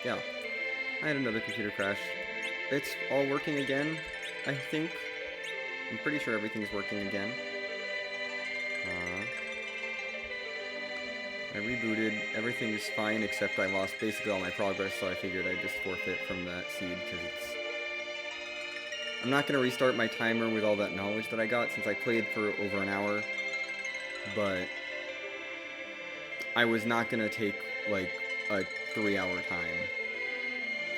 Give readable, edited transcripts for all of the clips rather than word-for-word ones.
yeah, I had another computer crash. It's all working again, I think. I'm pretty sure everything's working again. I rebooted, everything is fine except I lost basically all my progress, so I figured I'd just forfeit from that seed because it's... I'm not going to restart my timer with all that knowledge that I got since I played for over an hour, but I was not going to take like a 3-hour time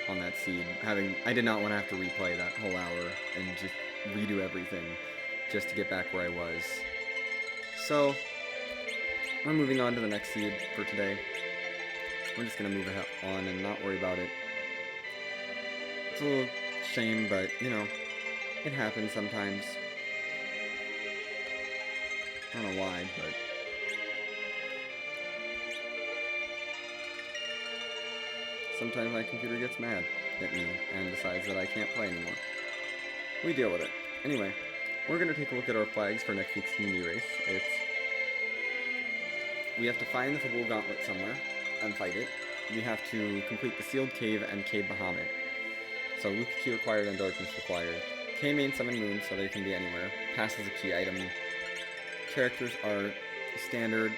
on that seed. I did not want to have to replay that whole hour and just redo everything just to get back where I was. So, we're moving on to the next seed for today. We're just going to move on and not worry about it. It's a little shame, but, you know, it happens sometimes. I don't know why, but... sometimes my computer gets mad at me and decides that I can't play anymore. We deal with it. Anyway, we're going to take a look at our flags for next week's community race. We have to find the Fabul Gauntlet somewhere and fight it. We have to complete the Sealed Cave and Cave Bahamut. So Luke Key required and Darkness required. K main summon Moon so they can be anywhere. Pass as a key item. Characters are standard,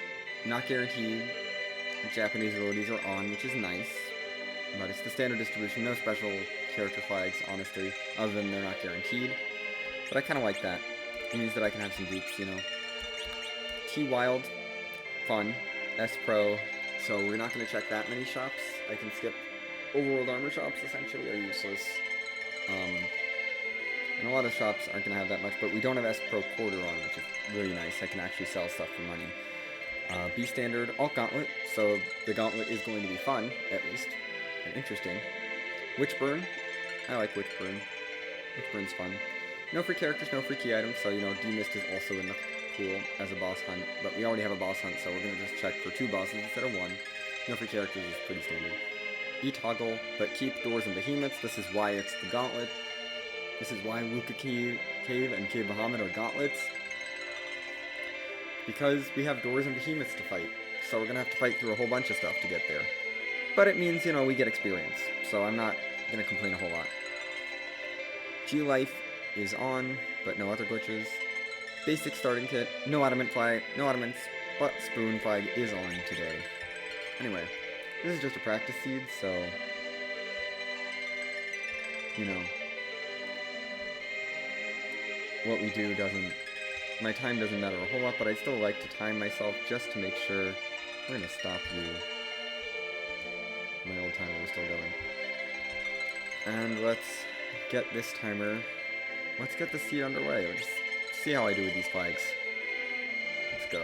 not guaranteed. Japanese abilities are on, which is nice. But it's the standard distribution, no special character flags, honestly, other than they're not guaranteed. But I kind of like that. It means that I can have some dupes, you know. T-Wild, fun. S-Pro, so we're not going to check that many shops. I can skip overworld armor shops, essentially, are useless. And a lot of shops aren't going to have that much, but we don't have S-Pro Quarter on, which is really nice. I can actually sell stuff for money. B standard, Alt Gauntlet, so the Gauntlet is going to be fun, at least, and interesting. Witchburn, I like Witchburn. Witchburn's fun. No free characters, no free key items, so, you know, D-Mist is also in the pool as a boss hunt, but we already have a boss hunt, so we're going to just check for 2 bosses instead of 1. No free characters is pretty standard. E-Toggle, but keep doors and behemoths. This is why it's the Gauntlet. This is why Luca Cave and Cave Bahamut are gauntlets. Because we have doors and behemoths to fight, so we're going to have to fight through a whole bunch of stuff to get there. But it means, you know, we get experience, so I'm not going to complain a whole lot. G-Life is on, but no other glitches. Basic starting kit, no Ottoman flag, no Ottomans, but Spoon flag is on today. Anyway, this is just a practice seed, so, you know, what we do doesn't, my time doesn't matter a whole lot, but I still like to time myself just to make sure. We're going to stop you. My old timer is still going. And let's get this timer, let's get the seed underway. We'll just see how I do with these flags. Let's go.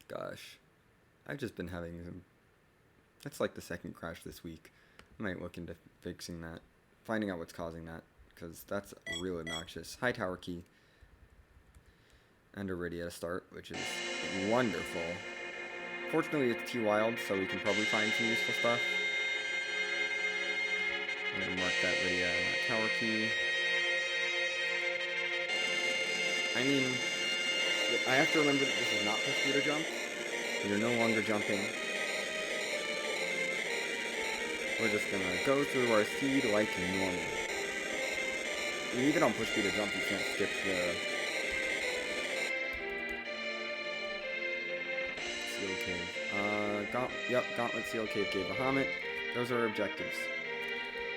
Gosh, I've just been having some... That's like the second crash this week. I might look into fixing that, finding out what's causing that, because that's real obnoxious. High tower key. And a Rydia start, which is wonderful. Fortunately, it's T-Wild, so we can probably find some useful stuff. I'm going to mark that Rydia and that tower key. I mean, I have to remember that this is not push speed or jump. You're no longer jumping. We're just going to go through our seed like normal. I mean, even on push speed or jump, you can't skip the Sealed Cave. Gauntlet, Sealed Cave, Cave Bahamut. Those are our objectives.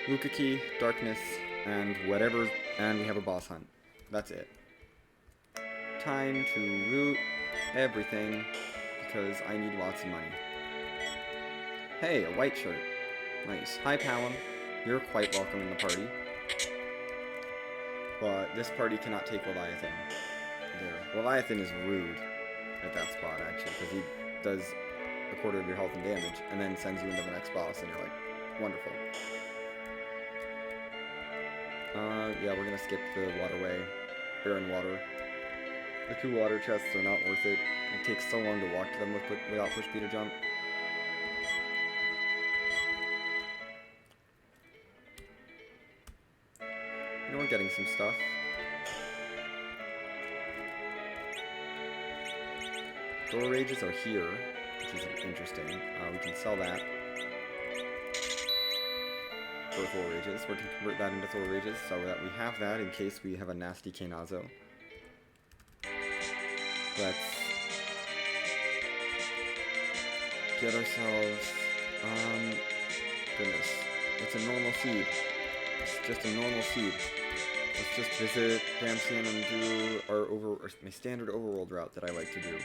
Luca Key, Darkness, and whatever, and we have a boss hunt. That's it. Time to loot everything, because I need lots of money. Hey, a white shirt. Nice. Hi, Palom. You're quite welcome in the party. But this party cannot take Leviathan. There. Leviathan is rude at that spot, actually, because he does a quarter of your health and damage, and then sends you into the next boss, and you're like, wonderful. Yeah, we're gonna skip the waterway. Barren water. The 2 water chests are not worth it. It takes so long to walk to them without push speed or jump. You know, we're getting some stuff. Door Rages are here, which is interesting. We can sell that for Thor Rages. We can convert that into Thor Rages so that we have that in case we have a nasty Kainazo. Let's get ourselves, goodness, it's a normal seed. It's just a normal seed. Let's just visit Damsian and do my standard overworld route that I like to do.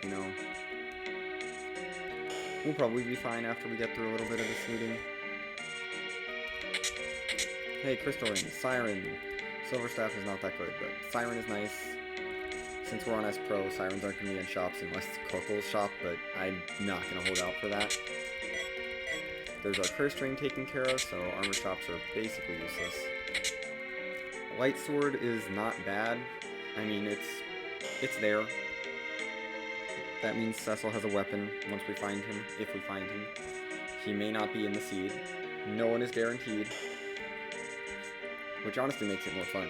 You know, we'll probably be fine after we get through a little bit of this meeting. Hey, Crystal Ring, Siren. Silver Staff is not that good, but Siren is nice. Since we're on S Pro, Sirens aren't going to be in shops unless it's Corporal's shop, but I'm not going to hold out for that. There's our Curse Ring taken care of, so armor shops are basically useless. Light Sword is not bad. I mean, it's there. That means Cecil has a weapon once we find him, if we find him. He may not be in the seed. No one is guaranteed. Which honestly makes it more fun.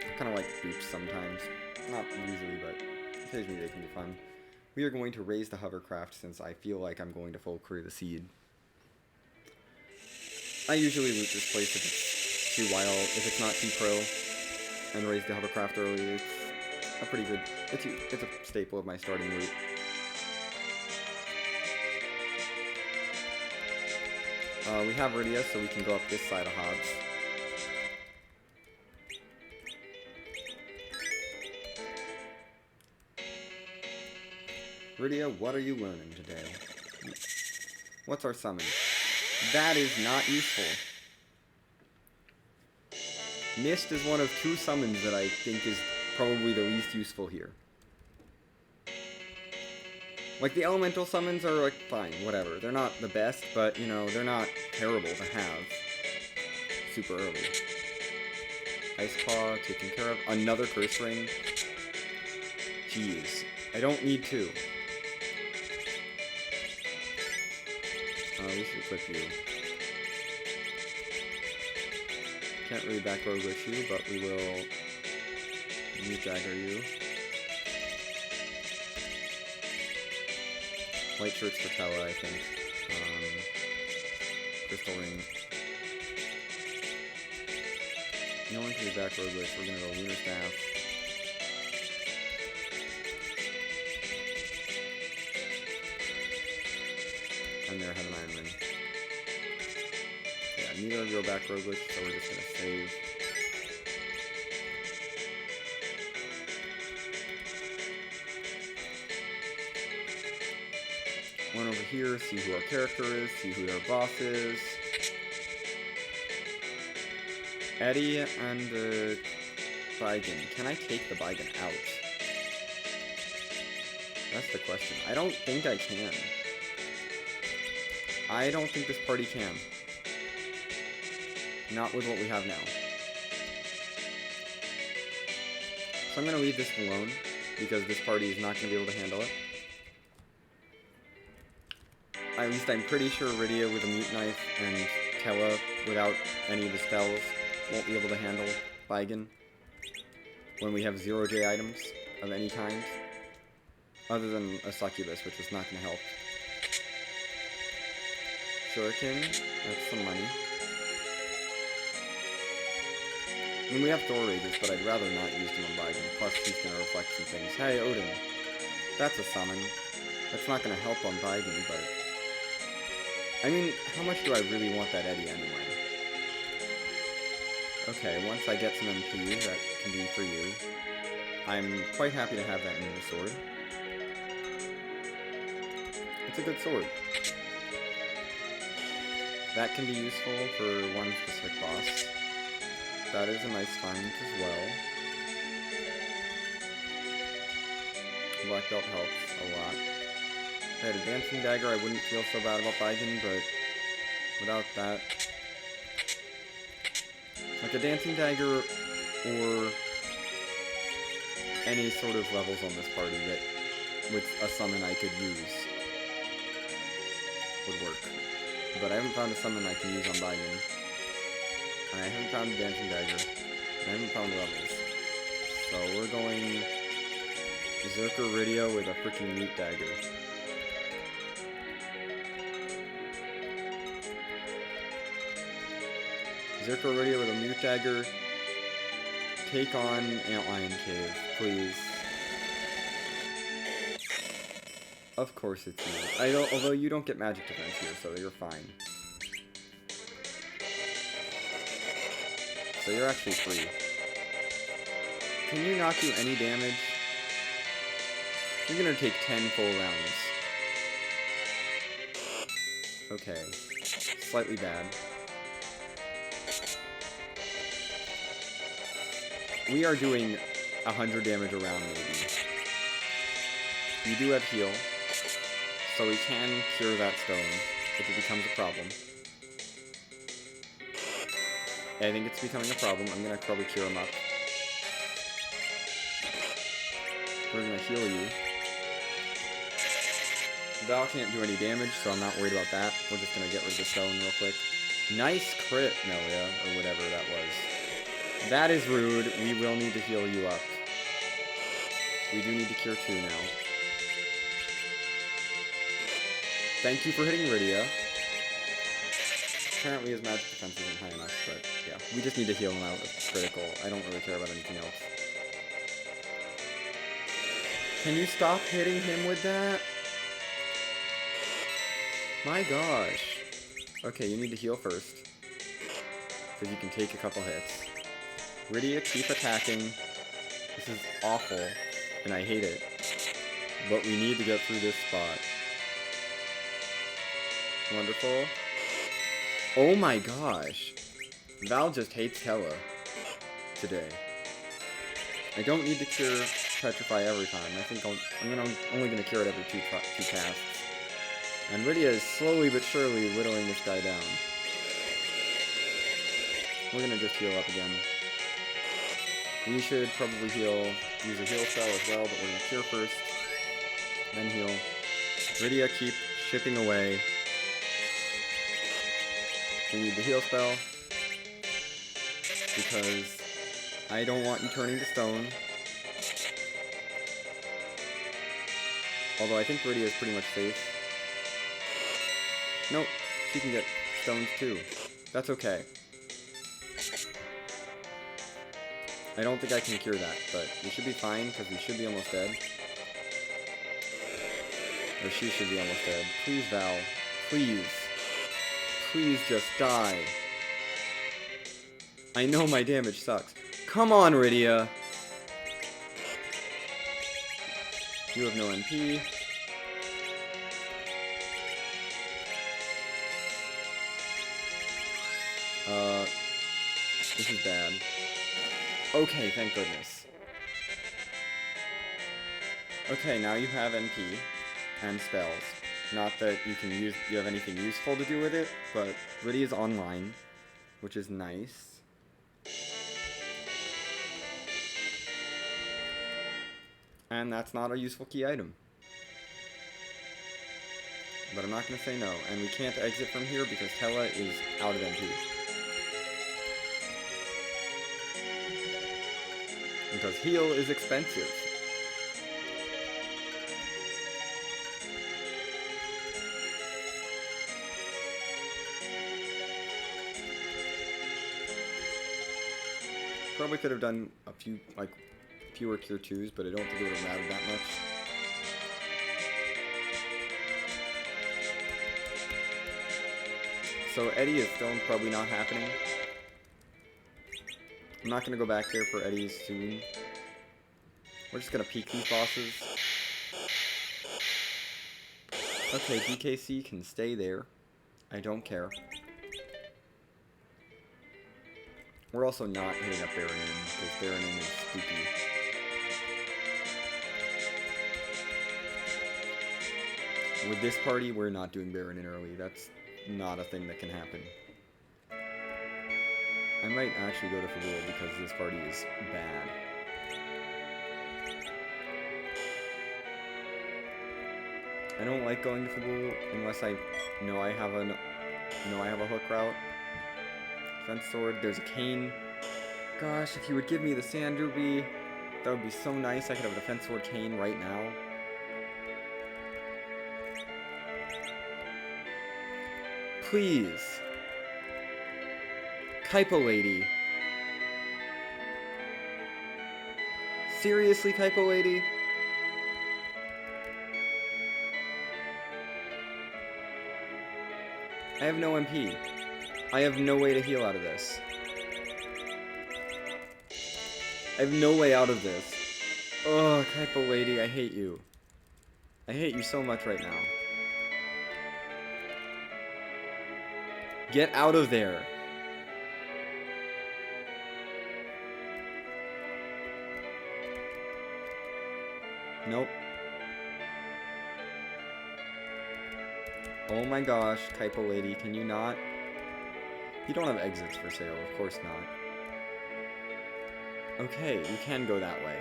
I kind of like dupes sometimes. Not usually, but occasionally they can be fun. We are going to raise the hovercraft since I feel like I'm going to full career the seed. I usually loot this place if it's too wild, if it's not too pro, and raise the hovercraft early. It's a pretty good, it's a staple of my starting loot. We have Rydia, so we can go up this side of Hobbs. Rydia, what are you learning today? What's our summon? That is not useful. Mist is one of two summons that I think is probably the least useful here. Like, the elemental summons are, like, fine, whatever. They're not the best, but, you know, they're not terrible to have super early. Ice Claw, taken care of. Another Curse Ring. Jeez. I don't need two. We should equip you. Can't really back row with you, but we will Meat Dagger you. White shirts for Tella, I think. Crystal Ring. No one can be back row with, we're gonna go Lunar Staff. And there had an Iron Ring. Yeah, neither of you are back roguish, so we're just gonna save. One over here, see who our character is, see who their boss is. Eddie and Baigen. Can I take the Baigen out? That's the question. I don't think I can. I don't think this party can. Not with what we have now. So I'm going to leave this alone, because this party is not going to be able to handle it. At least I'm pretty sure Rydia with a Mute Knife and Tella without any of the spells won't be able to handle Baigen when we have 0J items of any kind. Other than a Succubus, which is not going to help. Shuriken, that's some money. I mean, we have Thor Rages, but I'd rather not use them on Baigen. Plus, he's going to reflect some things. Hey, Odin. That's a summon. That's not going to help on Baigen, but... I mean, how much do I really want that Eddie anyway? Okay, once I get some MP, that can be for you. I'm quite happy to have that Ninja Sword. It's a good sword. That can be useful for one specific boss. That is a nice find as well. Black Belt helps a lot. If I had a Dancing Dagger, I wouldn't feel so bad about Baigen, but without that... Like a Dancing Dagger or any sort of levels on this party that with a summon I could use would work. But I haven't found a summon I can use on Baigen. And I haven't found a Dancing Dagger. And I haven't found levels. So we're going Berserker Radio with a freaking Mute Dagger. Berserker Radio with a Mute Dagger. Take on Antlion Cave, please. Of course it's you. Although you don't get magic defense here, so you're fine. So you're actually free. Can you not do any damage? You're gonna take 10 full rounds. Okay. Slightly bad. We are doing 100 damage a round, maybe. You do have heal, so we can cure that stone if it becomes a problem. I think it's becoming a problem. I'm gonna probably cure him up. We're gonna heal you. Val can't do any damage, so I'm not worried about that. We're just gonna get rid of the stone real quick. Nice crit, Melia, or whatever that was. That is rude. We will need to heal you up. We do need to cure 2 now. Thank you for hitting Rydia. Apparently his magic defense isn't high enough, but yeah. We just need to heal him out with critical. I don't really care about anything else. Can you stop hitting him with that? My gosh. Okay, you need to heal first. Because you can take a couple hits. Rydia, keep attacking. This is awful, and I hate it. But we need to get through this spot. Wonderful. Oh my gosh. Val just hates Hella today. I don't need to cure Petrify every time. I think I'm only going to cure it every two casts. And Rydia is slowly but surely whittling this guy down. We're going to just heal up again. We should probably use a heal spell as well, but we're going to cure first. Then heal. Rydia, keep chipping away. We need the heal spell. Because I don't want you turning to stone. Although I think Rydia is pretty much safe. Nope, she can get stones too. That's okay. I don't think I can cure that, but we should be fine because we should be almost dead. Or she should be almost dead. Please, Val. Please. Please just die. I know my damage sucks. Come on, Rydia. You have no MP. This is bad. Okay, thank goodness. Okay, now you have NP and spells. Not that you have anything useful to do with it, but Rydia is online, which is nice. And that's not a useful key item. But I'm not going to say no, and we can't exit from here because Hella is out of NP. Because heal is expensive. Probably could have done a few, fewer cure 2s, but I don't think it would have mattered that much. So Eddie is still probably not happening. I'm not going to go back there for Eddie's soon. We're just going to peek these bosses. Okay, DKC can stay there. I don't care. We're also not hitting up Baronin, because Baronin is spooky. With this party, we're not doing Baronin early. That's not a thing that can happen. I might actually go to Fagul because this party is bad. I don't like going to Fagul unless I know I have a hook route. Defense sword, there's a cane. Gosh, if you would give me the sand ruby. That would be so nice. I could have a Defense Sword Cane right now. Please. Kaipo Lady. Seriously, Kaipo Lady? I have no MP. I have no way to heal out of this. I have no way out of this. Oh, Kaipo Lady, I hate you. I hate you so much right now. Get out of there. Nope. Oh my gosh, Kaipo Lady, can you not? You don't have exits for sale, of course not. Okay, you can go that way.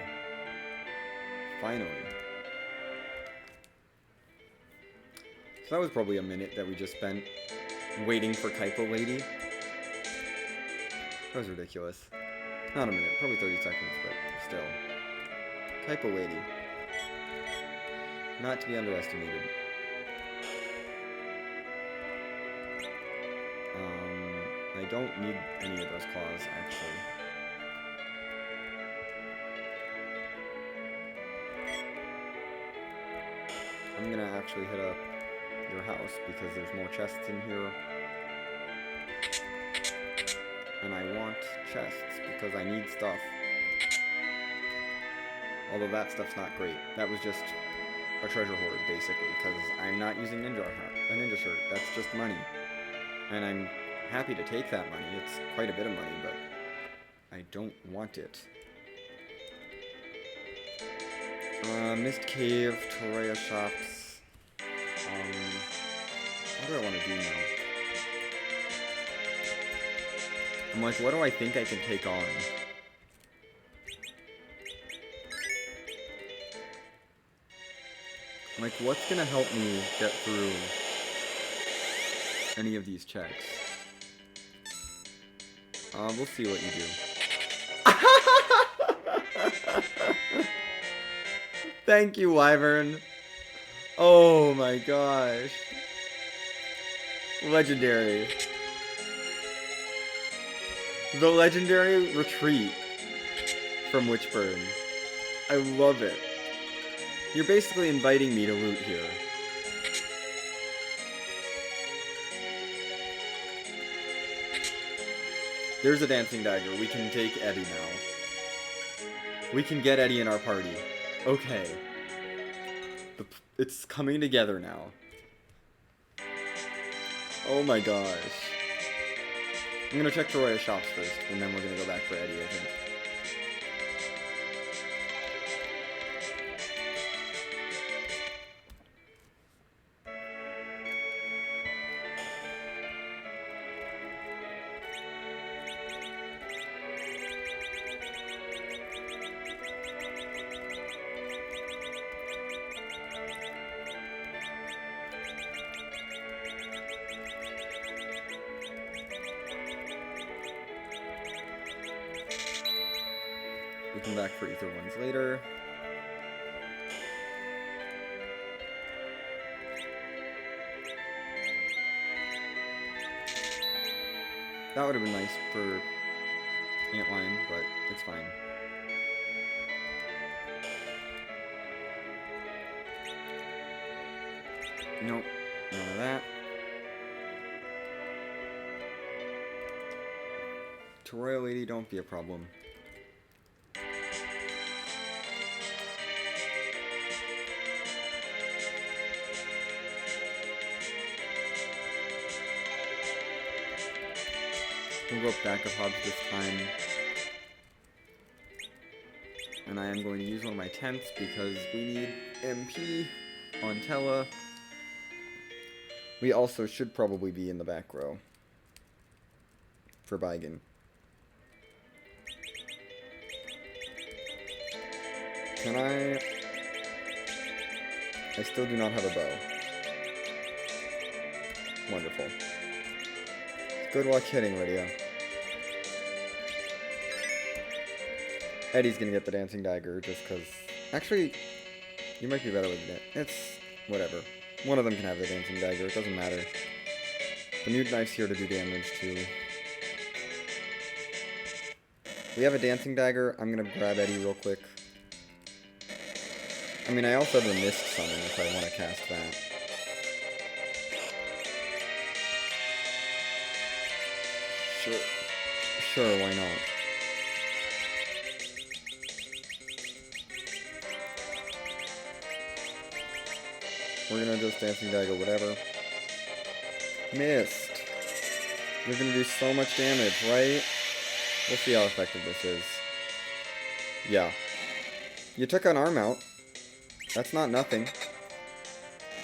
Finally. So that was probably a minute that we just spent waiting for Kaipo Lady. That was ridiculous. Not a minute, probably 30 seconds, but still. Kaipo Lady. Not to be underestimated. I don't need any of those claws, actually. I'm gonna actually hit up your house because there's more chests in here. And I want chests because I need stuff. Although that stuff's not great. That was just a treasure hoard, basically, because I'm not using a ninja shirt. That's just money. And I'm happy to take that money. It's quite a bit of money, but I don't want it. Mist Cave, Toraya Shops. What do I want to do now? I'm like, what do I think I can take on? I'm like, what's gonna help me get through any of these checks? We'll see what you do. Thank you, Wyvern. Oh my gosh. Legendary. The legendary retreat from Witchburn. I love it. You're basically inviting me to loot here. There's a dancing dagger. We can take Eddie now. We can get Eddie in our party. Okay. It's coming together now. Oh my gosh. I'm gonna check Toraya Shops first, and then we're gonna go back for Eddie, I think. We come back for Ether ones later. That would have been nice for Antline, but it's fine. Nope, none of that. Toraya Lady, don't be a problem. We'll go back of Hobbs this time. And I am going to use one of my tents because we need MP on Tella. We also should probably be in the back row for Baigen. Can I still do not have a bow. Wonderful. Good luck hitting, Lydia. Eddie's gonna get the dancing dagger just because. Actually, you might be better with it. It's whatever. One of them can have the dancing dagger. It doesn't matter. The mute knife's here to do damage too. We have a dancing dagger. I'm gonna grab Eddie real quick. I mean, I also have a mist summon if I want to cast that. Sure, why not? We're gonna just dancing dagger, whatever. Missed. You're gonna do so much damage, right? We'll see how effective this is. Yeah. You took an arm out. That's not nothing.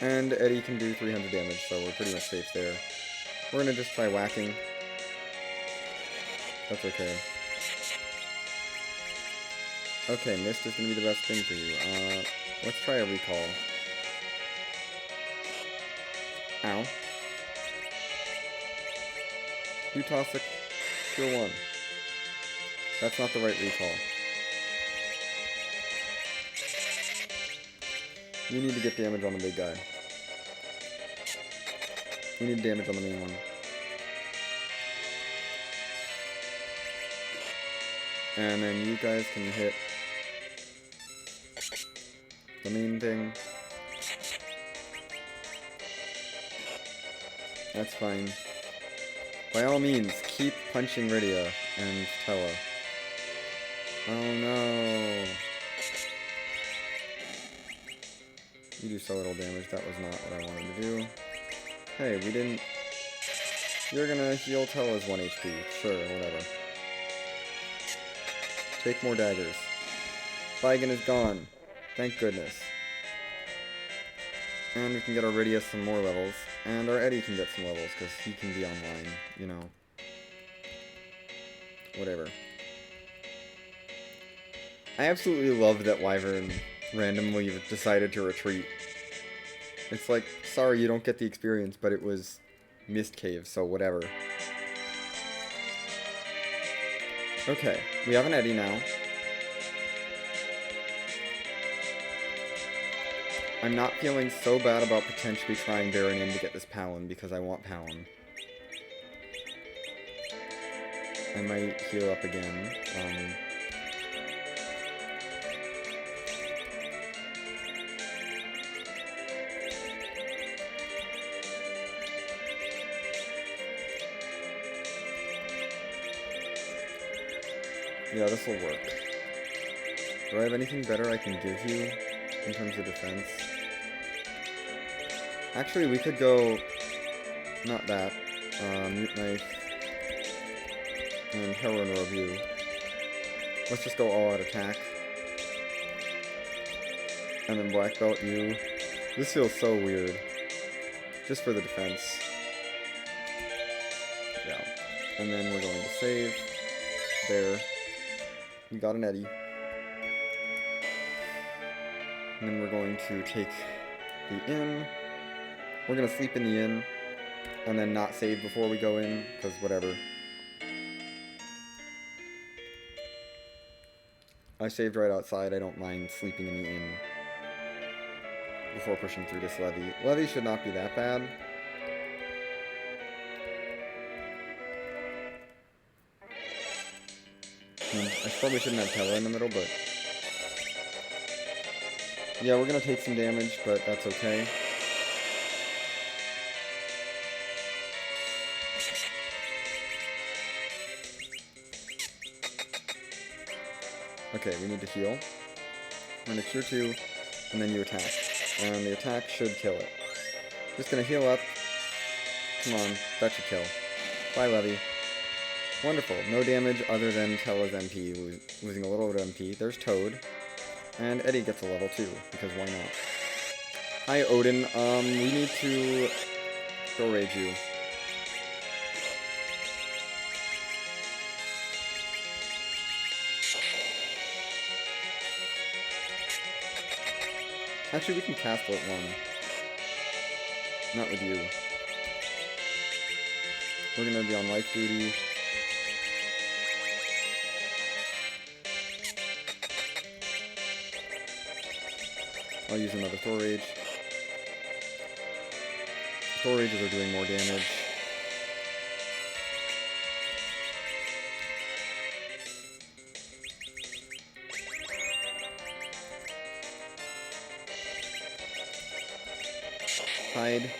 And Eddie can do 300 damage, so we're pretty much safe there. We're gonna just try whacking. That's okay. Okay, mist is gonna be the best thing for you. Let's try a recall. Ow. You toss it. Cure 1. That's not the right recall. You need to get damage on the big guy. We need damage on the main one. And then you guys can hit the main thing. That's fine. By all means, keep punching Rydia and Tella. Oh no. You do so little damage, that was not what I wanted to do. Hey, we didn't... You're gonna heal Tella's 1 HP. Sure, whatever. Take more daggers. Baigan is gone. Thank goodness. And we can get our Rydia some more levels. And our Eddie can get some levels, because he can be online, you know. Whatever. I absolutely love that Wyvern randomly decided to retreat. It's like, sorry, you don't get the experience, but it was Mist Cave, so whatever. Okay, we have an Eddie now. I'm not feeling so bad about potentially trying Baron in to get this Palin, because I want Palin. I might heal up again. Yeah, this will work. Do I have anything better I can give you in terms of defense? Actually, we could go... Not that. Mute Knife. And Heroin Review. Let's just go all out attack. And then Black Belt you. This feels so weird. Just for the defense. Yeah. And then we're going to save. There. We got an Eddie. And then we're going to take the inn. We're going to sleep in the inn. And then not save before we go in, because whatever. I saved right outside. I don't mind sleeping in the inn before pushing through this levy. Levy should not be that bad. I probably shouldn't have Tella in the middle, but... Yeah, we're gonna take some damage, but that's okay. Okay, we need to heal. We're gonna cure 2, and then you attack. And the attack should kill it. Just gonna heal up. Come on, that should kill. Bye, Levy. Wonderful. No damage other than Tella's MP, losing a little bit of MP. There's Toad. And Eddie gets a level 2, because why not? Hi, Odin. We need to go rage you. Actually, we can cast it 1. Not with you. We're gonna be on life duty. I'll use another Thor Rage. Thor Rages are doing more damage. Hide.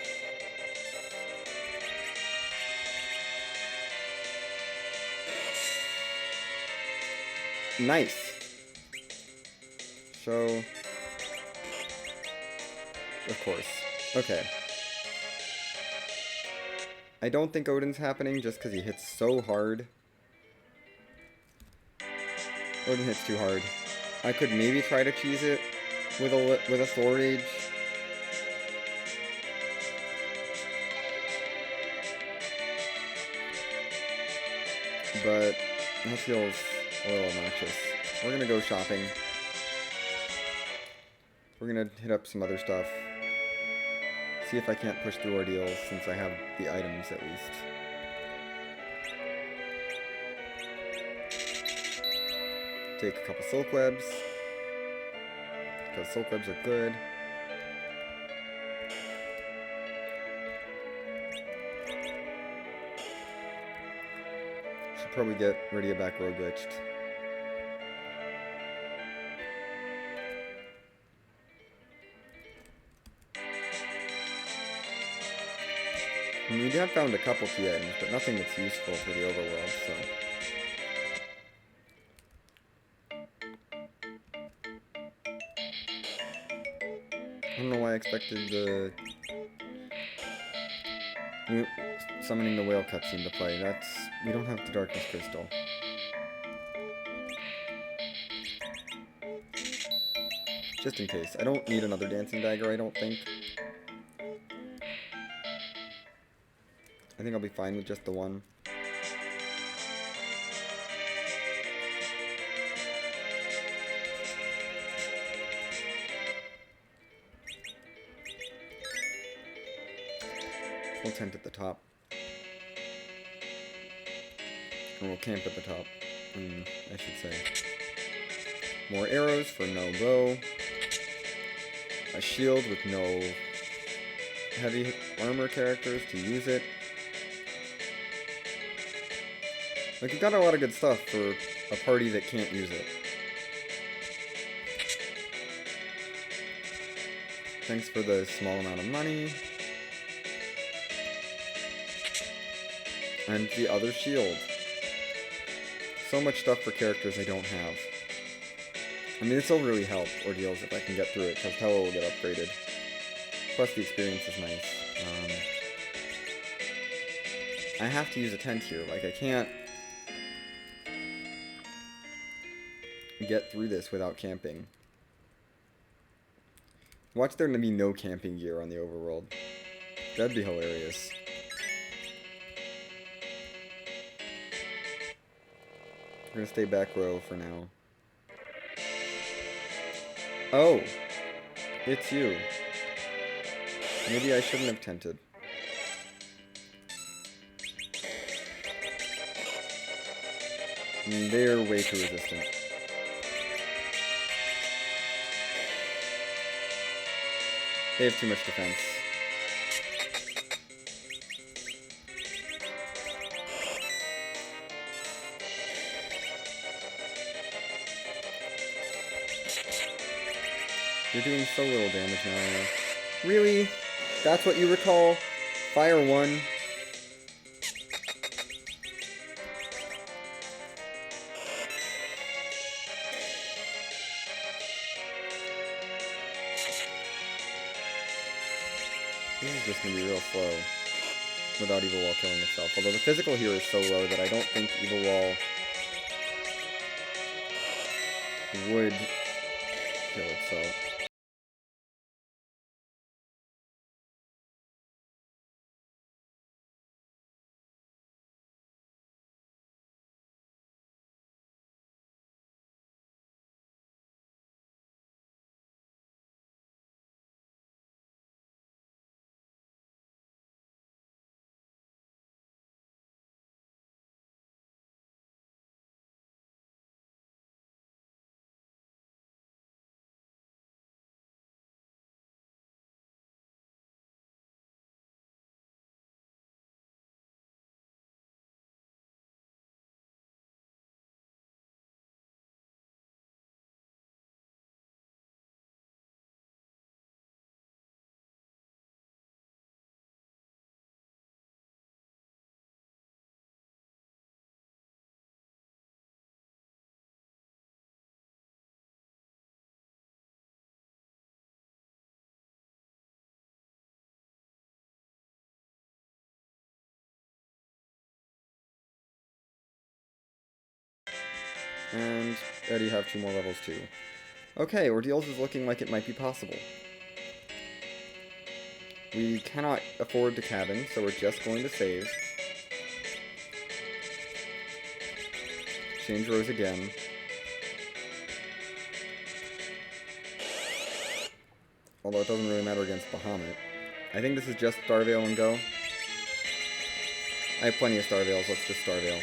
Nice. Show. Of course. Okay. I don't think Odin's happening just because he hits so hard. Odin hits too hard. I could maybe try to cheese it with a Thor Rage. But that feels a little obnoxious. We're gonna go shopping. We're gonna hit up some other stuff. See if I can't push through ordeals since I have the items at least. Take a couple silk webs. Because silk webs are good. Should probably get Rydia back rogue glitched. I mean, we have found a couple key items, but nothing that's useful for the overworld, so... I don't know why I expected the... Summoning the whale cutscene to play. That's... We don't have the Darkness Crystal. Just in case. I don't need another Dancing Dagger, I don't think. I think I'll be fine with just the one. We'll tent at the top. Or we'll camp at the top, I should say. More arrows for no bow. A shield with no heavy armor characters to use it. Like, you got a lot of good stuff for a party that can't use it. Thanks for the small amount of money. And the other shield. So much stuff for characters I don't have. I mean, this will really help ordeals if I can get through it, because Tello will get upgraded. Plus, the experience is nice. I have to use a tent here. Like, I can't get through this without camping. Watch there to be no camping gear on the overworld. That'd be hilarious. We're gonna stay back row for now. Oh! It's you. Maybe I shouldn't have tented. They're way too resistant. They have too much defense. You're doing so little damage now. Really? That's what you recall? Fire 1? This is just gonna be real slow without Evil Wall killing itself. Although the physical here is so low that I don't think Evil Wall would kill itself. And Eddie have 2 more levels too. Okay, Ordeals is looking like it might be possible. We cannot afford to cabin, so we're just going to save. Change rows again. Although it doesn't really matter against Bahamut. I think this is just Starveil and go. I have plenty of Starveils, let's just Starveil.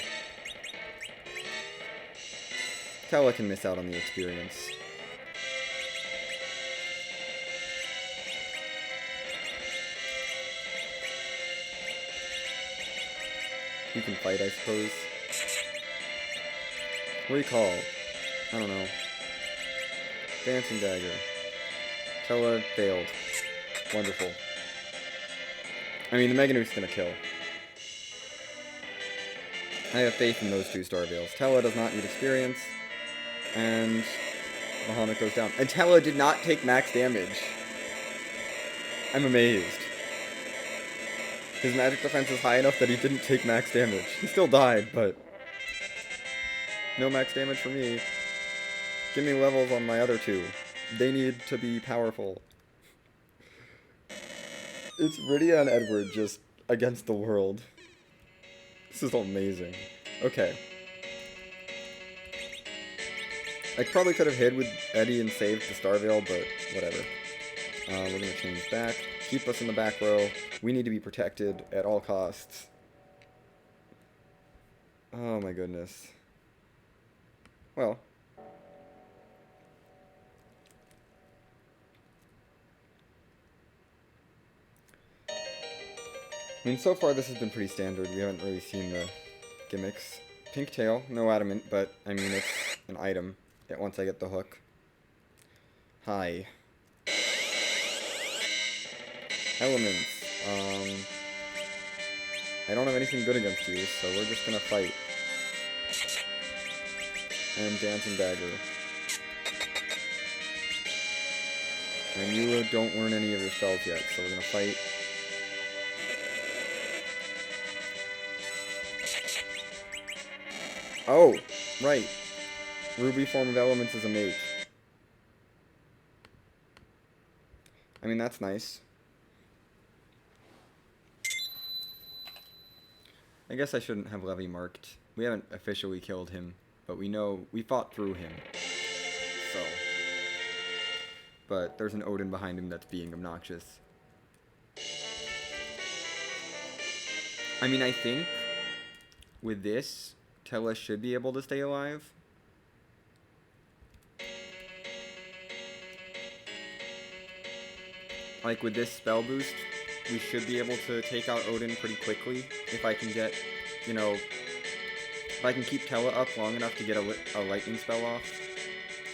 Tella can miss out on the experience. You can fight, I suppose. Recall. I don't know. Dancing Dagger. Tella failed. Wonderful. I mean, the Mega Nuke's gonna kill. I have faith in those 2 Starveils. Tella does not need experience. And Bahamut goes down. And Tella did not take max damage. I'm amazed. His magic defense is high enough that he didn't take max damage. He still died, but no max damage for me. Give me levels on my other 2. They need to be powerful. It's Rydia and Edward just against the world. This is amazing. Okay. I probably could have hid with Eddie and saved the Starveil, but whatever. We're going to change back. Keep us in the back row. We need to be protected at all costs. Oh my goodness. Well. I mean, so far this has been pretty standard. We haven't really seen the gimmicks. Pink tail, no adamant, but I mean, it's an item once I get the hook. Hi. Elements. I don't have anything good against you, so we're just gonna fight. And Dancing Dagger. And you don't learn any of your spells yet, so we're gonna fight. Oh, right. Ruby form of elements is a mage. I mean, that's nice. I guess I shouldn't have Levy marked. We haven't officially killed him, but we know we fought through him. So. But there's an Odin behind him that's being obnoxious. I mean, I think with this, Tella should be able to stay alive. Like with this spell boost, we should be able to take out Odin pretty quickly. If I can get, you know, if I can keep Tella up long enough to get a lightning spell off,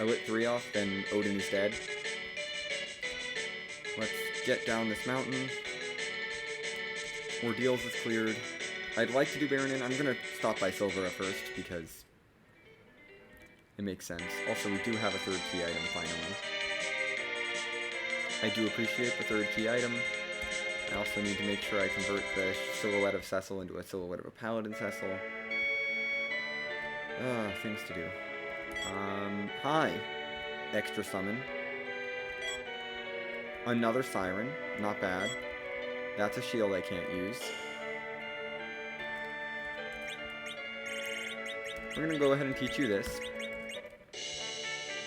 a lit 3 off, then Odin is dead. Let's get down this mountain. Ordeals is cleared. I'd like to do Baronin. I'm gonna stop by Silvera first because it makes sense. Also, we do have a 3rd key item finally. I do appreciate the 3rd key item. I also need to make sure I convert the silhouette of Cecil into a silhouette of a Paladin Cecil. Things to do. Hi. Extra summon. Another Siren. Not bad. That's a shield I can't use. We're gonna go ahead and teach you this.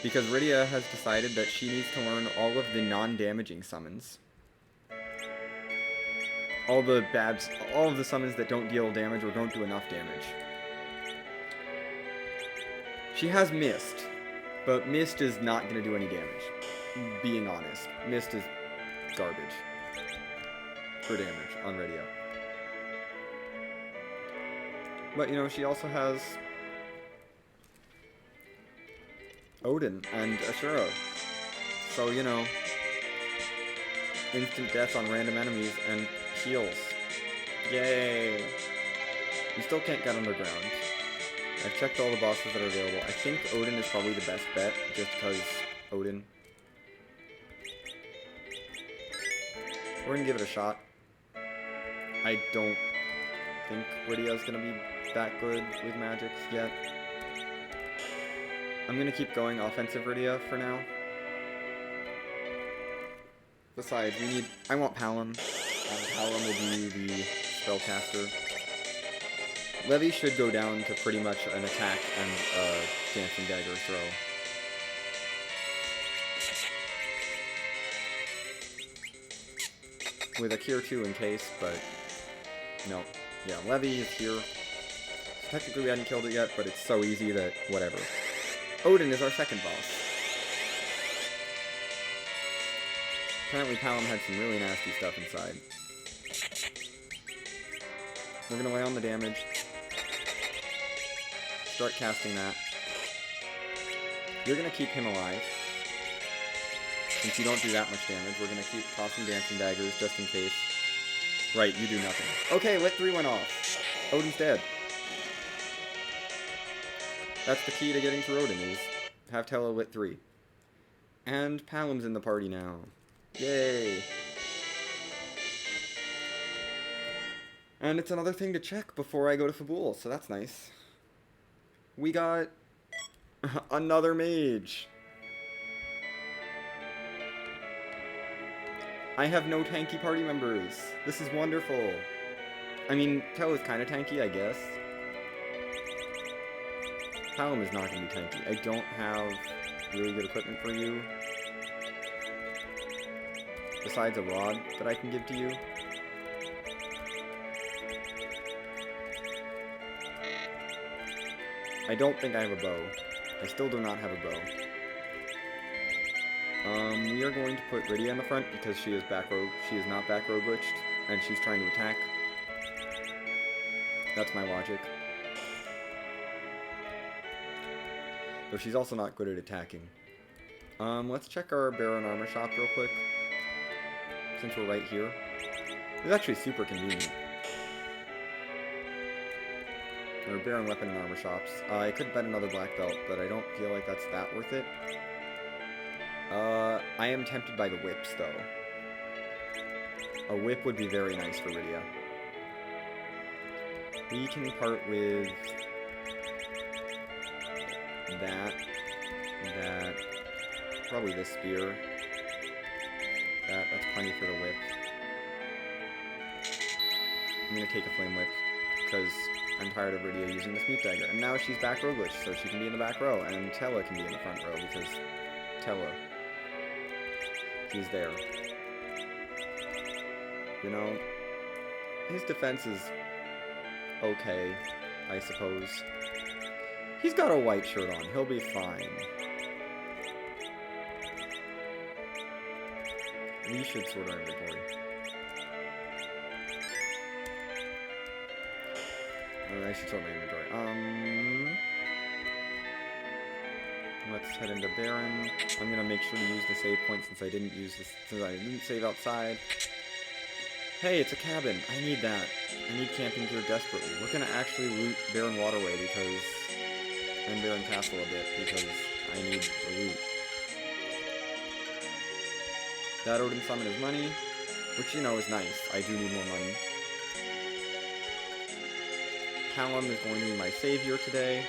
Because Rydia has decided that she needs to learn all of the non-damaging summons. All of the summons that don't deal damage or don't do enough damage. She has Mist, but Mist is not going to do any damage. Being honest, Mist is garbage for damage on Rydia. But, you know, she also has Odin and Ashura. So, you know, instant death on random enemies and heals. Yay! You still can't get underground. I've checked all the bosses that are available. I think Odin is probably the best bet, just because Odin. We're gonna give it a shot. I don't think Rydia's gonna be that good with magics yet. I'm gonna keep going offensive Rydia for now. Besides, I want Palom. Palom will be the spellcaster. Levy should go down to pretty much an attack and a Dancing Dagger throw. With a Cure 2 in case, but no. Yeah, Levy is here. So technically we hadn't killed it yet, but it's so easy that whatever. Odin is our second boss. Apparently Palom had some really nasty stuff inside. We're gonna lay on the damage. Start casting that. You're gonna keep him alive. Since you don't do that much damage, we're gonna keep tossing Dancing Daggers just in case. Right, you do nothing. Okay, Lit 3 went off. Odin's dead. That's the key to getting through Odin, is have Tello Lit 3. And Palom's in the party now. Yay! And it's another thing to check before I go to Fabul, so that's nice. We got another mage. I have no tanky party members. This is wonderful. I mean, Tello is kind of tanky, I guess. Palom is not going to be tanky. I don't have really good equipment for you. Besides a rod that I can give to you. I don't think I have a bow. I still do not have a bow. We are going to put Rydia in the front because she is not back row glitched, and she's trying to attack. That's my logic. Though she's also not good at attacking. Let's check our Baron armor shop real quick. Since we're right here. It's actually super convenient. Or Baron weapon and armor shops. I could bet another black belt, but I don't feel like that's that worth it. I am tempted by the whips, though. A whip would be very nice for Rydia. We can part with that, probably this spear. That's plenty for the whip. I'm gonna take a flame whip, because I'm tired of Rydia using the Smooth Dagger. And now she's back row glitched, so she can be in the back row, and Tella can be in the front row, because Tella, he's there. You know, his defense is okay, I suppose. He's got a white shirt on, he'll be fine. We should sort our inventory. I should sort my inventory. Let's head into Baron. I'm gonna make sure to use the save point since I didn't save outside. Hey, it's a cabin. I need that. I need camping gear desperately. We're gonna actually loot Baron Waterway and Baron Castle a bit because I need the loot. That Odin summon is money, which, you know, is nice. I do need more money. Palom is going to be my savior today.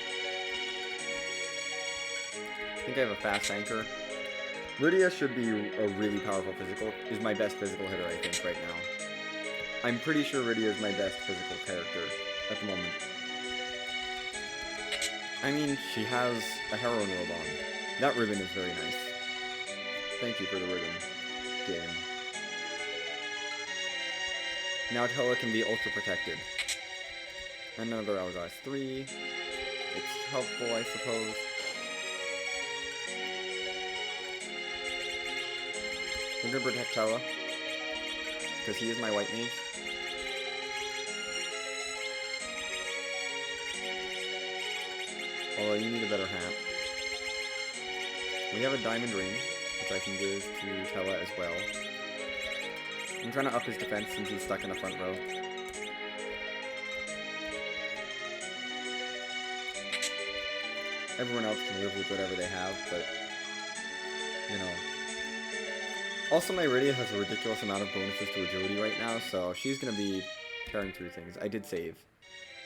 I think I have a fast anchor. Rydia should be a really powerful physical. Is my best physical hitter, I think, right now. I'm pretty sure Rydia is my best physical character at the moment. I mean, she has a heroine robe on. That ribbon is very nice. Thank you for the ribbon, game. Now Tella can be ultra protected. Another Hourglass 3. It's helpful, I suppose. We're gonna protect Tella, because he is my white mage. Although you need a better hat. We have a diamond ring, which I can give to Tella as well. I'm trying to up his defense since he's stuck in the front row. Everyone else can live with whatever they have, but, you know. Also, my Rydia has a ridiculous amount of bonuses to agility right now, so she's going to be tearing through things. I did save.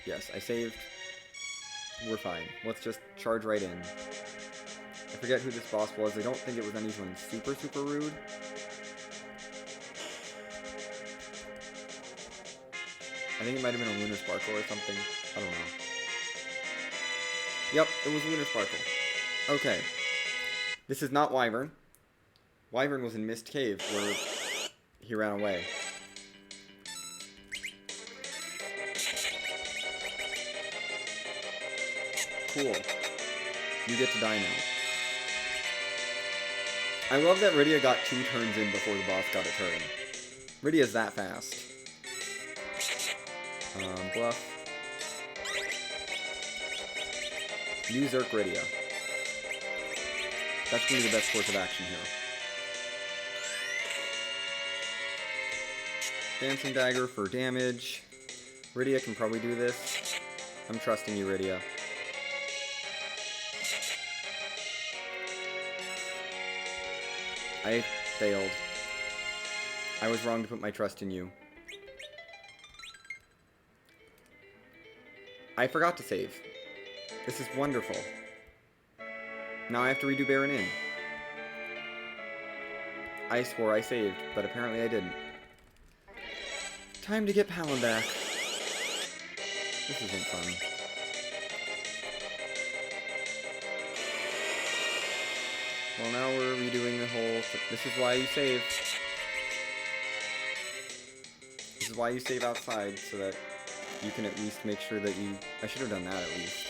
Yes, I saved. We're fine. Let's just charge right in. I forget who this boss was. I don't think it was anyone super, super rude. I think it might have been a Lunar Sparkle or something. I don't know. Yep, it was Lunar Sparkle. Okay. This is not Wyvern. Wyvern was in Mist Cave, where he ran away. Cool. You get to die now. I love that Rydia got 2 turns in before the boss got a turn. Rydia's that fast. Bluff. Use Zerk Rydia. That's going to be the best course of action here. Dancing Dagger for damage. Rydia can probably do this. I'm trusting you, Rydia. I failed. I was wrong to put my trust in you. I forgot to save. This is wonderful. Now I have to redo Baron Inn. I swore I saved, but apparently I didn't. Time to get Palin back. This isn't fun. Well, now we're redoing the whole... This is why you save. This is why you save outside, so that you can at least make sure that you... I should have done that at least.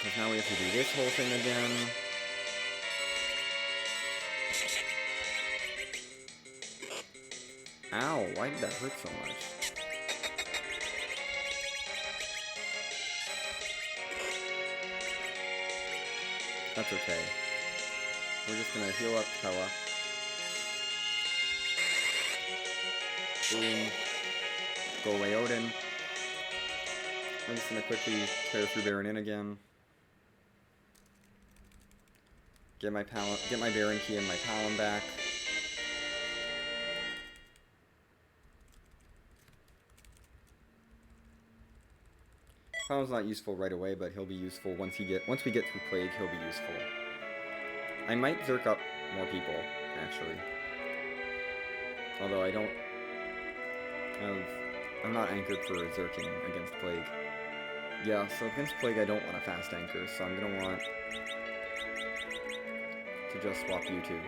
Because now we have to do this whole thing again. Ow, why did that hurt so much? That's okay. We're just gonna heal up Pella. Boom. Go away Odin. I'm just gonna quickly tear through Baron Inn again. Get my Baron Key and my Palin back. Palin's not useful right away, but he'll be useful once we get through Plague, he'll be useful. I might Zerk up more people, actually. Although I'm not anchored for Zerking against Plague. Yeah, so against Plague I don't want a fast anchor, so I'm gonna want to just swap you two.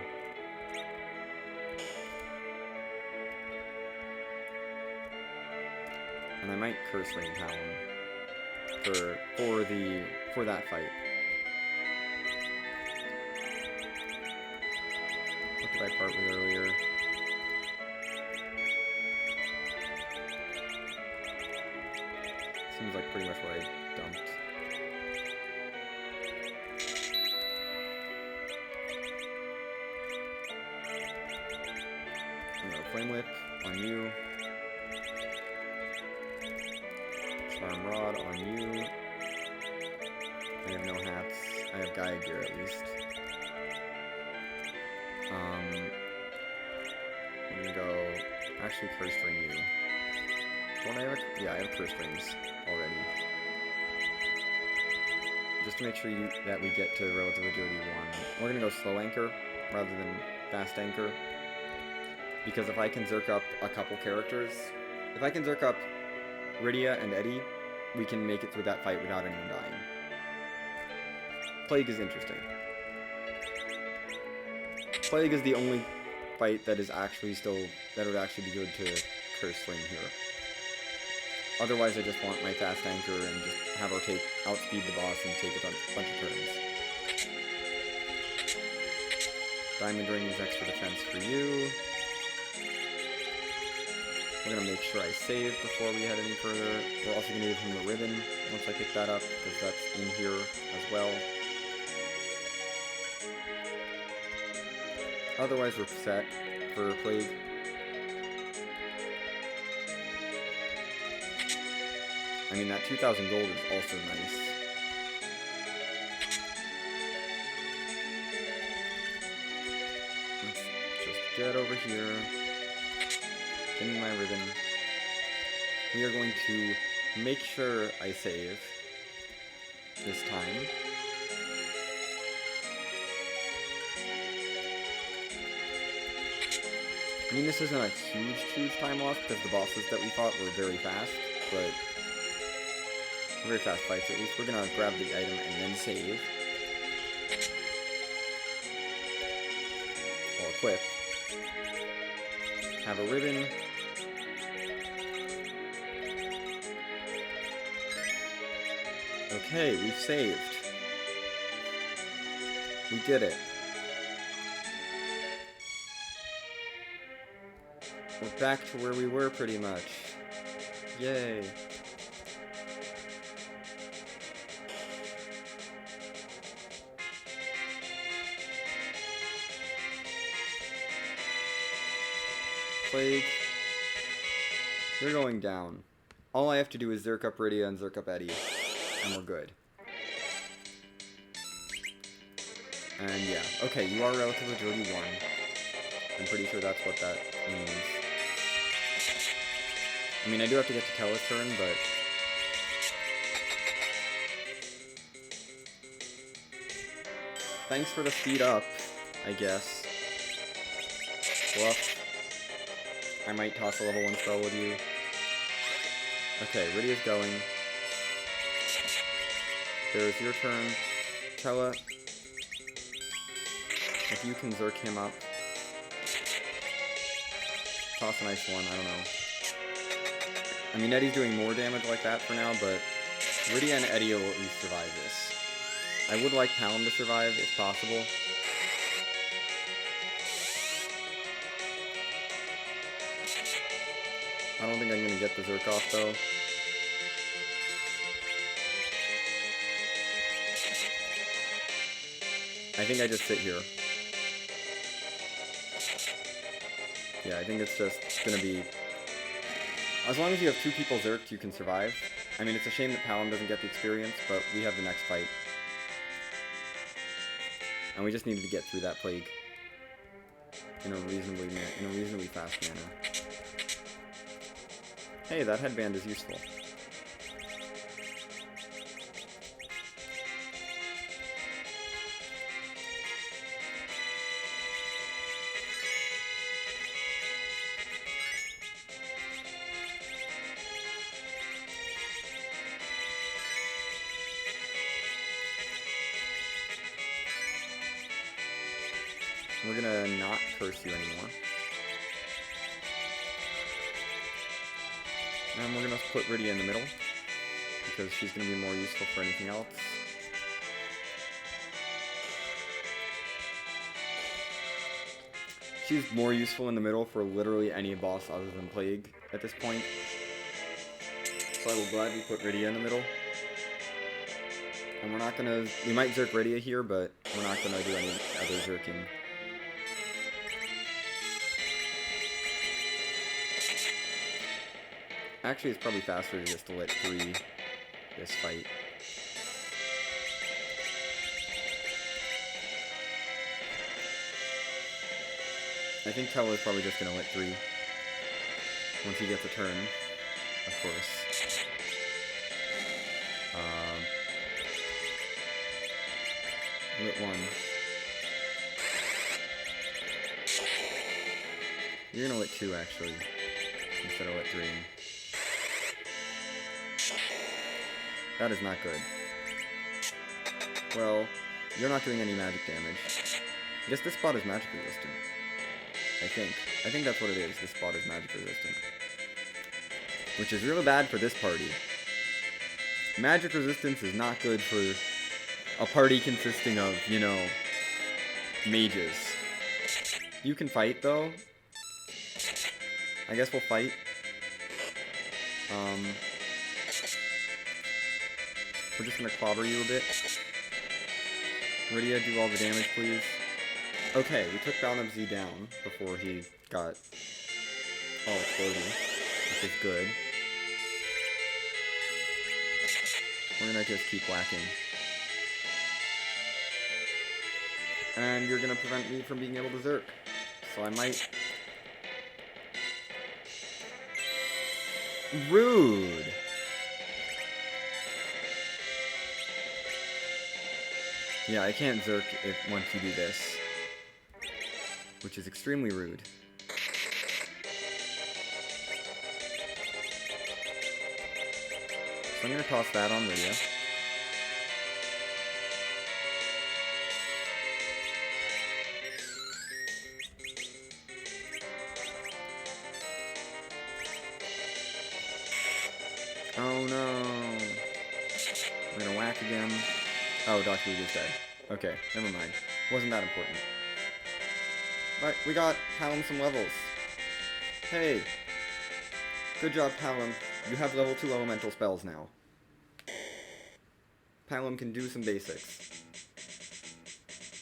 And I might Curse Ring Palin for that fight. What did I part with earlier? Seems like pretty much what I dumped. I'm gonna Flame Whip on you. Charm Rod on you. I have no hats. I have Gaia gear at least. I'm gonna go actually Curse Ring you. Don't I have yeah, I have Curse Rings already. Just to make sure that we get to Relative Agility 1. We're gonna go Slow Anchor rather than Fast Anchor. Because if I can Zerk up a couple characters, if I can Zerk up Rydia and Eddie, we can make it through that fight without anyone dying. Plague is interesting. Plague is the only fight that is actually that would actually be good to Curse Ring here. Otherwise, I just want my fast anchor and just have her outspeed the boss and take a bunch of turns. Diamond Ring is extra defense for you. We're gonna make sure I save before we head any further. We're also gonna give him the ribbon once I pick that up, because that's in here as well. Otherwise, we're set for Plague. I mean, that 2,000 gold is also nice. Let's just get over here. Give me my ribbon. We are going to make sure I save. this time. I mean, this isn't a huge time loss because the bosses that we fought were very fast, but very fast fights at least. We're gonna grab the item and then save. Or equip. Have a ribbon. Okay, we've saved. We did it. We're back to where we were pretty much. Yay. Plague. You're going down. All I have to do is Zerk up Rydia and Zerk up Eddie, and we're good. And yeah, okay, you are relatively dirty 1. I'm pretty sure that's what that means. I mean, I do have to get to Tella's turn, but... Thanks for the speed up, I guess. Bluff. I might toss a level 1 spell with you. Okay, Rydia's going. There's your turn. Tella. If you can Zerk him up. Toss a nice one, I don't know. I mean, Eddie's doing more damage like that for now, but Rydia and Eddie will at least survive this. I would like Palom to survive, if possible. I don't think I'm going to get the Zerk off, though. I think I just sit here. Yeah, I think it's just going to be... As long as you have 2 people Zerked, you can survive. I mean, it's a shame that Palom doesn't get the experience, but we have the next fight. And we just needed to get through that plague in a reasonably fast manner. Hey, that headband is useful. We're gonna not curse you anymore. And we're gonna put Rydia in the middle, because she's gonna be more useful for anything else. She's more useful in the middle for literally any boss other than Plague at this point. So I will gladly put Rydia in the middle. And we're not gonna... We might Zerk Rydia here, but we're not gonna do any other Zerking. Actually, it's probably faster just to let 3 this fight. I think Tella's probably just gonna let 3. Once he gets a turn, of course. Lit 1. You're gonna lit 2, actually, instead of lit 3. That is not good. Well, you're not doing any magic damage. I guess this spot is magic resistant. I think that's what it is. This spot is magic resistant. Which is really bad for this party. Magic resistance is not good for a party consisting of, you know, mages. You can fight, though. I guess we'll fight. We're just gonna clobber you a bit. Rydia, do all the damage, please. Okay, we took Balnab Z down before he got all exploded, which is good. We're gonna just keep whacking. And you're gonna prevent me from being able to Zerk. So I might... Rude! Yeah, I can't Zerk once you do this. Which is extremely rude. So I'm gonna toss that on Lydia. Oh no! We're gonna whack again. Oh, Dr. Lugia's dead. Okay, never mind. Wasn't that important. But we got Palom some levels. Hey! Good job, Palom. You have level 2 elemental spells now. Palom can do some basics.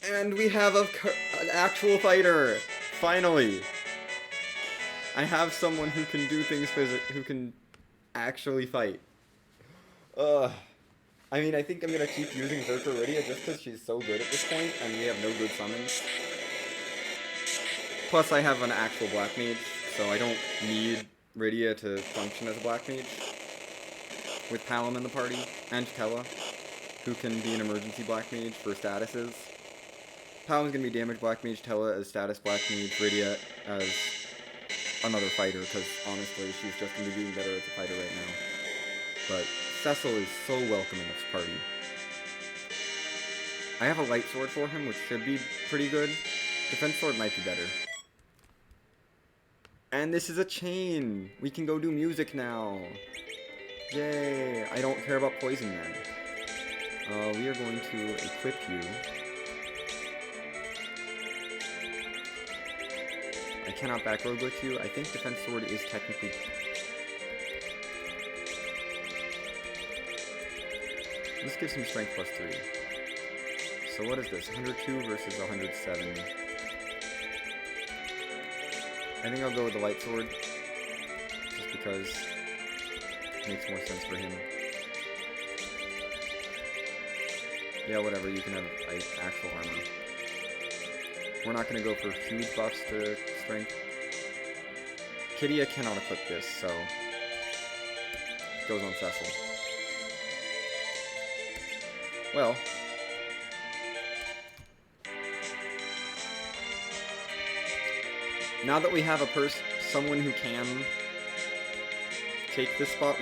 And we have an actual fighter! Finally! I have someone who can do things who can actually fight. Ugh. I mean, I think I'm gonna keep using Zerka Rydia just because she's so good at this point, and we have no good summons. Plus, I have an actual Black Mage, so I don't need Rydia to function as a Black Mage. With Palom in the party, and Tella, who can be an emergency Black Mage for statuses. Palom's gonna be damage Black Mage, Tella as status Black Mage, Rydia as another fighter, because honestly, she's just gonna be getting better as a fighter right now. But Cecil is so welcome in this party. I have a light sword for him, which should be pretty good. Defense sword might be better. And this is a chain! We can go do music now! Yay! I don't care about poison then. We are going to equip you. I cannot back row glitch you. I think defense sword is technically... This gives him strength plus 3. So what is this? 102 versus 107. I think I'll go with the light sword. Just because it makes more sense for him. Yeah, whatever, you can have actual armor. We're not going to go for huge buffs to strength. Kidia cannot equip this, so it goes on Cecil. Well, now that we have someone who can take this spot,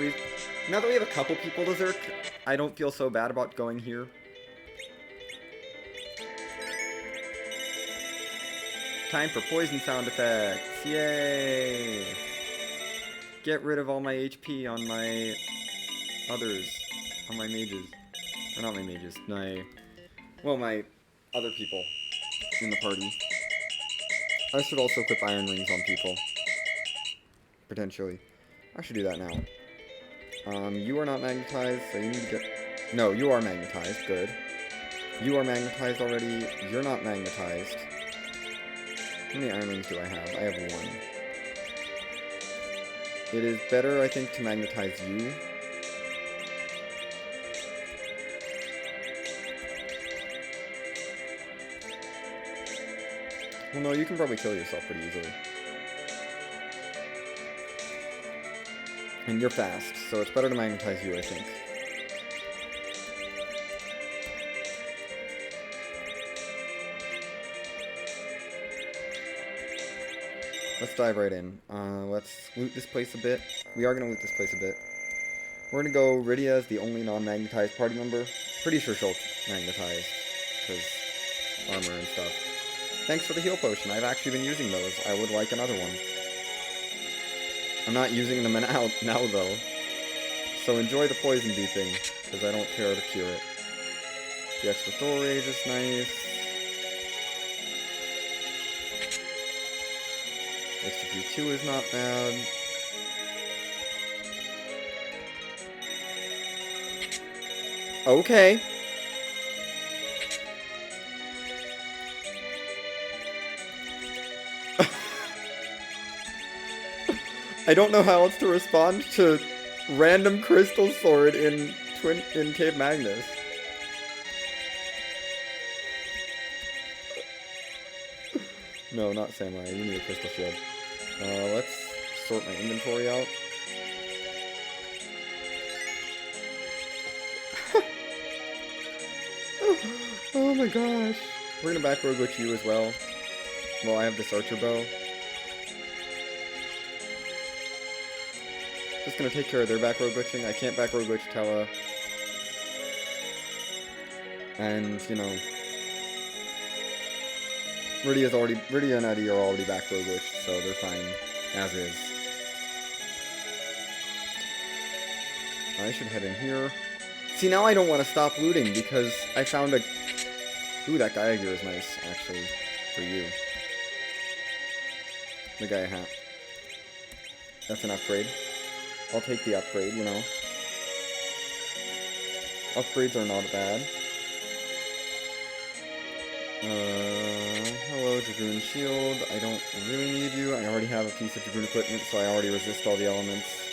now that we have a couple people to Zerk, I don't feel so bad about going here. Time for poison sound effects! Yay! Get rid of all my HP on my others. On my mages. Or not my mages. My other people in the party. I should also equip iron rings on people. Potentially. I should do that now. You are not magnetized, so you need to get... No, you are magnetized. Good. You are magnetized already. You're not magnetized. How many iron rings do I have? I have 1. It is better, I think, to magnetize you. Well, no, you can probably kill yourself pretty easily. And you're fast, so it's better to magnetize you, I think. Let's dive right in. Let's loot this place a bit. We are going to loot this place a bit. We're going to go Rydia as the only non-magnetized party member. Pretty sure she'll magnetize, because armor and stuff. Thanks for the heal potion. I've actually been using those. I would like another one. I'm not using them now though. So enjoy the poison beeping, because I don't care to cure it. The extra Thor rage is nice. Extra Q2 is not bad. Okay. I don't know how else to respond to random crystal sword in Cave Magnus. No, not Samurai. You need a crystal shield. Let's sort my inventory out. Oh Oh my gosh. We're gonna back row glitch you as well. Well, I have this archer bow. Just gonna take care of their back row glitching. I can't back row glitch Tella. And, you know, Riddy and Eddie are already back row glitched, so they're fine as is. I should head in here. See, now I don't want to stop looting because I found a... Ooh, that Gaia gear is nice, actually, for you. The Gaia hat. That's an upgrade. I'll take the upgrade, you know. Upgrades are not bad. Hello, Dragoon Shield. I don't really need you. I already have a piece of Dragoon equipment, so I already resist all the elements.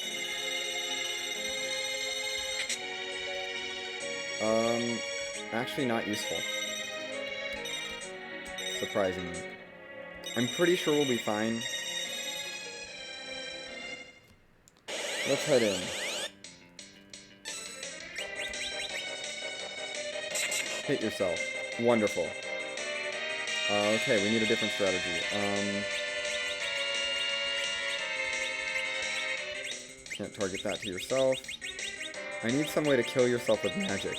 Actually not useful. Surprisingly. I'm pretty sure we'll be fine. Let's head in. Hit yourself. Wonderful. Okay, we need a different strategy. Can't target that to yourself. I need some way to kill yourself with magic.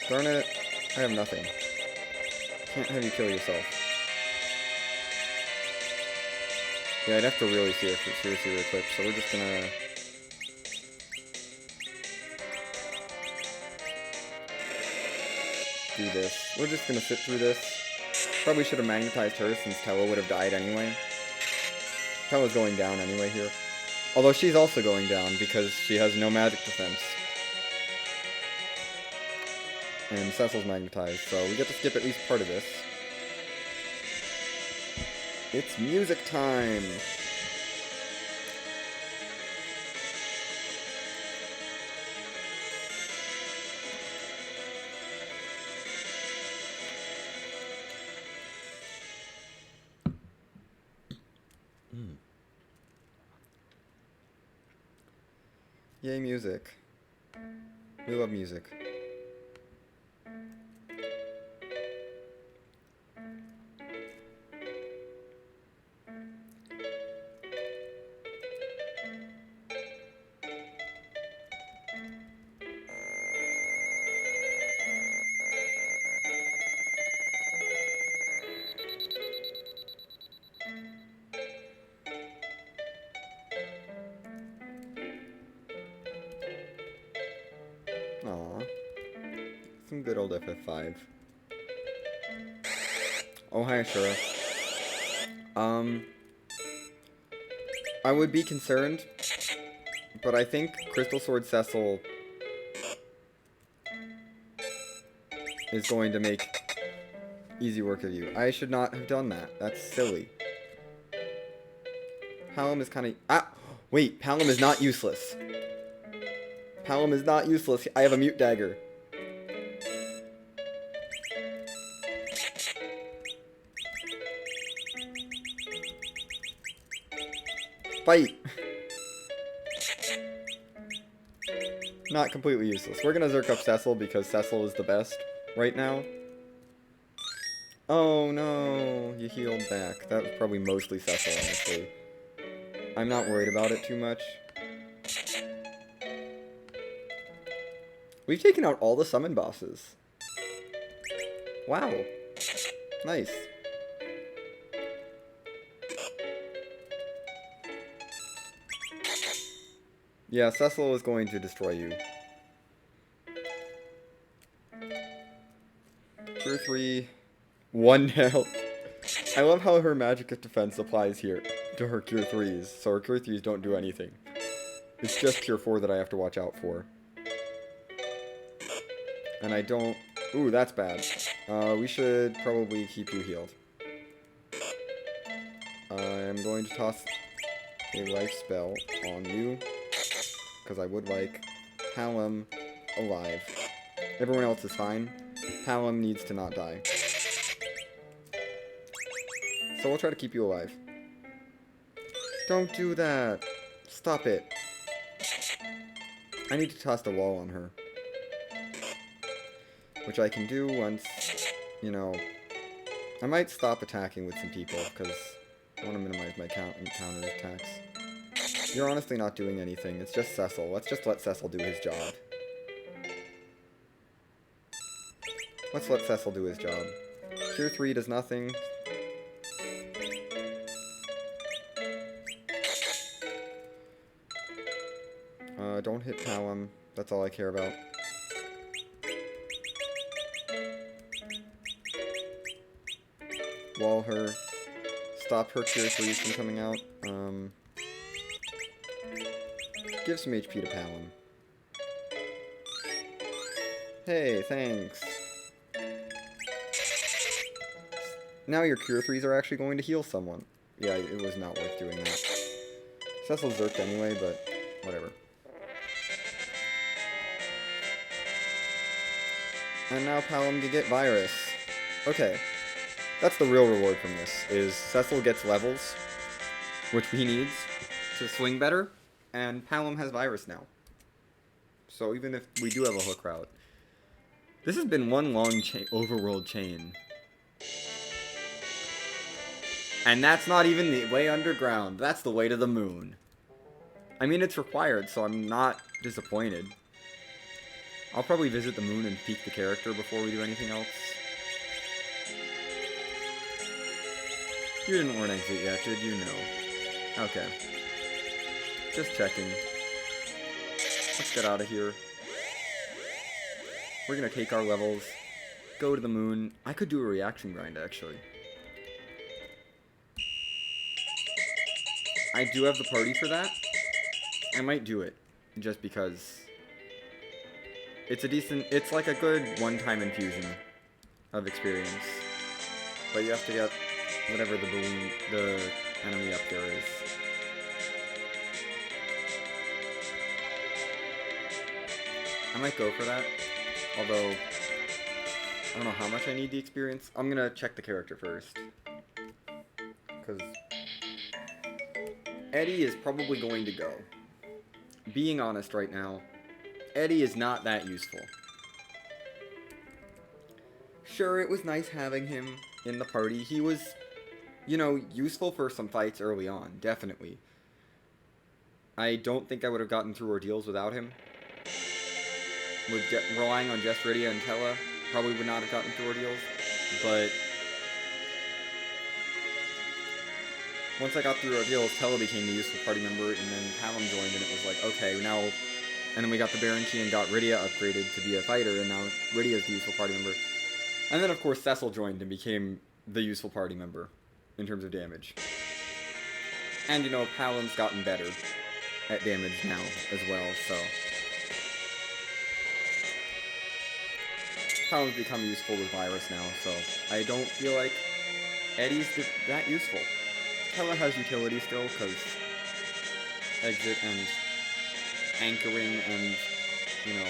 Darn it, I have nothing. Can't have you kill yourself. Yeah, I'd have to really seriously equip, so we're just gonna... do this. We're just gonna sit through this. Probably should have magnetized her since Tella would have died anyway. Tella's going down anyway here. Although she's also going down because she has no magic defense. And Cecil's magnetized, so we get to skip at least part of this. It's music time! Yay, music. We love music. Aww. Some good old FF5. Oh, hi, Ashura. I would be concerned, but I think Crystal Sword Cecil is going to make easy work of you. I should not have done that. That's silly. Palom is kind of... Ah! Wait, Palom is not useless. Palom is not useless. I have a mute dagger. Fight! Not completely useless. We're gonna Zerk up Cecil because Cecil is the best right now. Oh no, you healed back. That was probably mostly Cecil, honestly. I'm not worried about it too much. We've taken out all the summon bosses. Wow. Nice. Yeah, Cecil is going to destroy you. Cure 3. 1 health. I love how her magic defense applies here to her Cure 3s, so her Cure 3s don't do anything. It's just Cure 4 that I have to watch out for. And I don't... Ooh, that's bad. We should probably keep you healed. I'm going to toss a life spell on you, because I would like Palom alive. Everyone else is fine. Palom needs to not die. So we'll try to keep you alive. Don't do that! Stop it. I need to toss the wall on her. which I can do once, you know, I might stop attacking with some people, because I want to minimize my counter attacks. You're honestly not doing anything, it's just Cecil. Let's just let Cecil do his job. Let's let Cecil do his job. Tier 3 does nothing. Don't hit Palom. That's all I care about. Wall her. Stop her tier 3s from coming out. Give some HP to Palom. Hey, thanks. Now your Cure 3s are actually going to heal someone. Yeah, it was not worth doing that. Cecil zerked anyway, but whatever. And now Palom can get Virus. Okay. That's the real reward from this, is Cecil gets levels, which he needs to swing better, and Palom has Virus now. So even if we do have a hook route, this has been one long overworld chain. And that's not even the way underground, that's the way to the moon. I mean, it's required, so I'm not disappointed. I'll probably visit the moon and peek the character before we do anything else. You didn't warn exit yet, did you? No. Okay. Just checking. Let's get out of here. We're gonna take our levels, go to the moon. I could do a reaction grind, actually. I do have the party for that. I might do it, just because it's a decent, it's like a good one-time infusion of experience. But you have to get whatever the balloon, the enemy up there is. I might go for that, although I don't know how much I need the experience. I'm gonna check the character first, because Eddie is probably going to go. Being honest right now, Eddie is not that useful. Sure, it was nice having him in the party. He was, you know, useful for some fights early on, definitely. I don't think I would have gotten through ordeals without him. Relying on just Rydia and Tella, probably would not have gotten through ordeals, but once I got through ordeals, Tella became the useful party member, and then Palom joined, and it was like, okay, now, and then we got the Baron Key and got Rydia upgraded to be a fighter, and now Rydia is the useful party member. And then, of course, Cecil joined and became the useful party member in terms of damage. And, you know, Palom's gotten better at damage now as well, so Palom's become useful with Virus now, so I don't feel like Eddie's that useful. Tella has utility still, because exit and anchoring and, you know,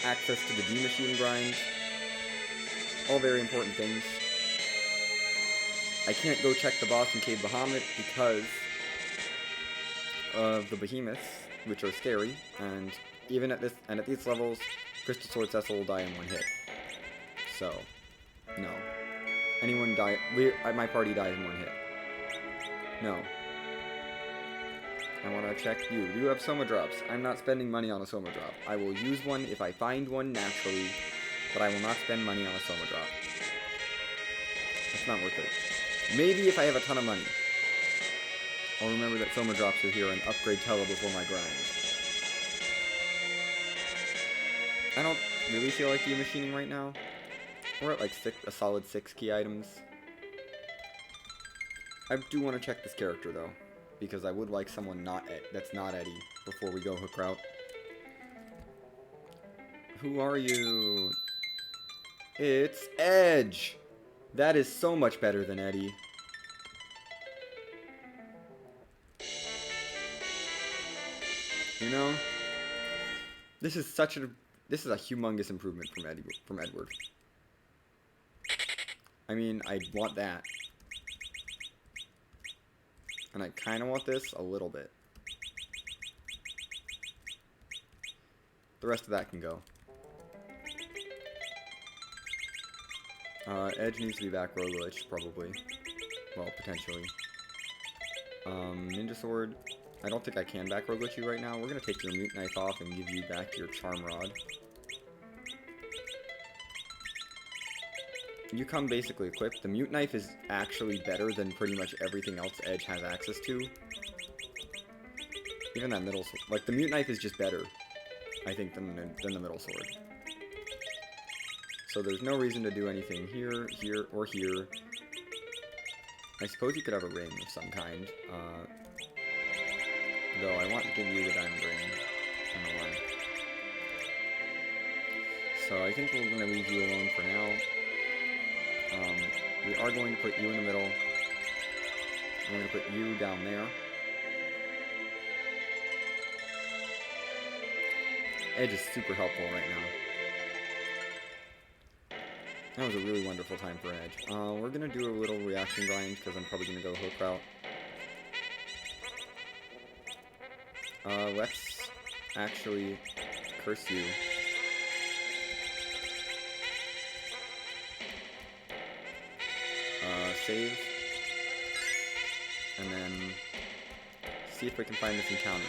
access to the D-Machine grind. All very important things. I can't go check the boss in Cave Bahamut because of the behemoths, which are scary, and even at these levels, Crystal Sword Cecil will die in one hit. So, no. Anyone die, my party dies in one hit. No. I want to check you. You have Soma drops. I'm not spending money on a Soma drop. I will use one if I find one naturally, but I will not spend money on a Soma drop. It's not worth it. Maybe if I have a ton of money, I'll remember that Soma drops are here and upgrade Tella before my grind. I don't really feel like machining right now. We're at like a solid 6 key items. I do want to check this character though, because I would like someone that's not Eddie before we go hook route. Who are you? It's Edge! That is so much better than Eddie. You know? This is a humongous improvement from Edward. I mean, I want that. And I kind of want this a little bit. The rest of that can go. Edge needs to be back row glitch, probably. Well, potentially. Ninja Sword. I don't think I can back row glitch you right now. We're gonna take your Mute Knife off and give you back your Charm Rod. You come basically equipped. The Mute Knife is actually better than pretty much everything else Edge has access to. Even that middle sword. Like, the Mute Knife is just better, I think, than the middle sword. So there's no reason to do anything here, here, or here. I suppose you could have a ring of some kind. Though I want to give you the diamond ring. I don't know why. So I think we're going to leave you alone for now. We are going to put you in the middle. I'm going to put you down there. Edge is super helpful right now. That was a really wonderful time for Edge. We're going to do a little reaction grind because I'm probably going to go hook route. Let's actually curse you. Save. And then see if we can find this encounter.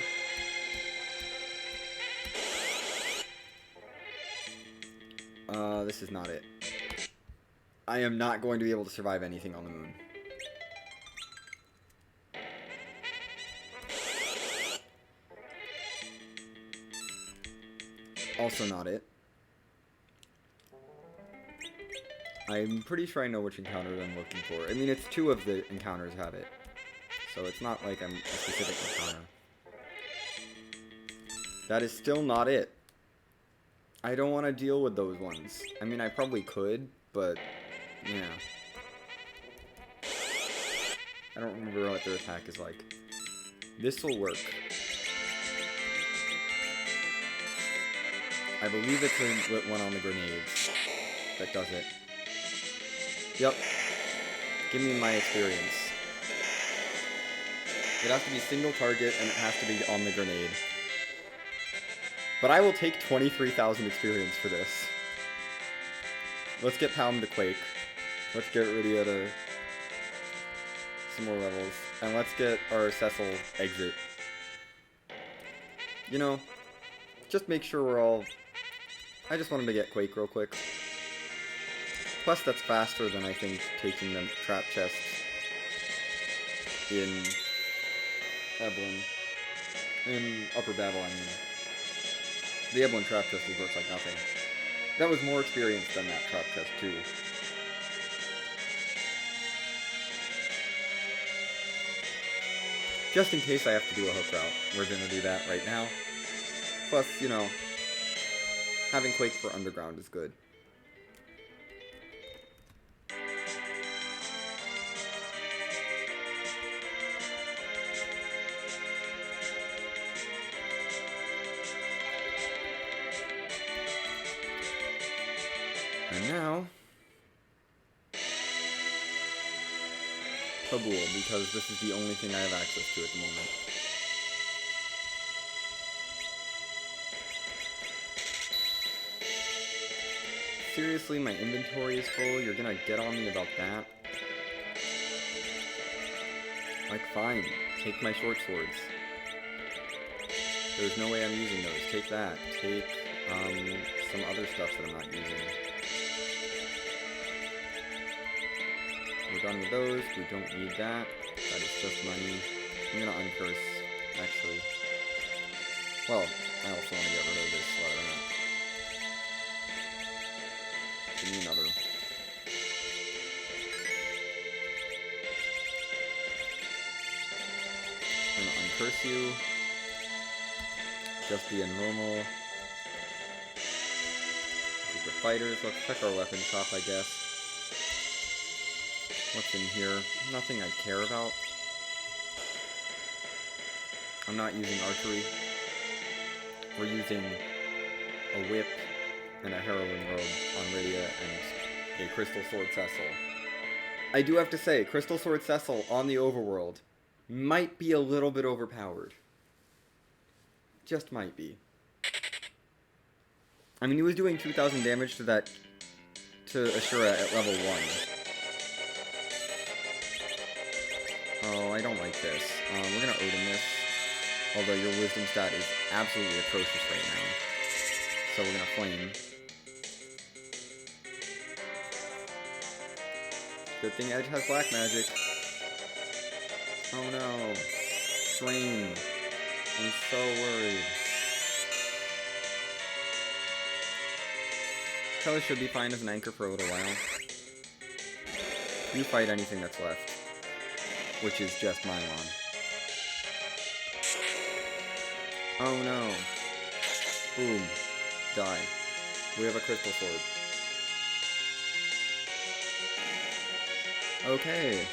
This is not it. I am not going to be able to survive anything on the moon. Also not it. I'm pretty sure I know which encounter I'm looking for. I mean, it's two of the encounters have it. So it's not like I'm a specific encounter. That is still not it. I don't want to deal with those ones. I mean, I probably could, but yeah. I don't remember what their attack is like. This will work. I believe it's the one on the grenades that does it. Yep. Give me my experience. It has to be single target and it has to be on the grenade. But I will take 23,000 experience for this. Let's get Palm to Quake. Let's get Rydia to some more levels. And let's get our Cecil exit. You know, just make sure we're all... I just want him to get Quake real quick. Plus, that's faster than I think taking the trap chests in Eblin. In Upper Babel, I mean. The Eblin trap chest looks like nothing. That was more experience than that trap chest, too. Just in case I have to do a hook route, we're gonna do that right now. Plus, you know, having Quake for Underground is good. And now, Kabul, because this is the only thing I have access to at the moment. Seriously, my inventory is full? You're gonna get on me about that? Like, fine. Take my short swords. There's no way I'm using those. Take that. Take, some other stuff that I'm not using. We're done with those. We don't need that. That is just money. I'm gonna uncurse, actually. Well, I also want to get rid of this letter. Give me another. I'm gonna uncurse you. Just be a normal group of fighters. Let's check our weapon shop, I guess. What's in here? Nothing I care about. I'm not using archery. We're using a whip and a heroin robe on Rydia and a Crystal Sword Cecil. I do have to say, Crystal Sword Cecil on the overworld might be a little bit overpowered. Just might be. I mean, he was doing 2,000 damage to to Ashura at level 1. Oh, I don't like this. We're gonna Odin this. Although your wisdom stat is absolutely atrocious right now. So we're gonna flame. Good thing Edge has black magic. Oh no. Strain. I'm so worried. Kelly should be fine as an anchor for a little while. You fight anything that's left. Which is just Mylon. Oh no. Boom. Die. We have a crystal sword. Okay.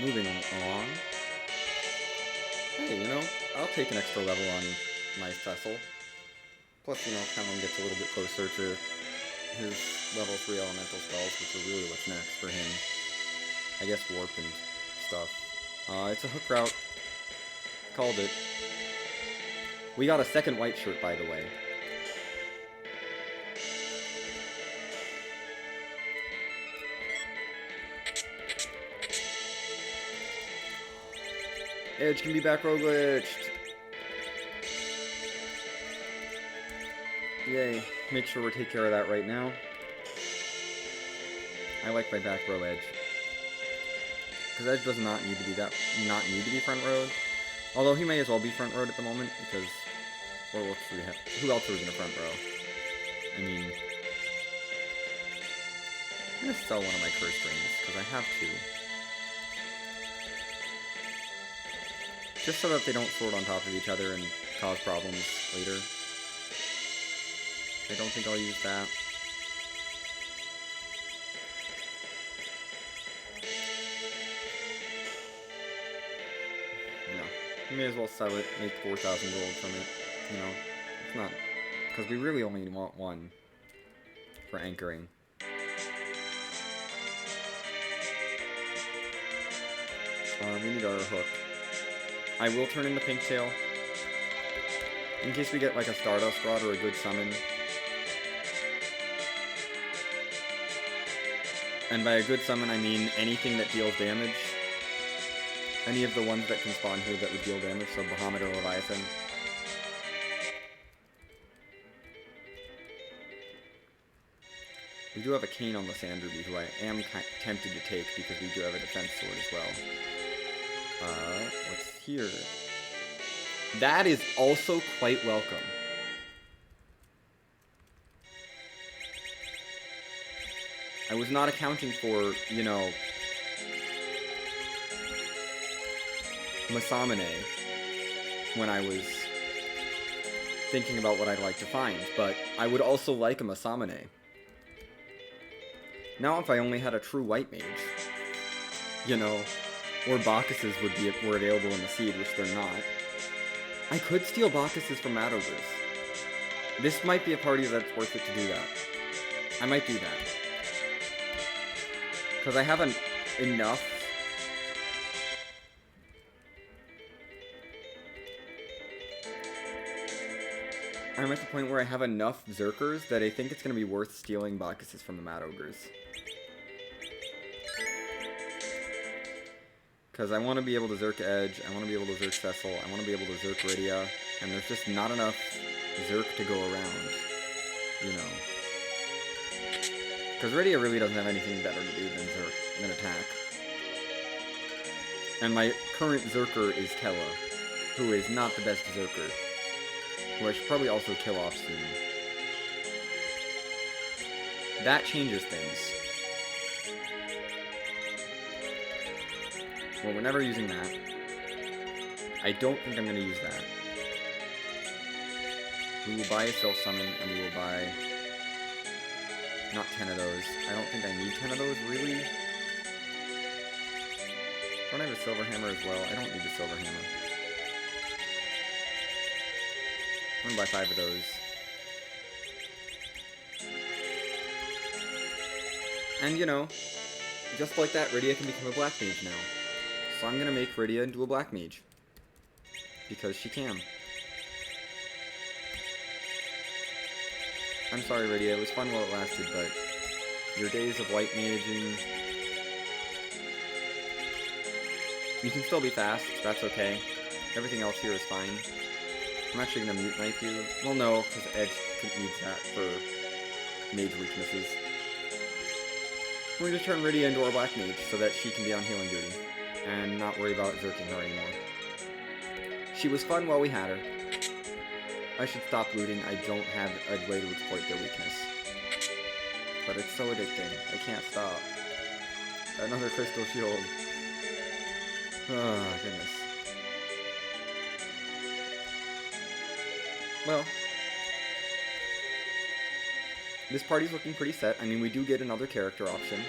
Moving along. Hey, you know, I'll take an extra level on my Cecil. Plus, you know, Penlin gets a little bit closer to his level 3 elemental spells, which are really what's next for him. I guess warp and stuff. It's a hook route. Called it. We got a second white shirt, by the way. Edge can be back row glitched. Yay. Make sure we take care of that right now. I like my back row Edge. Because Edge does not need to be front rowed. Although he may as well be front rowed at the moment, because who else are we gonna front row? I mean, I'm gonna sell one of my curse rings, because I have to. Just so that they don't sword on top of each other and cause problems later. I don't think I'll use that. No. You may as well sell it, make 4,000 gold from it. You know, it's not... Because we really only want one for anchoring. We need our hook. I will turn in the pink tail. In case we get like a Stardust Rod or a good summon. And by a good summon I mean anything that deals damage. Any of the ones that can spawn here that would deal damage, so Bahamut or Leviathan. We do have a Cane on the Sanderby, who I am tempted to take because we do have a defense sword as well. What's here? That is also quite welcome. I was not accounting for, you know, Masamune when I was thinking about what I'd like to find, but I would also like a Masamune. Now if I only had a true white mage, you know, or Bacchuses were available in the seed, which they're not. I could steal Bacchuses from Mad Ogres. This might be a party that's worth it to do that. I might do that. Because I haven't enough. I'm at the point where I have enough Zerkers that I think it's going to be worth stealing Bacchuses from the Mad Ogres. Because I want to be able to Zerk Edge, I want to be able to Zerk Cecil, I want to be able to Zerk Rydia, and there's just not enough Zerk to go around, you know. Because Rydia really doesn't have anything better to do than attack. And my current Zerker is Kella, who is not the best Zerker, who I should probably also kill off soon. That changes things. Well, we're never using that. I don't think I'm going to use that. We will buy a self-summon, and we will buy... not 10 of those. I don't think I need 10 of those, really. Don't I have a silver hammer as well? I don't need the silver hammer. I'm going to buy 5 of those. And, you know, just like that, Rydia can become a black mage now. So I'm gonna make Rydia into a black mage. Because she can. I'm sorry, Rydia, it was fun while it lasted, but Your days of white maging, you can still be fast, that's okay. Everything else here is fine. I'm actually gonna mute knife you. Well, no, because Edge needs that for mage weaknesses. We're gonna turn Rydia into our black mage so that she can be on healing duty and not worry about zerking her anymore. She was fun while we had her. I should stop looting. I don't have a way to exploit their weakness. But it's so addicting. I can't stop. Another crystal shield. Oh, goodness. Well, this party's looking pretty set. I mean, we do get another character option.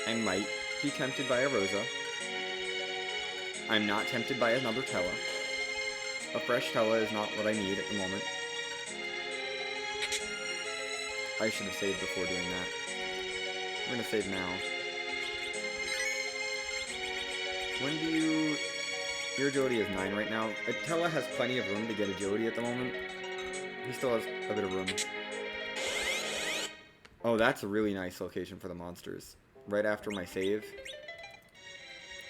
I might be tempted by a Rosa. I'm not tempted by another Tella. A fresh Tella is not what I need at the moment. I should have saved before doing that. I'm gonna save now. When do you... Your agility is 9 right now. Tella has plenty of room to get agility at the moment. He still has a bit of room. Oh, that's a really nice location for the monsters. Right after my save.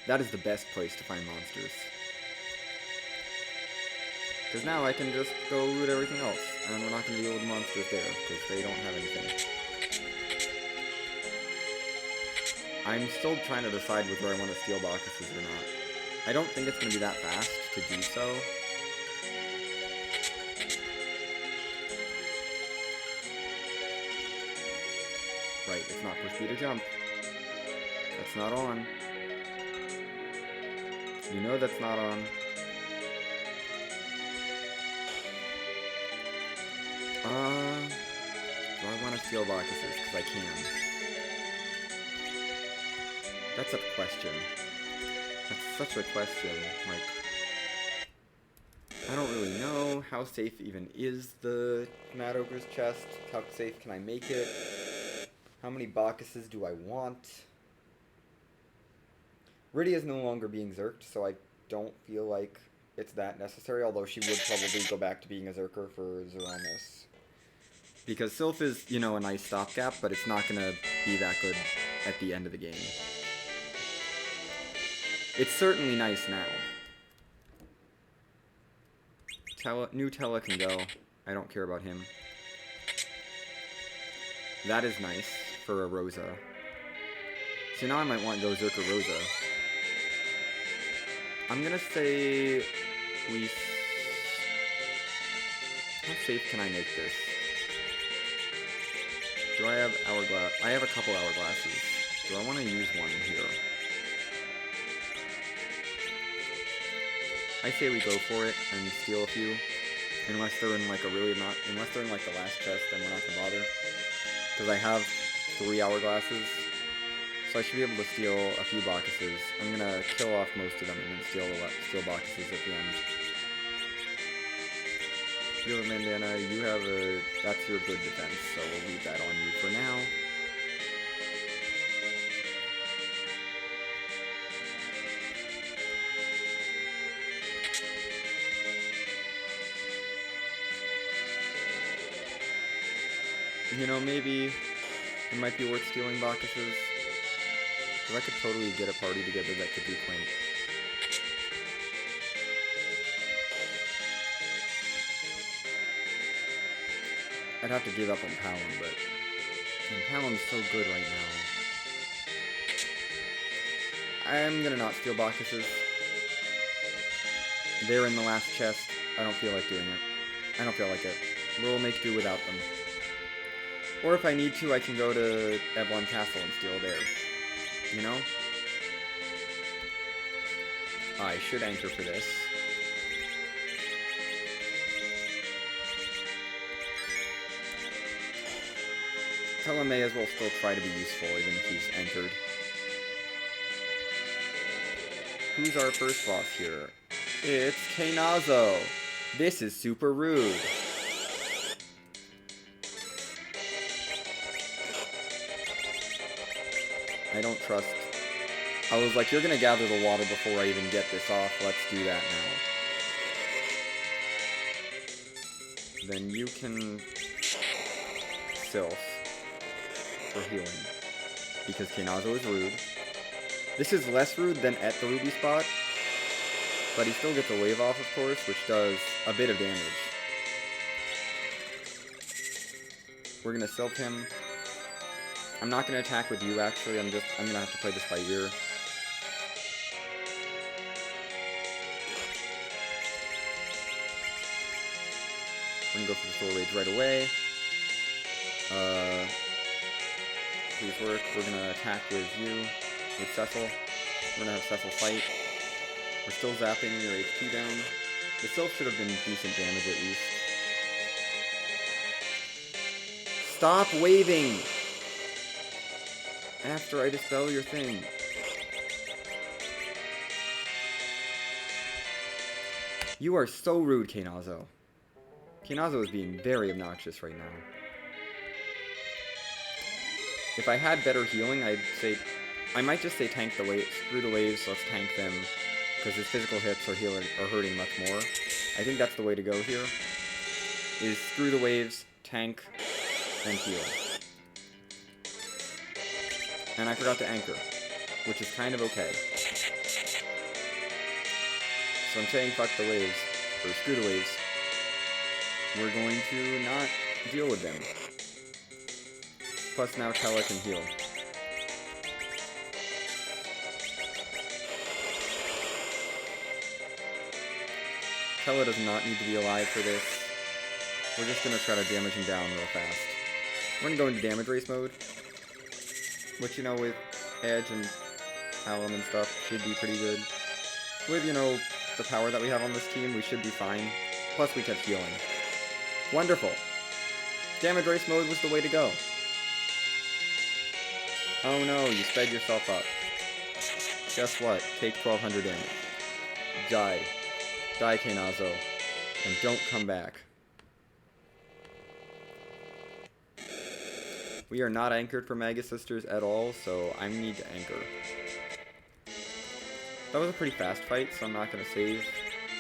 That is the best place to find monsters. Because now I can just go loot everything else. And we're not going to deal with the monsters there, because they don't have anything. I'm still trying to decide whether I want to steal Bacchuses or not. I don't think it's going to be that fast to do so. Right, it's not push B to jump. That's not on. You know that's not on. Do I want to steal Bacchuses? Because I can. That's a question. That's such a question. Like, I don't really know how safe even is the Mad Ogre's chest. How safe can I make it? How many Bacchuses do I want? Rydia is no longer being zerked, so I don't feel like it's that necessary, although she would probably go back to being a zerker for Zeramis. Because Sylph is, you know, a nice stopgap, but it's not going to be that good at the end of the game. It's certainly nice now. New Tella can go. I don't care about him. That is nice for a Rosa. So now I might want to go Zerker Rosa. I'm gonna say we... How safe can I make this? Do I have hourglass? I have a couple hourglasses. Do I want to use one here? I say we go for it and steal a few. Unless they're in like a really not... Unless they're in like the last chest, then we're not gonna bother. Because I have 3 hourglasses. So I should be able to steal a few Bacchuses. I'm gonna kill off most of them and then steal Bacchuses at the end. You have a bandana, you have a... That's your good defense, so we'll leave that on you for now. You know, maybe it might be worth stealing Bacchuses. Because I could totally get a party together that could do Quint. I'd have to give up on Palom, but... And Palom's so good right now. I'm gonna not steal Bacchuses. They're in the last chest. I don't feel like doing it. I don't feel like it. We'll make do without them. Or if I need to, I can go to Evelyn Castle and steal there. You know? I should anchor for this. Tella may as well still try to be useful, even if he's anchored. Who's our first boss here? It's Kainazo! This is super rude. I don't trust... I was like, you're gonna gather the water before I even get this off. Let's do that now. Then you can... Sylph. for healing. Because Keinazo is rude. This is less rude than at the Ruby spot. But he still gets a wave off, of course, which does a bit of damage. We're gonna silk him. I'm not gonna attack with you, actually. I'm gonna have to play this by ear. We're gonna go for the Soul Rage right away. Please work. We're gonna attack with you, with Cecil. We're gonna have Cecil fight. We're still zapping your HP down. The Sylph should have been decent damage at least. Stop waving! After I dispel your thing. You are so rude, Keinazo. Keinazo is being very obnoxious right now. If I had better healing, I might just say tank the waves. Screw the waves, let's tank them. Because his physical hits are hurting much more. I think that's the way to go here. Is screw the waves, tank, and heal. And I forgot to anchor, which is kind of okay. So I'm saying fuck the waves, or screw the waves. We're going to not deal with them. Plus now Tella can heal. Tella does not need to be alive for this. We're just going to try to damage him down real fast. We're going to go into damage race mode. Which, you know, with Edge and Hallam and stuff, should be pretty good. With, you know, the power that we have on this team, we should be fine. Plus we kept healing. Wonderful. Damage race mode was the way to go. Oh no, you sped yourself up. Guess what? Take 1200 damage. Die. Die, Keinazo. And don't come back. We are not anchored for Mega Sisters at all, so I need to anchor. That was a pretty fast fight, so I'm not going to save.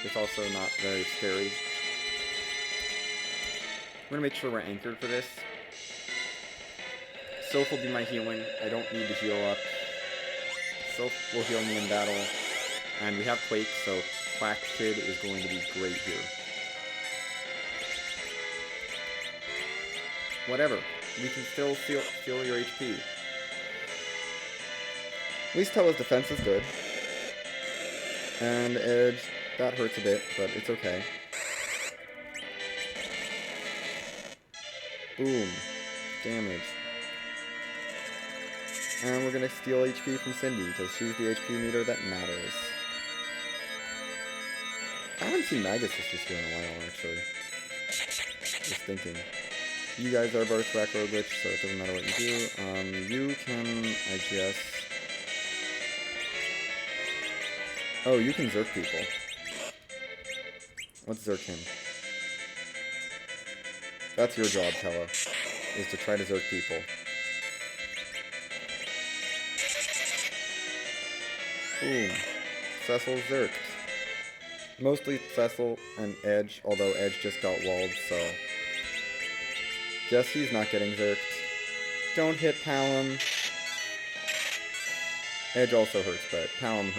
It's also not very scary. I'm going to make sure we're anchored for this. Soph will be my healing. I don't need to heal up. Soph will heal me in battle. And we have Quake, so Quack Kid is going to be great here. Whatever. We can still feel your HP. At least Tella's defense is good. And Edge, that hurts a bit, but it's okay. Boom. Damage. And we're gonna steal HP from Cindy, because she's the HP meter that matters. I haven't seen Mega Sisters here in a while, actually. Just thinking. You guys are both Recro Glitch, so it doesn't matter what you do. You can, I guess... Oh, you can Zerk people. Let's Zerk him. That's your job, Tella, is to try to Zerk people. Boom. Cecil Zerked. Mostly Cecil and Edge, although Edge just got walled, so... Guess he's not getting Zerked. Don't hit Palom. Edge also hurts, but Palom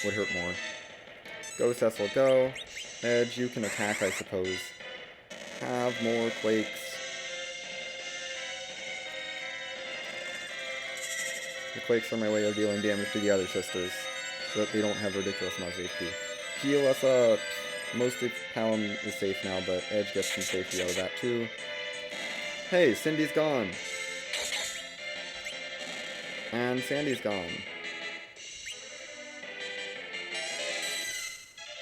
would hurt more. Go, Cecil, go. Edge, you can attack, I suppose. Have more Quakes. The Quakes are my way of dealing damage to the other sisters, so that they don't have ridiculous amounts of HP. Heal us up. Mostly Palom is safe now, but Edge gets some safety out of that too. Hey, Cindy's gone. And Sandy's gone.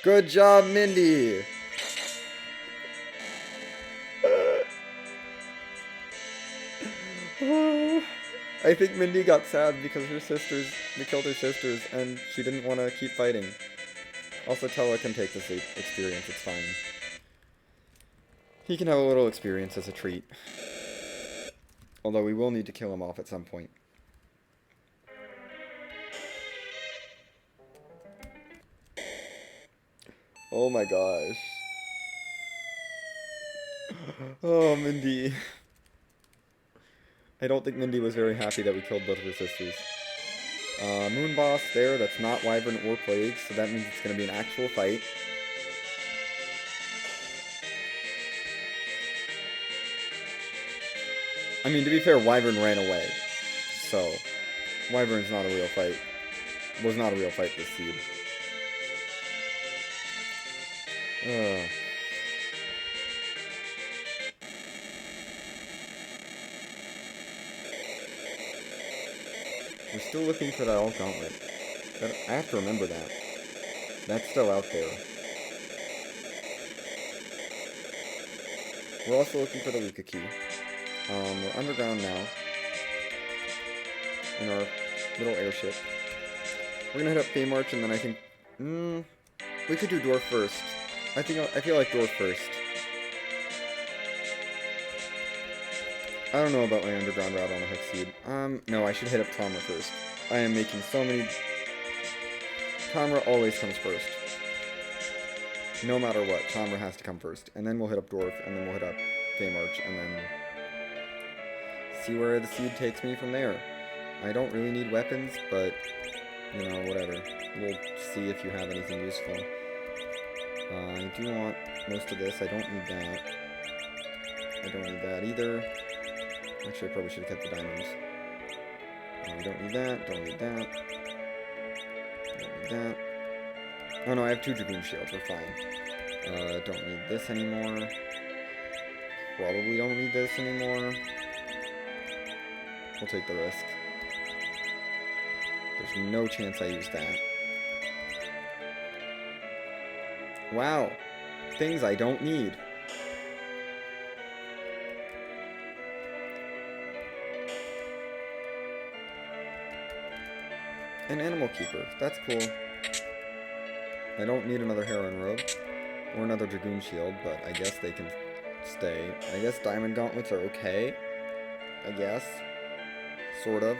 Good job, Mindy! I think Mindy got sad because we killed her sisters, and she didn't want to keep fighting. Also, Tella can take this experience, it's fine. He can have a little experience as a treat. Although we will need to kill him off at some point. Oh my gosh. Oh, Mindy. I don't think Mindy was very happy that we killed both of her sisters. Moon Boss there, that's not Wyvern or Plague, so that means it's going to be an actual fight. I mean, to be fair, Wyvern ran away, so Wyvern's not a real fight. Was not a real fight this seed. We're still looking for that alt gauntlet. I have to remember that. That's still out there. We're also looking for the Luca key. We're underground now. In our little airship. We're gonna head up Feymarch and then I think... we could do Dwarf first. I feel like Dwarf first. I don't know about my underground route on a hook seed. No, I should hit up Trauma first. I am making so many... Trauma always comes first. No matter what, Trauma has to come first. And then we'll hit up Dwarf, and then we'll hit up Feymarch, and then... see where the seed takes me from there. I don't really need weapons, but... you know, whatever. We'll see if you have anything useful. I do want most of this. I don't need that. I don't need that either. Actually, I probably should have kept the diamonds. We don't need that. Don't need that. Don't need that. Oh no, I have 2 Dragoon Shields. We're fine. Don't need this anymore. Probably don't need this anymore. We'll take the risk. There's no chance I use that. Wow. Things I don't need. An Animal Keeper. That's cool. I don't need another Heron Robe. Or another Dragoon Shield, but I guess they can stay. I guess Diamond Gauntlets are okay. I guess. Sort of.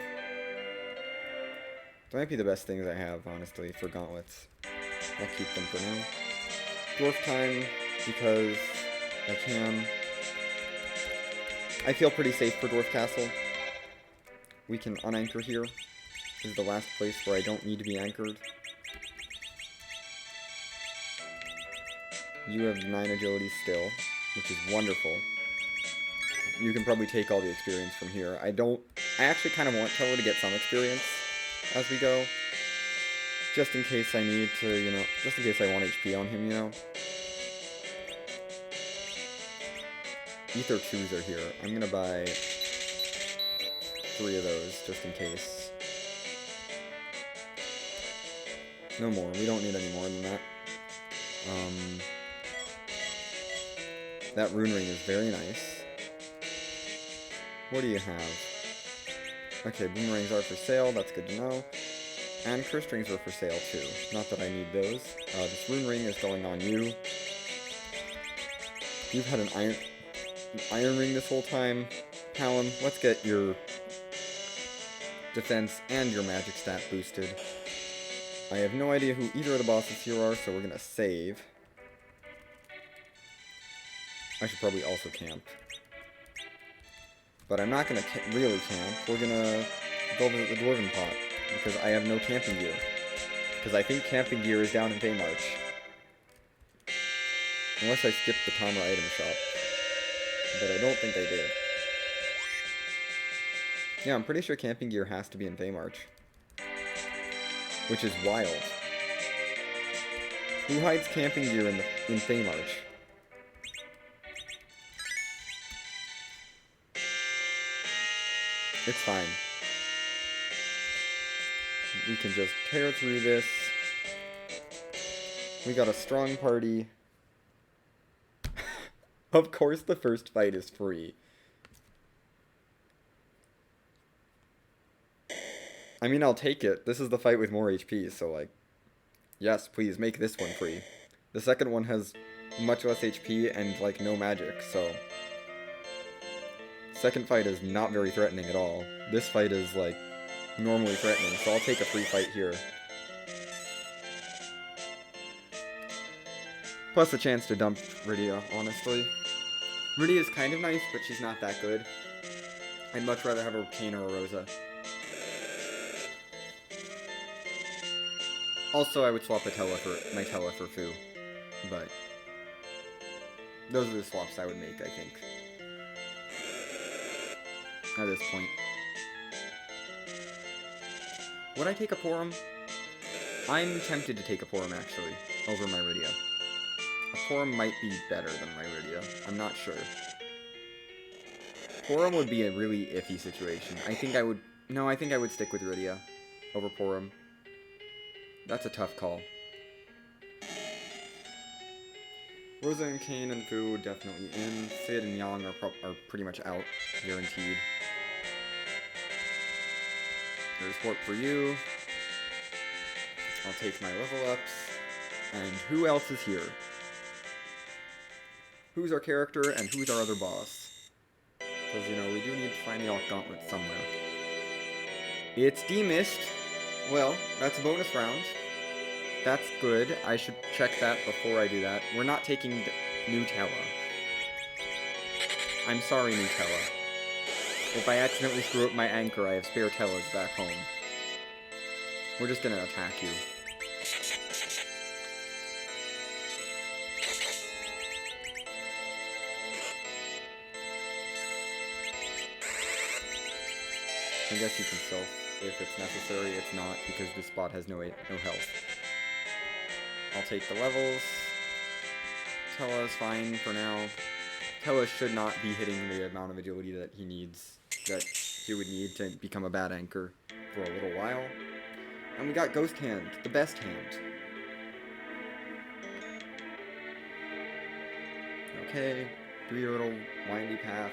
That might be the best things I have, honestly, for gauntlets. I'll keep them for now. Dwarf time, because I can. I feel pretty safe for Dwarf Castle. We can unanchor here. This is the last place where I don't need to be anchored. You have 9 agility still, which is wonderful. You can probably take all the experience from here. I actually kind of want Teller to get some experience as we go. Just in case I need to, you know, just in case I want HP on him, you know. Ether 2s are here. I'm gonna buy 3 of those, just in case. No more. We don't need any more than that. That rune ring is very nice. What do you have? Okay, boomerangs are for sale. That's good to know. And curse rings are for sale too. Not that I need those. This rune ring is going on you. You've had an iron ring this whole time. Hallam, let's get your defense and your magic stat boosted. I have no idea who either of the bosses here are, so we're gonna save. I should probably also camp. But I'm not gonna really camp. We're gonna go visit the Dwarven Pot, because I have no camping gear. Because I think camping gear is down in Feymarch. Unless I skipped the Tamra item shop. But I don't think I did. Yeah, I'm pretty sure camping gear has to be in Feymarch. Which is wild. Who hides camping gear in Feymarch? It's fine. We can just tear through this. We got a strong party. Of course the first fight is free. I mean, I'll take it. This is the fight with more HP, so like... yes, please, make this one free. The second one has much less HP and, like, no magic, so... second fight is not very threatening at all. This fight is, like, normally threatening, so I'll take a free fight here. Plus a chance to dump Rydia, honestly. Rydia is kind of nice, but she's not that good. I'd much rather have a Kane or a Rosa. Also, I would swap my Tella for Fu, but those are the swaps I would make, I think, at this point. Would I take a Porum? I'm tempted to take a Porum, actually, over Myridia. A Porum might be better than Myridia. I'm not sure. Porum would be a really iffy situation. I think I would... No, I think I would stick with Rydia over Porum. That's a tough call. Rosa and Kane and Fu definitely in. Sid and Yang are pretty much out, guaranteed. There's Warp for you. I'll take my level ups. And who else is here? Who's our character and who's our other boss? Because, you know, we do need to find the Gauntlets somewhere. It's Demist. Well, that's a bonus round. That's good. I should check that before I do that. We're not taking Nutella. I'm sorry, Nutella. If I accidentally screw up my anchor, I have spare Tellas back home. We're just gonna attack you. I guess you can self if it's necessary. It's not, because this spot has no health. I'll take the levels. Tella's fine for now. Tella should not be hitting the amount of agility that he needs, that he would need to become a bad anchor for a little while. And we got Ghost Hand, the best hand. Okay, do your little windy path.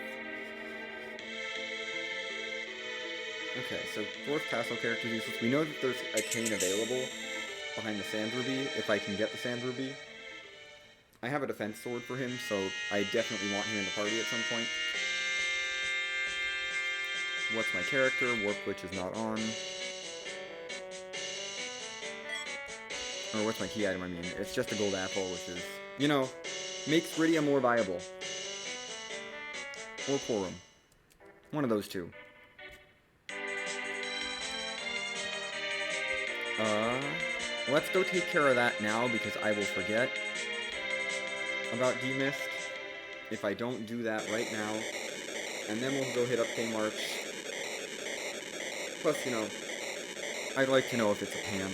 Okay, so fourth castle character useless. We know that there's a Kane available behind the Sand Ruby, if I can get the Sand Ruby. I have a defense sword for him, so I definitely want him in the party at some point. What's my character? Warp Witch is not on. Or what's my key item, I mean. It's just a gold apple, which is, you know, makes Rydia more viable. Or Porum. One of those two. Let's go take care of that now, because I will forget about Demist if I don't do that right now. And then we'll go hit up Feymarch. Plus, you know, I'd like to know if it's a Pam.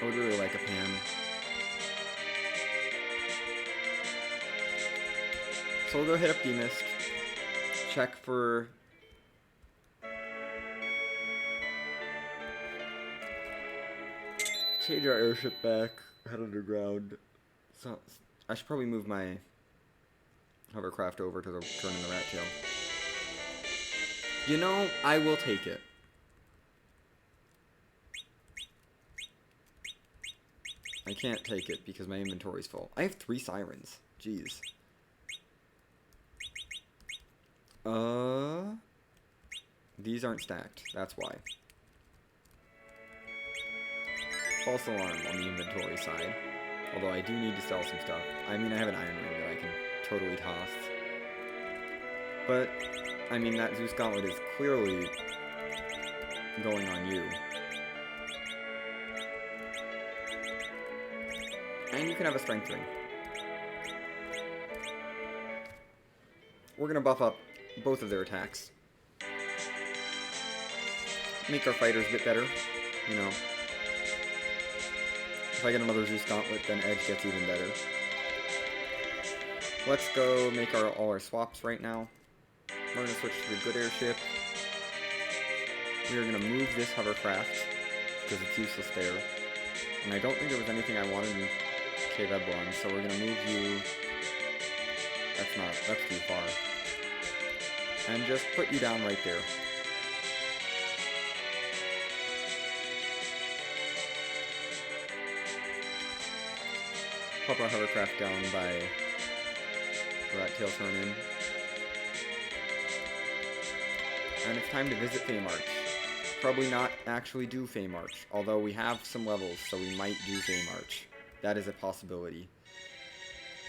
I would really like a Pam. So we'll go hit up Demist. Check for... change our airship back, head underground. So I should probably move my hovercraft over to turn in the rat tail. You know, I will take it. I can't take it because my inventory's full. I have 3 sirens. Jeez. These aren't stacked. That's why. False alarm on the inventory side. Although I do need to sell some stuff. I mean, I have an iron ring that I can totally toss. But, I mean, that Zeus Gauntlet is clearly going on you. And you can have a strength ring. We're gonna buff up both of their attacks. Make our fighters a bit better, you know. If I get another Zeus Gauntlet, then Edge gets even better. Let's go make all our swaps right now. We're going to switch to the good airship. We are going to move this hovercraft, because it's useless there. And I don't think there was anything I wanted in Cave Eblon, so we're going to move you... that's too far. And just put you down right there. Pop our hovercraft down by Rat Tail turn in. And it's time to visit Feymarch. Probably not actually do Feymarch, although we have some levels, so we might do Feymarch. That is a possibility.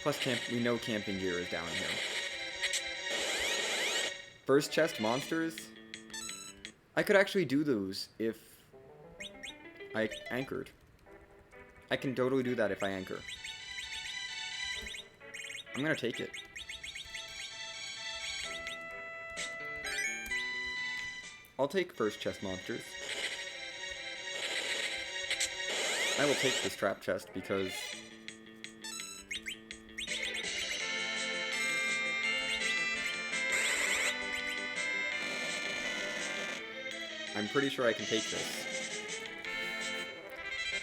Plus, we know camping gear is down here. First chest monsters? I could actually do those if I anchored. I can totally do that if I anchor. I'm gonna take it. I'll take first chest monsters. I will take this trap chest because I'm pretty sure I can take this.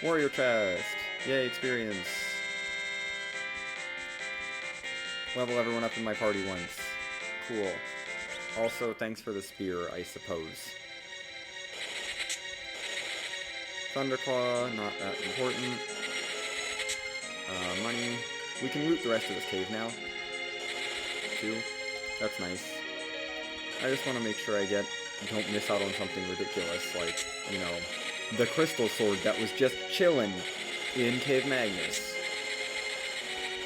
Warrior chest! Yay, experience! Level everyone up in my party once. Cool. Also, thanks for the spear, I suppose. Thunderclaw, not that important. Money. We can loot the rest of this cave now. Too. That's nice. I just want to make sure I don't miss out on something ridiculous, like, you know, the crystal sword that was just chilling in Cave Magnus.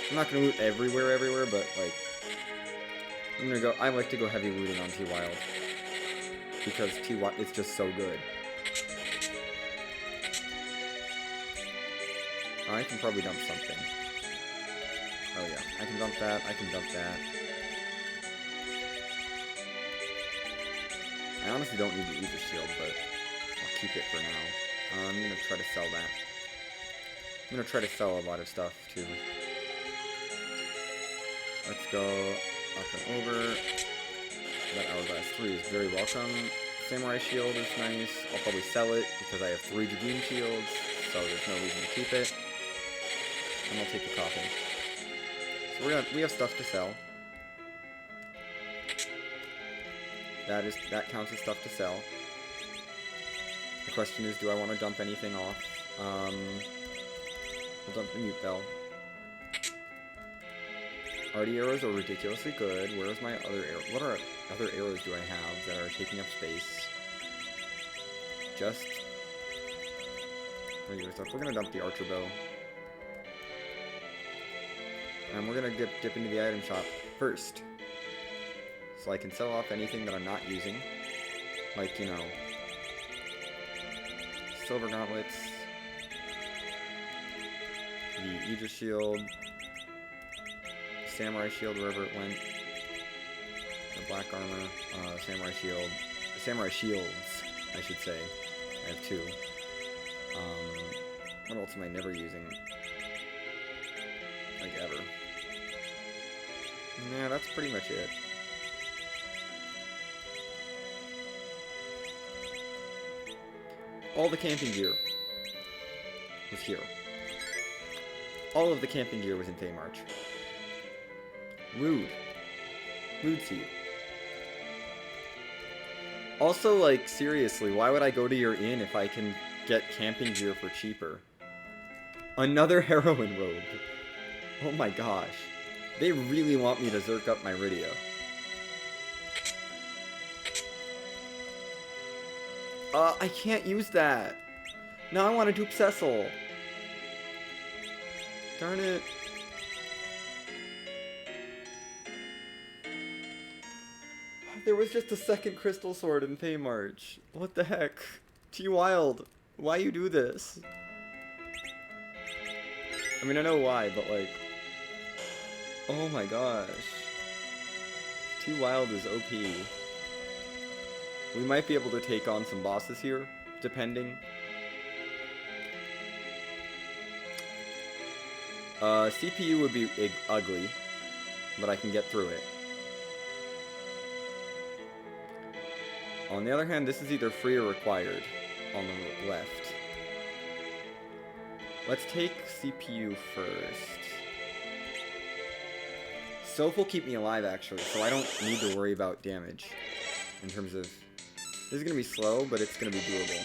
I'm not gonna loot everywhere, but, like, I like to go heavy looting on T-Wild. Because T-Wild is just so good. I can probably dump something. Oh yeah, I can dump that, I can dump that. I honestly don't need the Aegis Shield, but I'll keep it for now. I'm gonna try to sell that. I'm gonna try to sell a lot of stuff, too. Let's go up and over. That Hourglass 3 is very welcome. Samurai Shield is nice. I'll probably sell it because I have 3 Dragoon Shields, so there's no reason to keep it. And I'll take the coffin. So we have stuff to sell. That counts as stuff to sell. The question is, do I want to dump anything off? We'll dump the mute bell. Arty arrows are ridiculously good. Where's my other arrow? What other arrows do I have that are taking up space? Just regular stuff. We're gonna dump the archer bow. And we're gonna dip into the item shop first. So I can sell off anything that I'm not using. Like, you know, silver gauntlets, the Aegis shield, samurai shield wherever it went, the black armor, samurai shields, I should say. I have 2. What else am I never using? Like, ever. Nah, that's pretty much it. All the camping gear was here. All of the camping gear was in Feymarch. Rude. Rude to you. Also, like, seriously, why would I go to your inn if I can get camping gear for cheaper? Another heroin robe. Oh my gosh. They really want me to zerk up my radio. I can't use that. Now I want to dupe Cecil. Darn it. There was just a second crystal sword in Feymarch. What the heck? T-Wild, why you do this? I mean, I know why, but like... Oh my gosh. T-Wild is OP. We might be able to take on some bosses here, depending. CPU would be ugly, but I can get through it. On the other hand, this is either free or required on the left. Let's take CPU first. Soph will keep me alive, actually, so I don't need to worry about damage in terms of... This is going to be slow, but it's going to be doable.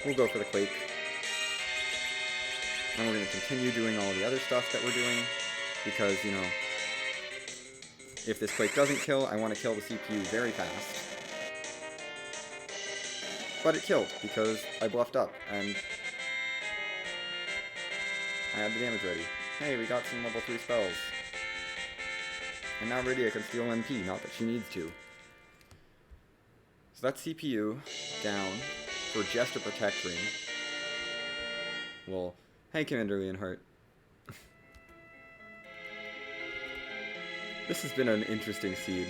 We'll go for the Quake. And we're going to continue doing all the other stuff that we're doing, because, you know, if this Quake doesn't kill, I want to kill the CPU very fast. But it killed, because I bluffed up, and I had the damage ready. Hey, we got some level 3 spells. And now Rydia can steal MP, not that she needs to. So that's CPU down for just a Protect Ring. Well, hey Commander Leonhardt. This has been an interesting seed.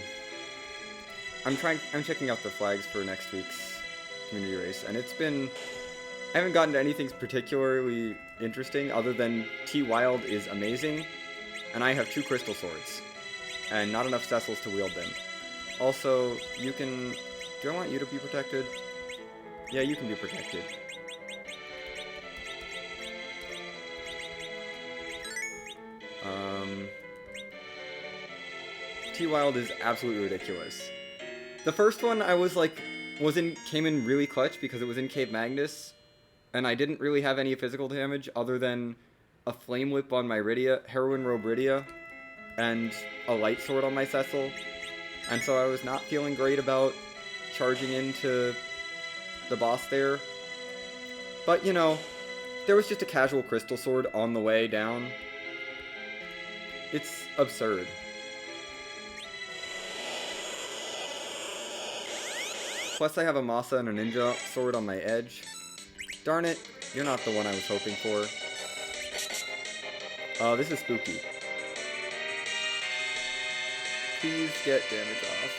I'm checking out the flags for next week's community race, and it's been, I haven't gotten to anything particularly interesting other than T Wild is amazing, and I have 2 crystal swords, and not enough Cecils to wield them. Also, you can, do I want you to be protected? Yeah, you can be protected. T Wild is absolutely ridiculous. The first one I was like, came in really clutch because it was in Cape Magnus, and I didn't really have any physical damage other than a Flame Whip on my Rydia, Heroine Robe Rydia, and a Light Sword on my Cecil, and so I was not feeling great about charging into the boss there. But, you know, there was just a casual Crystal Sword on the way down. It's absurd. Plus I have a Masa and a Ninja Sword on my edge. Darn it, you're not the one I was hoping for. This is spooky. Please get damage off.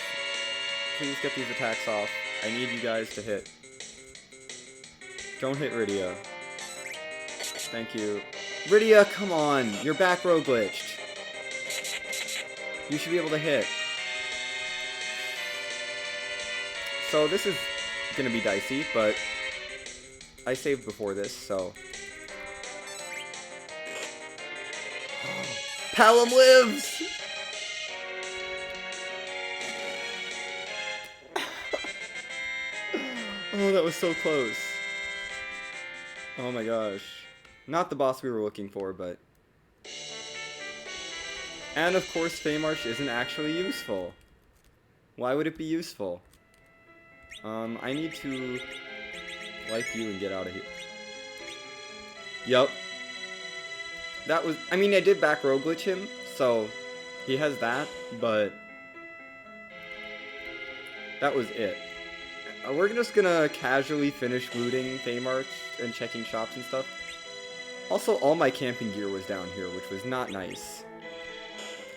Please get these attacks off. I need you guys to hit. Don't hit Rydia. Thank you. Rydia, come on! Your back row glitched. You should be able to hit. So this is gonna be dicey, but I saved before this, so. Palom lives! Oh, that was so close. Oh my gosh. Not the boss we were looking for, but. And of course, Feymarch isn't actually useful. Why would it be useful? I need to like you and get out of here. Yup. That was, I mean, I did back row glitch him, so he has that, but that was it. We're just gonna casually finish looting Feymarch and checking shops and stuff. Also, all my camping gear was down here, which was not nice.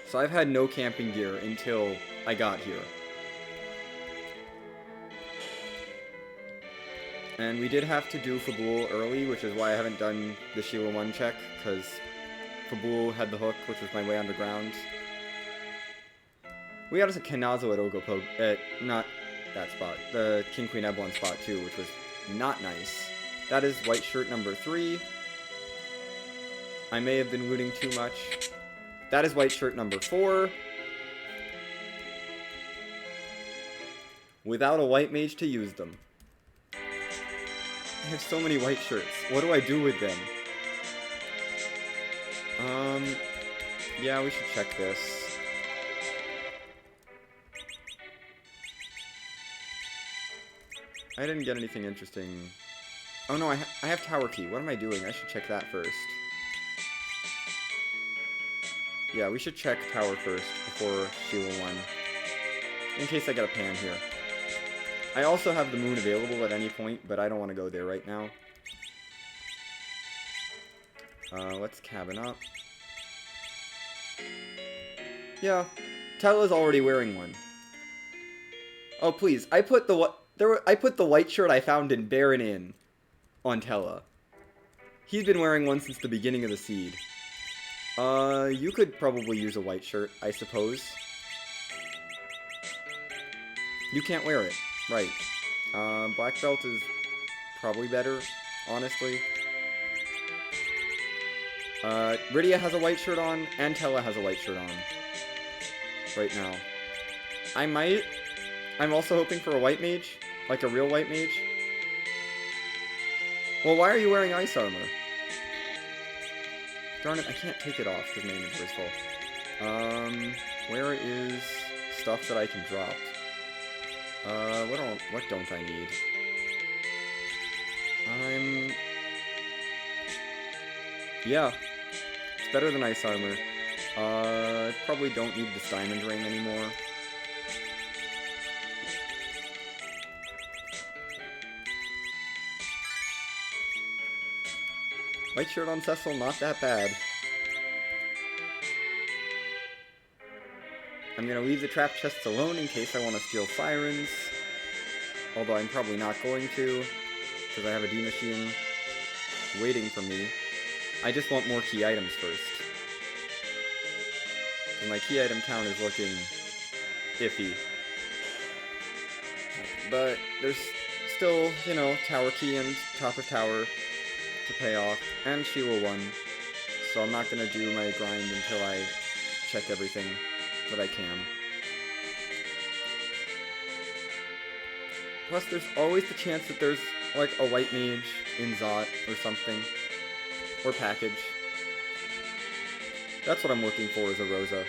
So I've had no camping gear until I got here. And we did have to do Fabul early, which is why I haven't done the Sheila 1 check, because Fabul had the hook, which was my way underground. We got us a Kanazo at Ogopogo, not that spot, the King Queen Eblon spot too, which was not nice. That is white shirt number 3. I may have been looting too much. That is white shirt number 4. Without a white mage to use them. I have so many white shirts. What do I do with them? Yeah, we should check this. I didn't get anything interesting. Oh no, I have Tower Key. What am I doing? I should check that first. Yeah, we should check Tower first before Sheila 1. In case I get a pan here. I also have the moon available at any point, but I don't want to go there right now. Let's cabin up. Yeah, Tella's already wearing one. Oh please, I put the white shirt I found in Baron Inn on Tella. He's been wearing one since the beginning of the seed. You could probably use a white shirt, I suppose. You can't wear it. Right. Black belt is probably better, honestly. Rydia has a white shirt on, and Tella has a white shirt on. Right now. I'm also hoping for a white mage, like a real white mage. Well, why are you wearing ice armor? Darn it, I can't take it off because my inventory's full. Where is stuff that I can drop? What don't I need? Yeah, it's better than ice armor. I probably don't need this diamond ring anymore. White shirt on Cecil, not that bad. I'm gonna leave the trap chests alone in case I want to steal sirens. Although I'm probably not going to, because I have a D machine waiting for me. I just want more key items first. And my key item count is looking iffy. But there's still, you know, tower key and top of tower to pay off, and Sheila 1. So I'm not gonna do my grind until I check everything that I can. Plus, there's always the chance that there's, like, a white mage in Zot or something. Or package. That's what I'm looking for, is a Rosa.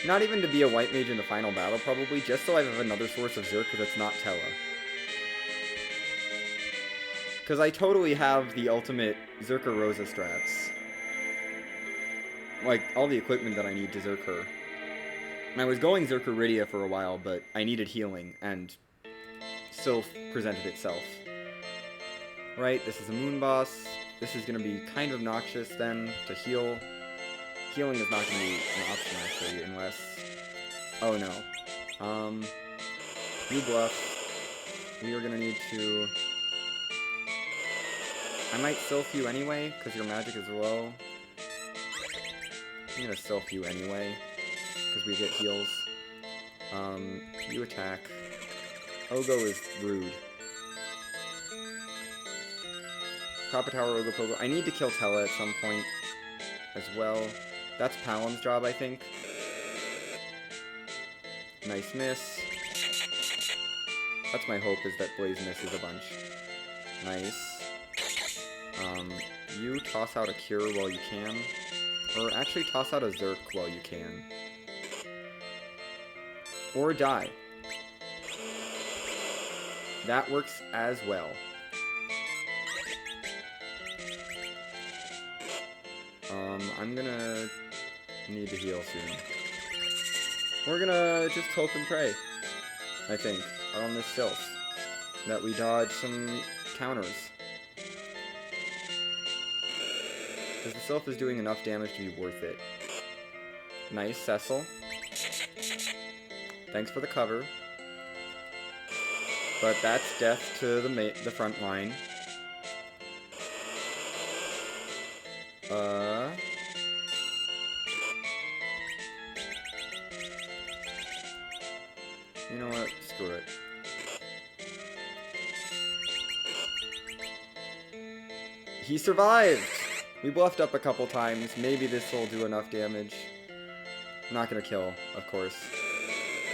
Not even to be a white mage in the final battle, probably, just so I have another source of Zerk that's not Tella. Because I totally have the ultimate Zerker Rosa strats. Like, all the equipment that I need to Zerk her. And I was going Zerker Rydia for a while, but I needed healing, and Sylph presented itself. Right, this is a moon boss. This is going to be kind of noxious, then, to heal. Healing is not going to be an option, actually, unless... Oh, no. You bluff. We are going to need to... I might Sylph you anyway, because your magic is low. I'm going to Sylph you anyway, because we get heals. You attack. Ogo is rude. Top of tower, Ogo Pogo. I need to kill Tella at some point as well. That's Palam's job, I think. Nice miss. That's my hope, is that Blaze misses a bunch. Nice. You toss out a Cure while you can. Or actually toss out a Zerk while you can. Or die. That works as well. I'm gonna need to heal soon. We're gonna just hope and pray, I think, on this Sylph, that we dodge some counters. Because the Sylph is doing enough damage to be worth it. Nice, Cecil. Thanks for the cover. But that's death to the front line. You know what? Screw it. He survived! We bluffed up a couple times. Maybe this will do enough damage. I'm not gonna kill, of course.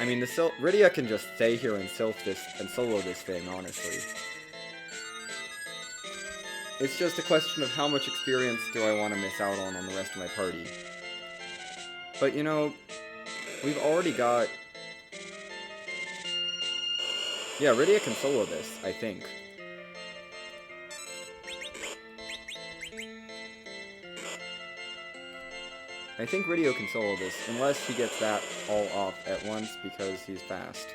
I mean, Rydia can just stay here and Sylph this and solo this thing, honestly. It's just a question of how much experience do I want to miss out on the rest of my party. But, you know, we've already got... Yeah, Rydia can solo this, I think. I think Rydia can solo this, unless he gets that all off at once because he's fast.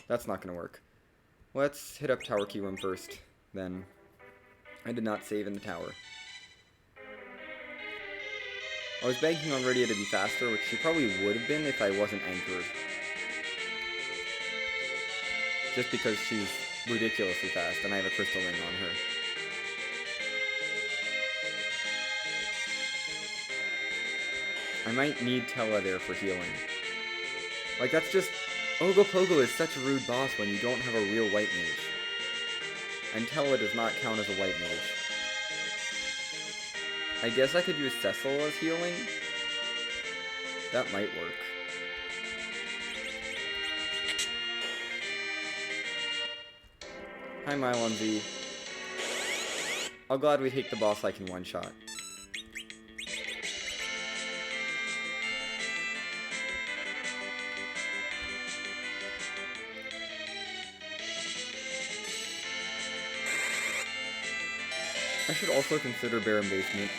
That's not going to work. Let's hit up Tower Key Room first, then. I did not save in the tower. I was banking on Rydia to be faster, which she probably would have been if I wasn't anchored. Just because she's ridiculously fast, and I have a crystal ring on her. I might need Tella there for healing. Like, that's just... Ogo Pogo is such a rude boss when you don't have a real white mage. And Tella does not count as a white mage. I guess I could use Cecil as healing. That might work. Hi, Mylon V. I'll gladly take the boss like in one shot. I should also consider Barren Basement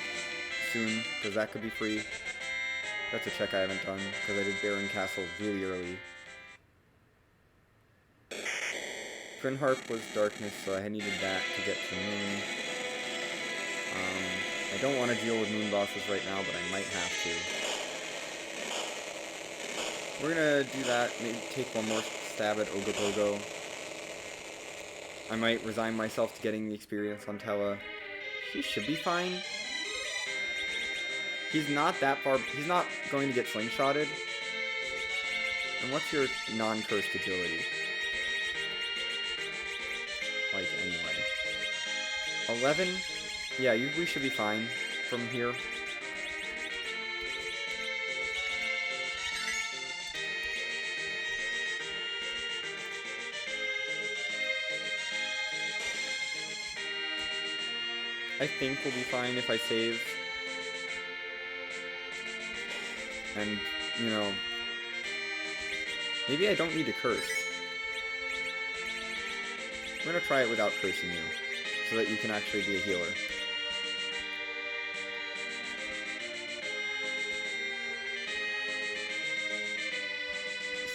soon, because that could be free. That's a check I haven't done, because I did Barren Castle really early. Harp was Darkness, so I needed that to get to Moon. I don't want to deal with Moon bosses right now, but I might have to. We're gonna do that, maybe take one more stab at Ogopogo. I might resign myself to getting the experience on Tella. He should be fine. He's not that far, he's not going to get slingshotted. And what's your non-cursed agility? Like, anyway. 11? Yeah, we should be fine from here. I think we'll be fine if I save. And, you know, maybe I don't need to curse. I'm gonna try it without cursing you, so that you can actually be a healer.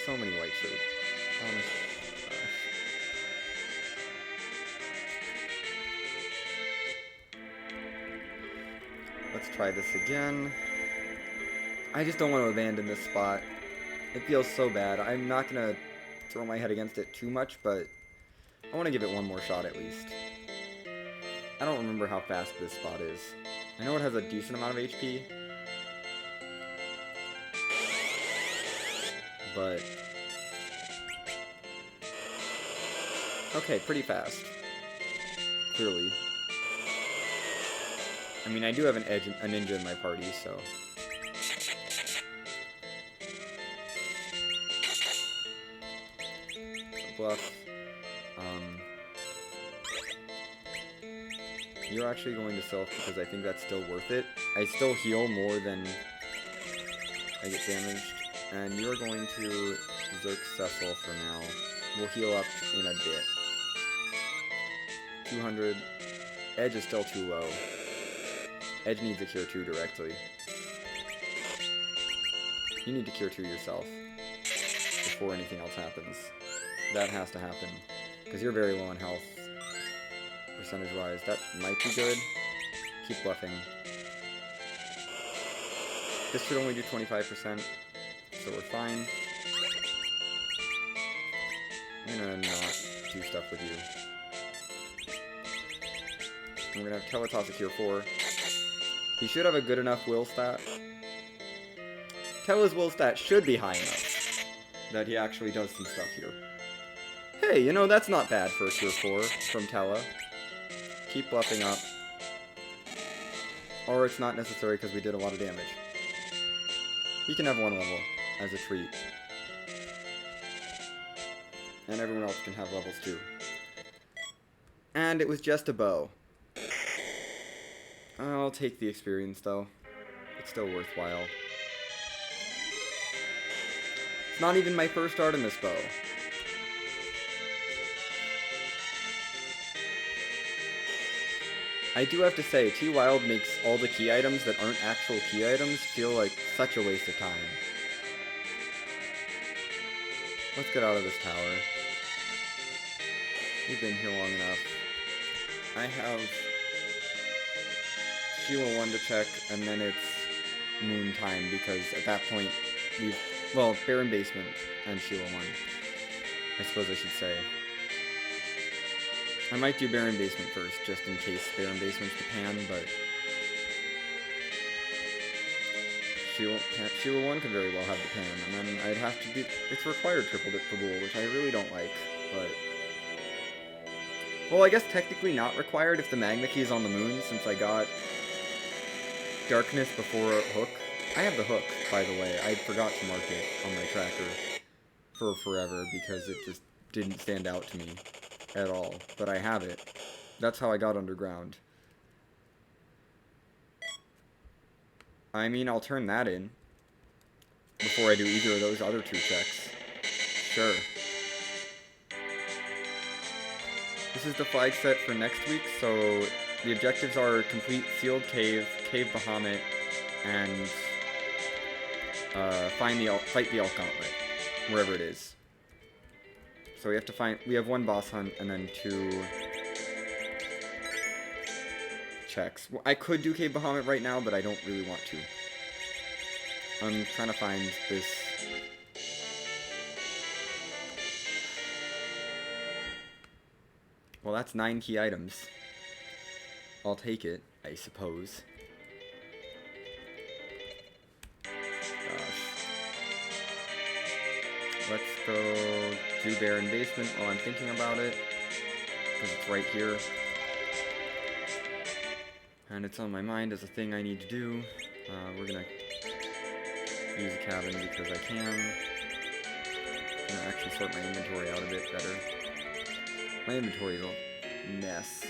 So many white shirts. Honestly. Let's try this again. I just don't want to abandon this spot. It feels so bad. I'm not gonna throw my head against it too much, but I want to give it one more shot at least. I don't remember how fast this spot is. I know it has a decent amount of HP. But okay, pretty fast. Clearly. I mean, I do have a ninja in my party, so. Bluff. You're actually going to self because I think that's still worth it. I still heal more than I get damaged. And you're going to Zerk Cecil for now. We'll heal up in a bit. 200. Edge is still too low. Edge needs a cure 2 directly. You need to cure 2 yourself before anything else happens. That has to happen. Because you're very low on health. Percentage-wise. That might be good. Keep bluffing. This should only do 25%. So we're fine. I'm gonna not do stuff with you. And we're gonna have Teletoss a cure 4. He should have a good enough will stat. Tella's will stat should be high enough that he actually does some stuff here. Hey, you know, that's not bad for a cure 4 from Tella. Keep bluffing up. Or it's not necessary because we did a lot of damage. He can have 1 level as a treat. And everyone else can have levels too. And it was just a bow. I'll take the experience though. It's still worthwhile. It's not even my first Artemis bow. I do have to say, T-Wild makes all the key items that aren't actual key items feel like such a waste of time. Let's get out of this tower. We've been here long enough. I have Sheila 1 to check, and then it's Moon time, because at that point, well, Barren Basement and Sheila 1, I suppose I should say. I might do Barren Basement first, just in case Barren Basement's the pan, but Sheila 1 could very well have the pan, and then I'd have to do, it's required triple dip for Ghoul, which I really don't like, but, well, I guess technically not required if the Magna Key is on the Moon, since I got Darkness before Hook. I have the Hook, by the way. I forgot to mark it on my tracker for forever, because it just didn't stand out to me at all, but I have it. That's how I got Underground. I mean, I'll turn that in before I do either of those other 2 checks. Sure. This is the flag set for next week, so the objectives are complete Sealed Cave, Cave Bahamut, and fight the Elk Gauntlet, wherever it is. So we have 1 boss hunt and then 2 checks. Well, I could do Cave Bahamut right now, but I don't really want to. I'm trying to find this. Well, that's 9 key items. I'll take it, I suppose. Gosh. Let's go do Barren Basement while I'm thinking about it, because it's right here. And it's on my mind as a thing I need to do. We're gonna use a cabin because I can. I'm gonna actually sort my inventory out a bit better. My inventory is a mess.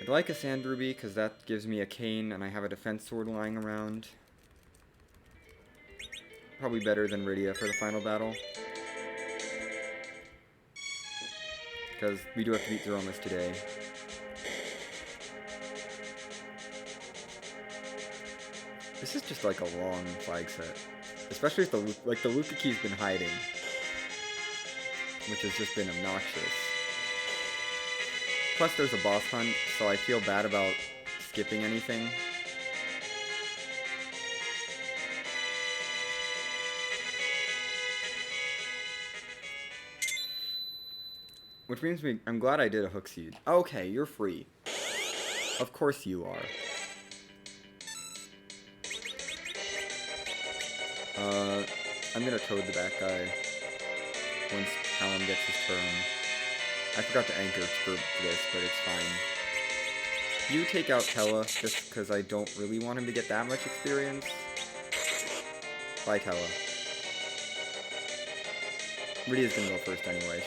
I'd like a sand ruby because that gives me a cane and I have a defense sword lying around. Probably better than Rydia for the final battle. Because we do have to beat through on this today. This is just like a long flag set. Especially if the Luka key's been hiding. Which has just been obnoxious. Plus there's a boss hunt, so I feel bad about skipping anything. Which means I'm glad I did a hook seed. Okay, you're free. Of course you are. I'm gonna toad the back guy once Callum gets his turn. I forgot to anchor for this, but it's fine. You take out Tella, just because I don't really want him to get that much experience. Bye, Tella. Rydia's gonna go first anyway.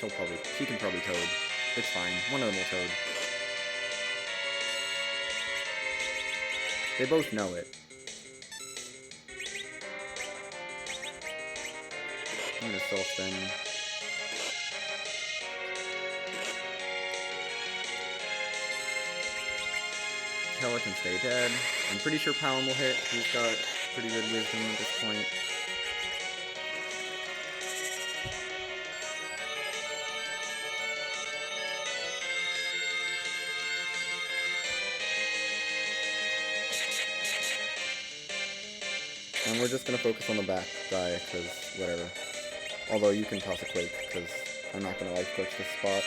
She can probably toad. It's fine. One of them will toad. They both know it. I'm gonna self-spin. Tella can stay dead. I'm pretty sure Palom will hit. He's got pretty good wisdom at this point. And we're just gonna focus on the back guy, because whatever. Although you can toss a Quake, because I'm not gonna life glitch this spot.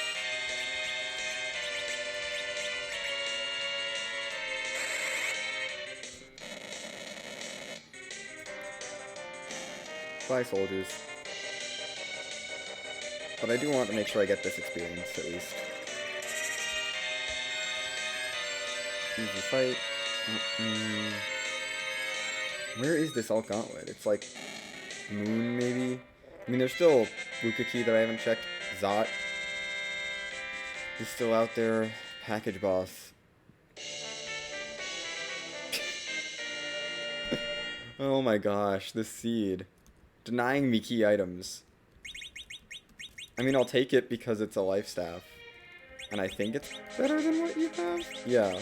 Bye, soldiers. But I do want to make sure I get this experience, at least. Easy fight. Where is this Elk Gauntlet? It's like Moon, maybe? I mean, there's still Luka Key that I haven't checked. Zot is still out there. Package boss. Oh my gosh, this seed. Denying me key items. I mean, I'll take it because it's a life staff. And I think it's better than what you have? Yeah.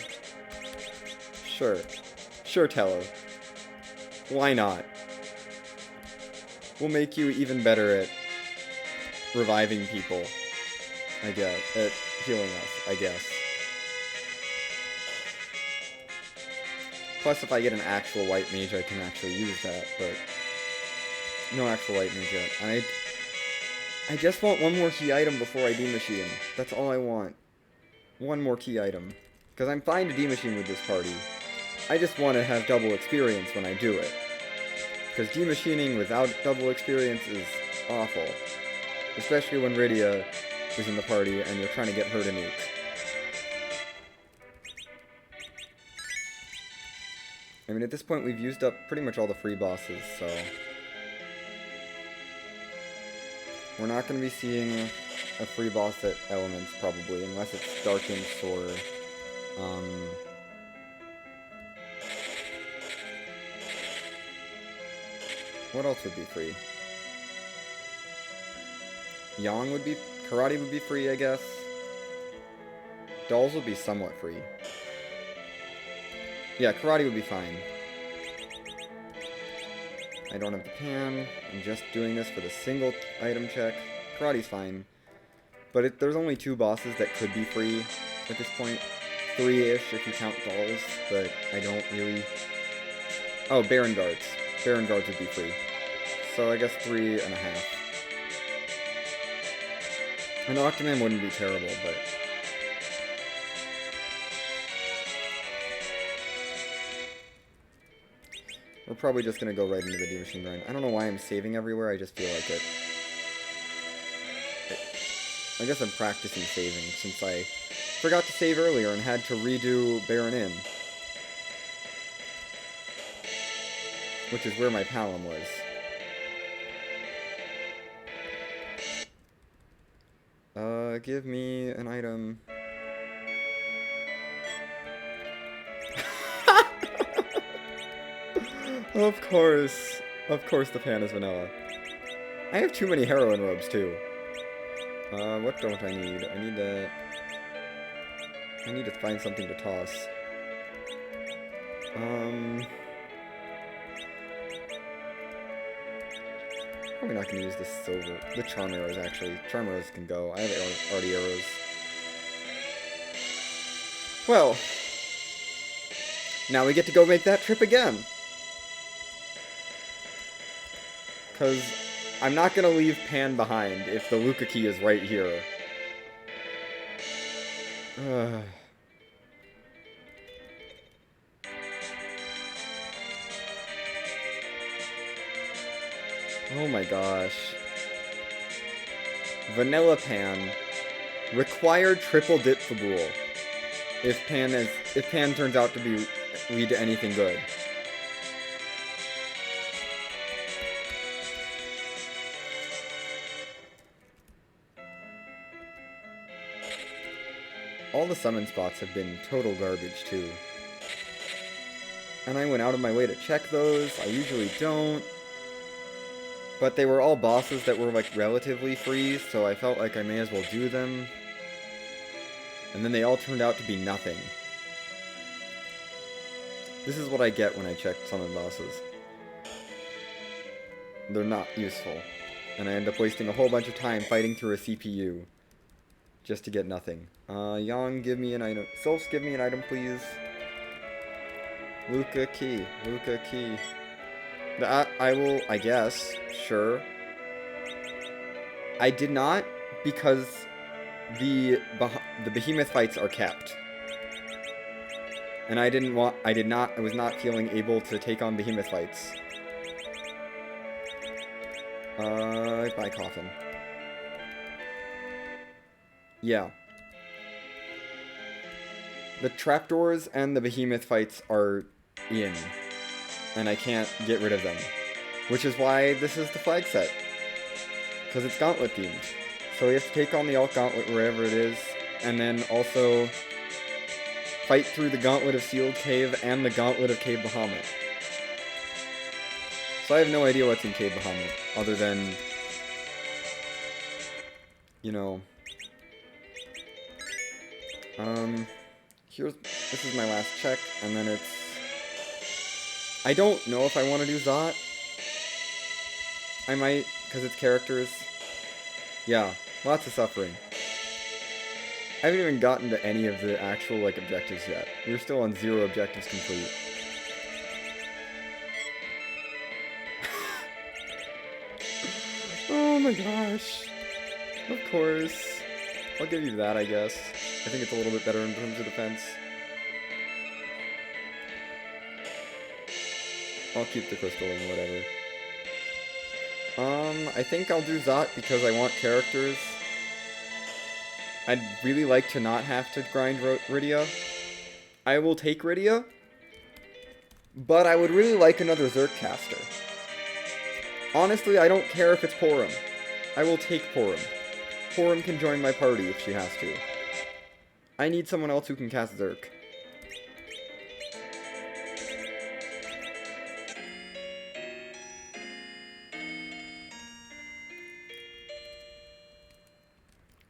Sure. Sure, Tello. Why not? We'll make you even better at reviving people. I guess. At healing us, I guess. Plus, if I get an actual white mage, I can actually use that, but no actual white mage yet. And I just want one more key item before I demachine. That's all I want. One more key item. Because I'm fine to demachine with this party. I just want to have double experience when I do it. Because demachining without double experience is awful. Especially when Rydia is in the party and you're trying to get her to nuke. I mean, at this point we've used up pretty much all the free bosses, so we're not going to be seeing a free boss at Elements, probably, unless it's Dark Imps or, What else would be free? Yang would be... Karate would be free, I guess. Dolls would be somewhat free. Yeah, karate would be fine. I don't have the pan. I'm just doing this for the single item check. Karate's fine. But there's only 2 bosses that could be free at this point. 3-ish if you count dolls, but I don't really... Oh, Baron Guards. Baron Guards would be free. So I guess 3.5. An Octoman wouldn't be terrible, but... We're probably just gonna go right into the D-Machine grind. I don't know why I'm saving everywhere, I just feel like it. I guess I'm practicing saving, since I forgot to save earlier and had to redo Baron Inn. Which is where my Palom was. Give me an item. Of course the pan is vanilla. I have too many heroin robes too. What don't I need? I need to find something to toss. Probably not gonna use the silver. The charm arrows, actually. Charm arrows can go. I have already arrows. Well, now we get to go make that trip again. Because I'm not gonna leave Pan behind if the Luca key is right here. Oh my gosh. Vanilla Pan. Required triple dip Fabul. If Pan turns out to lead to anything good. All the summon spots have been total garbage too. And I went out of my way to check those. I usually don't. But they were all bosses that were, like, relatively free, so I felt like I may as well do them. And then they all turned out to be nothing. This is what I get when I check summon bosses. They're not useful. And I end up wasting a whole bunch of time fighting through a CPU. Just to get nothing. Yang, give me an item. Sylphs, give me an item, please. Luca key. Luca key. I will, I guess. Sure. I did not, because the behemoth fights are kept. And I was not feeling able to take on behemoth fights. Buy coffin. Yeah. The trapdoors and the behemoth fights are in. And I can't get rid of them. Which is why this is the flag set. Because it's Gauntlet themed. So we have to take on the Alt Gauntlet wherever it is. And then also fight through the Gauntlet of Sealed Cave and the Gauntlet of Cave Bahamut. So I have no idea what's in Cave Bahamut. Other than, you know... this is my last check, and then it's... I don't know if I want to do Zot. I might, because it's characters. Yeah, lots of suffering. I haven't even gotten to any of the actual, like, objectives yet. We're still on 0 objectives complete. Oh my gosh. Of course. I'll give you that, I guess. I think it's a little bit better in terms of defense. I'll keep the crystalling, whatever. I think I'll do Zot because I want characters. I'd really like to not have to grind Rydia. I will take Rydia, but I would really like another Zerk caster. Honestly, I don't care if it's Porum. I will take Porum. Porum can join my party if she has to. I need someone else who can cast Zerk.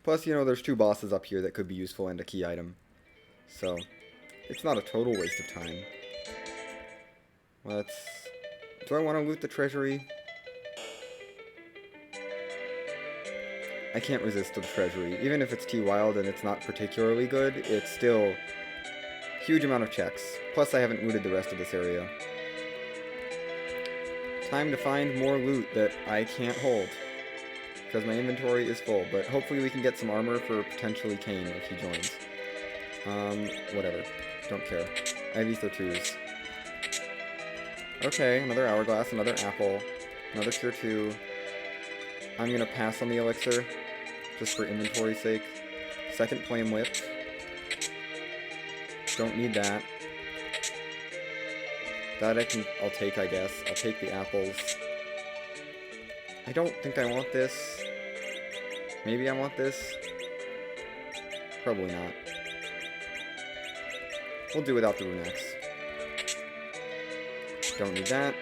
Plus, you know, there's 2 bosses up here that could be useful and a key item. So, it's not a total waste of time. Let's... Do I want to loot the treasury? I can't resist the treasury. Even if it's T-Wild and it's not particularly good, it's still... huge amount of checks. Plus, I haven't looted the rest of this area. Time to find more loot that I can't hold. Because my inventory is full, but hopefully we can get some armor for potentially Kane if he joins. Whatever. Don't care. I have Ether 2s. Okay, another hourglass, another apple, another tier 2. I'm gonna pass on the elixir, just for inventory's sake. Second flame whip. Don't need that. That I'll take, I guess. I'll take the apples. I don't think I want this. Maybe I want this. Probably not. We'll do without the runex. Don't need that.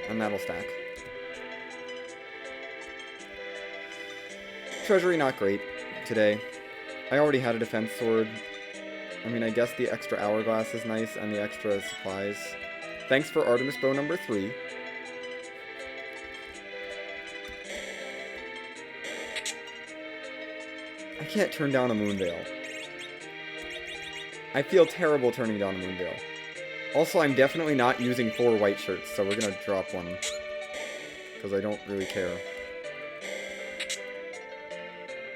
And that'll stack. Treasury not great today. I already had a defense sword. I mean, I guess the extra hourglass is nice and the extra supplies. Thanks for Artemis bow number 3. I can't turn down a Moonveil. I feel terrible turning down a Moonveil. Also, I'm definitely not using 4 white shirts, so we're gonna drop one. Because I don't really care.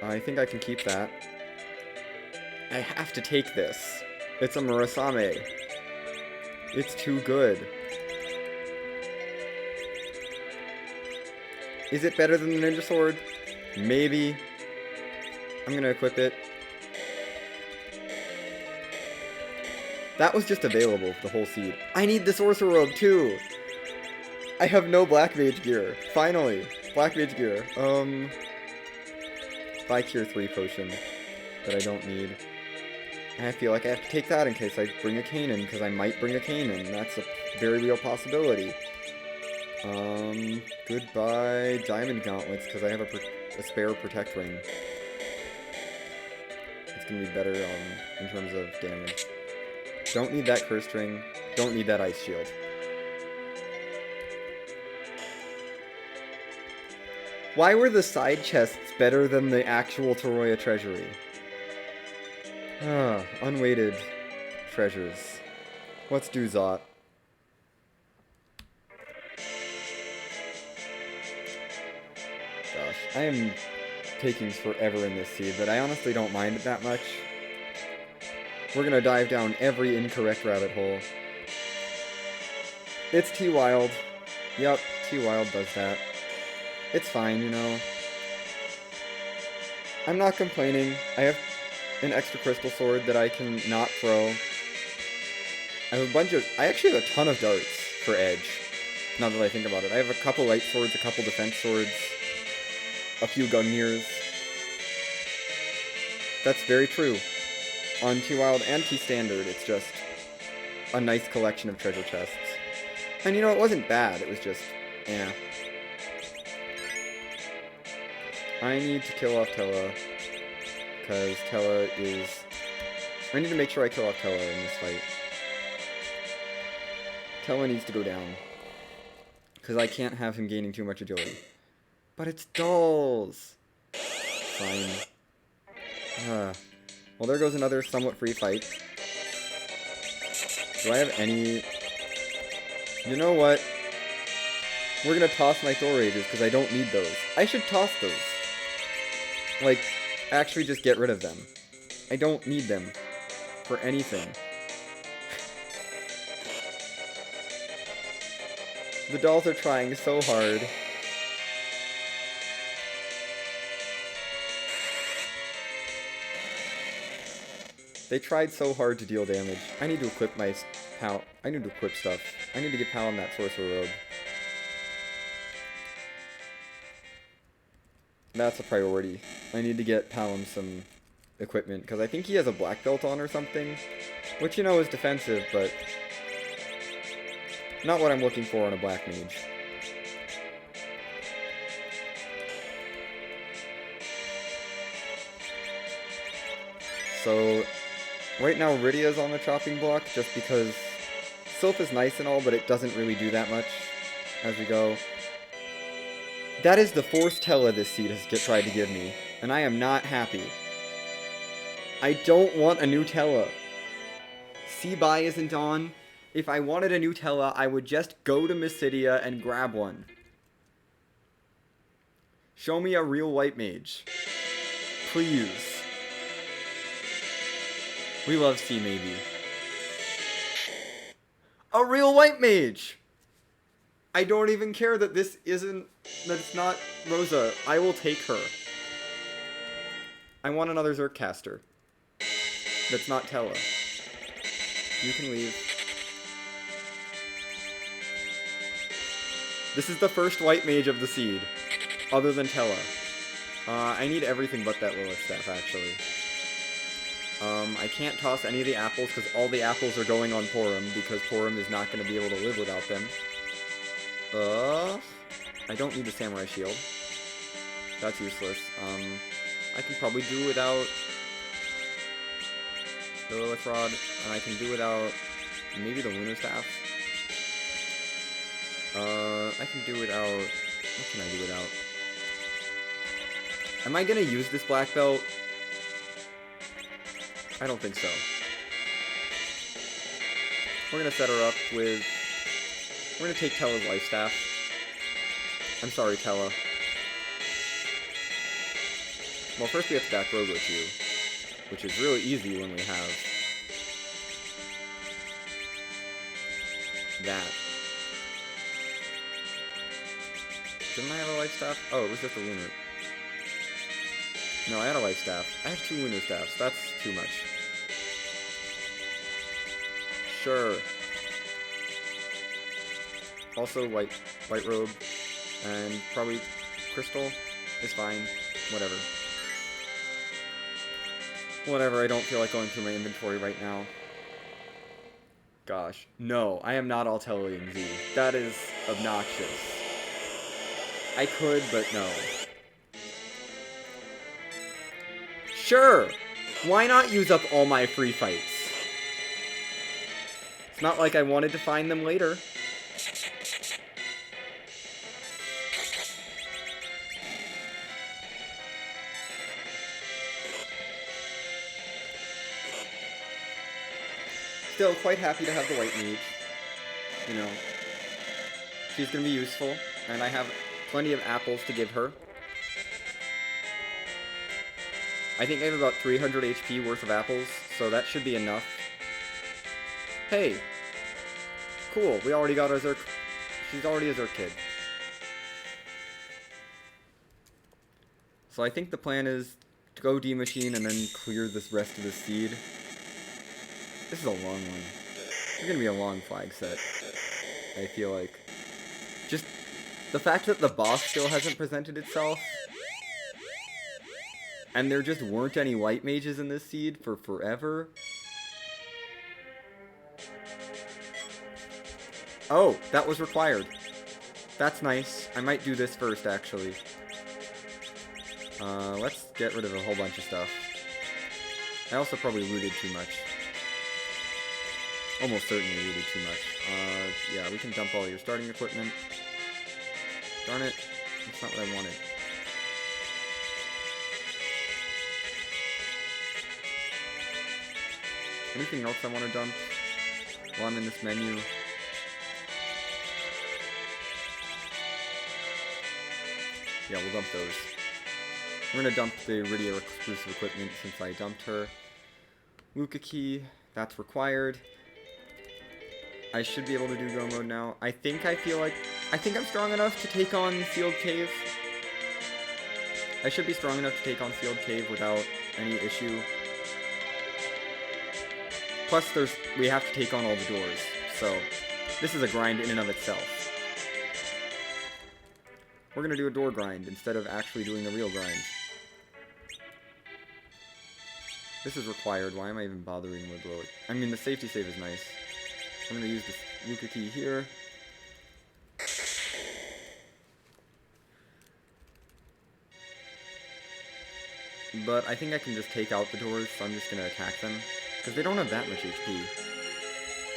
I think I can keep that. I have to take this. It's a Murasame. It's too good. Is it better than the Ninja Sword? Maybe. I'm gonna equip it. That was just available, the whole seed. I need the Sorcerer Robe, too! I have no Black Mage gear. Finally. Black Mage gear. Buy tier 3 potion that I don't need. I feel like I have to take that in case I bring a Kanan, because I might bring a Kanan. That's a very real possibility. Goodbye Diamond Gauntlets, because I have a spare Protect Ring. It's gonna be better, in terms of damage. Don't need that Cursed Ring. Don't need that Ice Shield. Why were the side chests better than the actual Toroya treasury? Ah, unweighted treasures. Let's do Zot. Gosh, I am taking forever in this seed, but I honestly don't mind it that much. We're gonna dive down every incorrect rabbit hole. It's T-Wild. Yup, T-Wild does that. It's fine, you know. I'm not complaining. I have an extra crystal sword that I can not throw. I have I actually have a ton of darts for edge, now that I think about it. I have a couple light swords, a couple defense swords, a few Gungnir's. That's very true. On T-Wild and T-Standard, it's just a nice collection of treasure chests. And you know, it wasn't bad, it was just, eh. I need to kill off Tella, because Tella is... I need to make sure I kill off Tella in this fight. Tella needs to go down, because I can't have him gaining too much agility. But it's dolls! Fine. Well, there goes another somewhat free fight. Do I have any... You know what? We're gonna toss my Thor Rages, because I don't need those. I should toss those. Like, actually just get rid of them. I don't need them for anything. The dolls are trying so hard. They tried so hard to deal damage. I need to equip my Pal. I need to equip stuff. I need to get Pal on that Sorcerer Robe. That's a priority. I need to get Palom some equipment, because I think he has a black belt on or something, which, you know, is defensive, but not what I'm looking for on a black mage. So, right now Rydia's on the chopping block, just because Sylph is nice and all, but it doesn't really do that much as we go. That is the fourth Tella this seed has tried to give me, and I am not happy. I don't want a new Tella. Sea-Buy isn't on. If I wanted a new Tella, I would just go to Mysidia and grab one. Show me a real white mage. Please. We love Sea Maybe. A real white mage! I don't even care that that it's not Rosa. I will take her. I want another Zergcaster. That's not Tella. You can leave. This is the first white mage of the seed, other than Tella. I need everything but that Lilith staff, actually. I can't toss any of the apples, because all the apples are going on Porum, because Porum is not going to be able to live without them. I don't need the Samurai Shield. That's useless. I can probably do without the Lilith Rod, and I can do without maybe the Lunar Staff. I can do without... What can I do without? Am I gonna use this black belt? I don't think so. We're gonna set her up with... We're gonna take Tella's Life Staff. I'm sorry, Tella. Well, first we have to back Rogo to, which is really easy when we have that. Didn't I have a Life Staff? Oh, it was just a Lunar. No, I had a Life Staff. I have 2 Lunar Staffs. That's too much. Sure. Also, white robe, and probably crystal is fine. Whatever. Whatever, I don't feel like going through my inventory right now. Gosh. No, I am not Altelian Z. That is obnoxious. I could, but no. Sure! Why not use up all my free fights? It's not like I wanted to find them later. Still quite happy to have the white mage. You know, she's gonna be useful, and I have plenty of apples to give her. I think I have about 300 HP worth of apples, so that should be enough. Hey! Cool, we already got our Zerg... She's already a Zerg kid. So I think the plan is to go D-Machine and then clear this rest of the seed. This is a long one. It's gonna be a long flag set, I feel like. Just the fact that the boss still hasn't presented itself, and there just weren't any white mages in this seed for forever. Oh, that was required. That's nice. I might do this first, actually. Let's get rid of a whole bunch of stuff. I also probably looted too much. Almost certainly looted too much. Yeah, we can dump all your starting equipment. Darn it. That's not what I wanted. Anything else I want to dump while I'm in this menu? Yeah, we'll dump those. We're gonna dump the Rydia exclusive equipment since I dumped her. Luca key, that's required. I should be able to do go mode now. I think I'm strong enough to take on Sealed Cave. I should be strong enough to take on Sealed Cave without any issue. Plus, we have to take on all the doors, so this is a grind in and of itself. We're gonna do a door grind instead of actually doing the real grind. This is required. Why am I even bothering with load? I mean, the safety save is nice. I'm gonna use this Yuka key here. But I think I can just take out the doors, so I'm just gonna attack them. Because they don't have that much HP.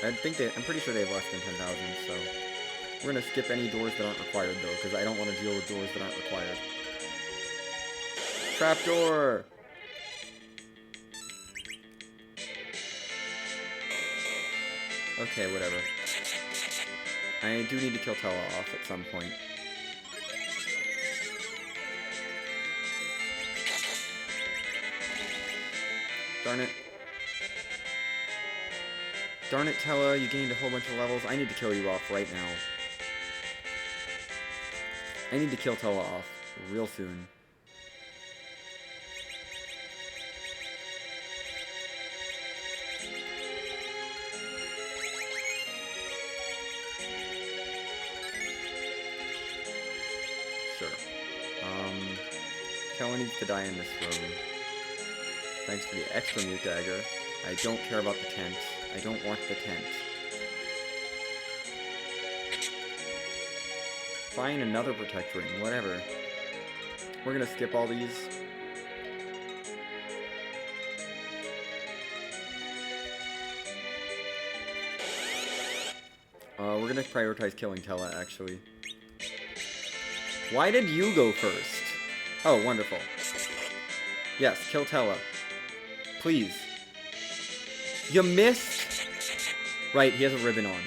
I'm pretty sure they have less than 10,000, so... We're gonna skip any doors that aren't required, though, because I don't want to deal with doors that aren't required. Trapdoor! Okay, whatever. I do need to kill Tella off at some point. Darn it. Darn it, Tella, you gained a whole bunch of levels. I need to kill you off right now. I need to kill Tella off real soon. Sure. Tella needs to die in this room. Thanks to the extra mute dagger. I don't care about the tent. I don't want the tent. Fine, another protect ring, whatever. We're gonna skip all these. We're gonna prioritize killing Tella, actually. Why did you go first? Oh, wonderful. Yes, kill Tella. Please. You missed! Right, he has a ribbon on.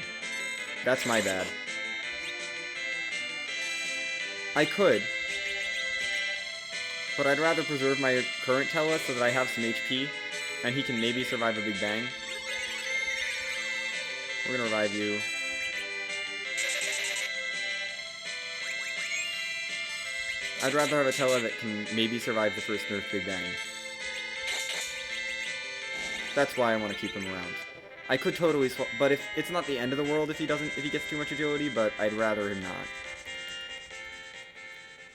That's my bad. I could. But I'd rather preserve my current Tella so that I have some HP, and he can maybe survive a Big Bang. We're gonna revive you. I'd rather have a Tella that can maybe survive the first nerf Big Bang. That's why I want to keep him around. I could totally swap, but if it's not the end of the world if he gets too much agility, but I'd rather him not.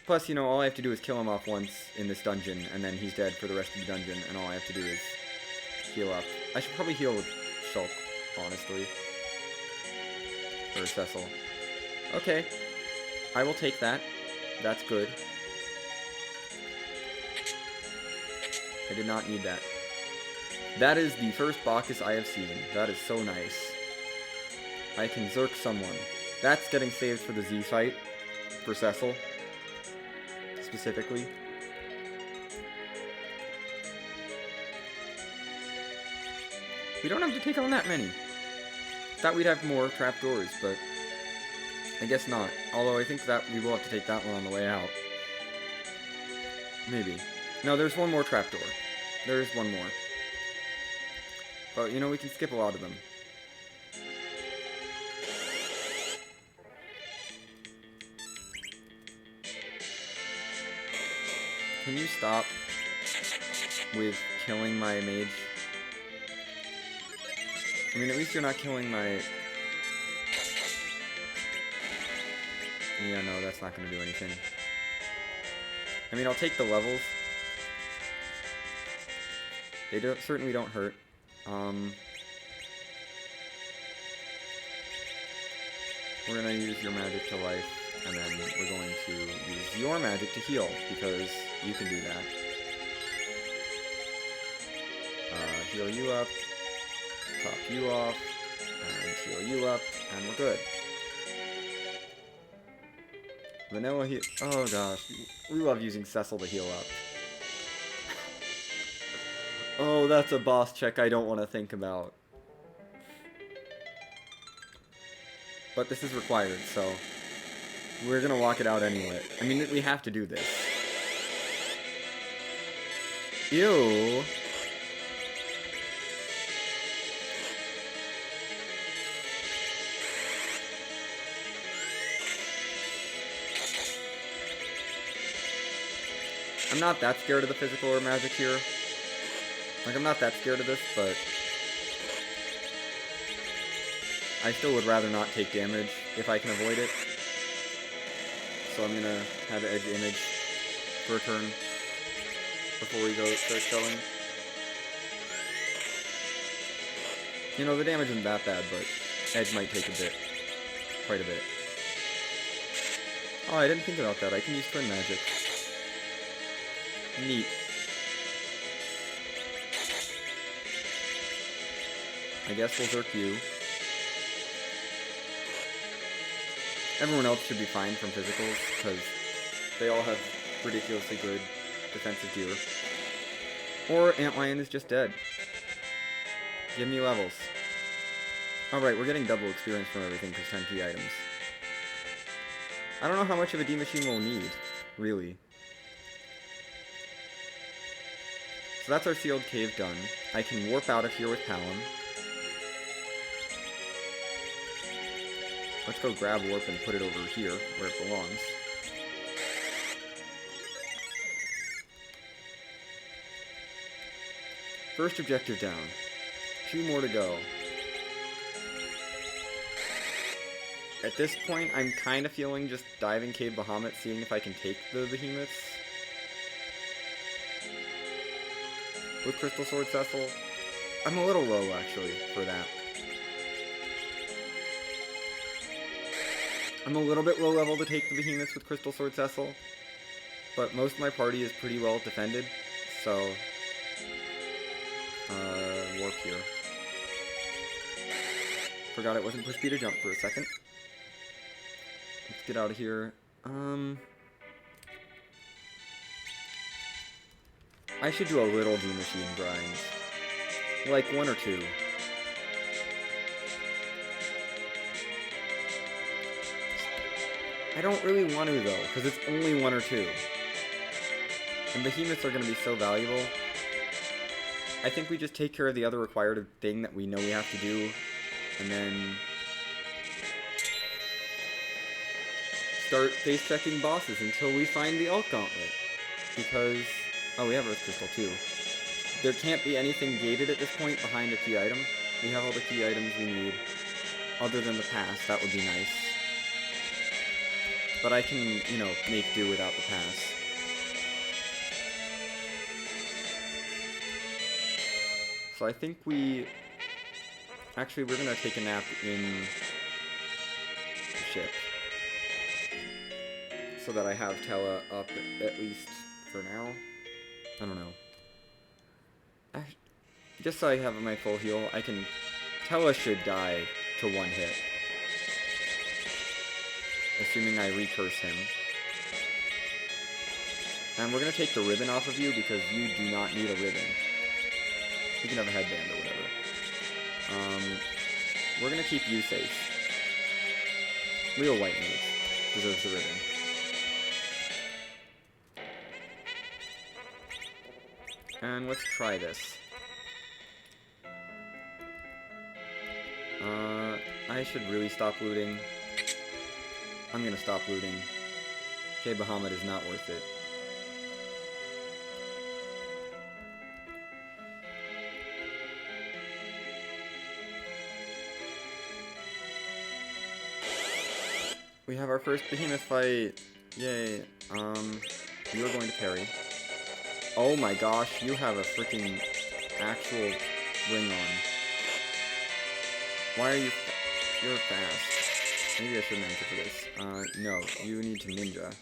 Plus, you know, all I have to do is kill him off once in this dungeon, and then he's dead for the rest of the dungeon, and all I have to do is heal up. I should probably heal with Shulk, honestly. Or Cecil. Okay. I will take that. That's good. I did not need that. That is the first Bacchus I have seen. That is so nice. I can Zerk someone. That's getting saved for the Z fight. For Cecil. Specifically. We don't have to take on that many. Thought we'd have more trapdoors, but I guess not. Although I think that we will have to take that one on the way out. Maybe. No, there's one more trapdoor. There is one more. But, you know, we can skip a lot of them. Can you stop with killing my mage? I mean, at least you're not killing my... Yeah, no, that's not going to do anything. I mean, I'll take the levels. They certainly don't hurt. We're going to use your magic to life, and then we're going to use your magic to heal, because you can do that. Heal you up, top you off, and heal you up, and we're good. Vanilla heal. Oh gosh, we love using Cecil to heal up. Oh, that's a boss check I don't want to think about. But this is required, so we're gonna walk it out anyway. I mean, we have to do this. Ew. I'm not that scared of the physical or magic here. Like, I'm not that scared of this, but I still would rather not take damage if I can avoid it. So I'm gonna have Edge Image for a turn before we start going. You know, the damage isn't that bad, but Edge might take quite a bit. Oh, I didn't think about that. I can use Twin Magic. Neat. I guess we'll Zerk you. Everyone else should be fine from physicals, because they all have ridiculously good defensive gear. Or Antlion is just dead. Give me levels. Alright, we're getting double experience from everything because 10 key items. I don't know how much of a D-Machine we'll need, really. So that's our sealed cave done. I can warp out of here with Palom. Let's go grab warp and put it over here, where it belongs. First objective down. 2 more to go. At this point, I'm kind of feeling just diving Cave Bahamut, seeing if I can take the behemoths. With Crystal Sword Cecil. I'm a little low, actually, for that. I'm a little bit low level to take the behemoths with Crystal Sword Cecil, but most of my party is pretty well defended, so... warp here. Forgot it wasn't push B to jump for a second. Let's get out of here. I should do a little D-Machine grind. Like 1 or 2. I don't really want to though, because it's only 1 or 2. And behemoths are going to be so valuable. I think we just take care of the other required thing that we know we have to do, and then start face-checking bosses until we find the Elk Gauntlet. Because, oh, we have Earth Crystal too. There can't be anything gated at this point behind a key item. We have all the key items we need, other than the pass. That would be nice. But I can, you know, make do without the pass. So I think we... Actually, we're gonna take a nap in the ship. So that I have Tella up at least for now. I don't know. Just so I have my full heal, I can... Tella should die to 1 hit. Assuming I recurse him. And we're gonna take the ribbon off of you because you do not need a ribbon. You can have a headband or whatever. We're gonna keep you safe. Real white mage deserves the ribbon. And let's try this. I should really stop looting. I'm gonna stop looting. Okay, Bahamut is not worth it. We have our first behemoth fight. Yay. You're going to parry. Oh my gosh, you have a freaking actual ring on. Why are you... You're fast. Maybe I shouldn't enter for this. No, you need to ninja.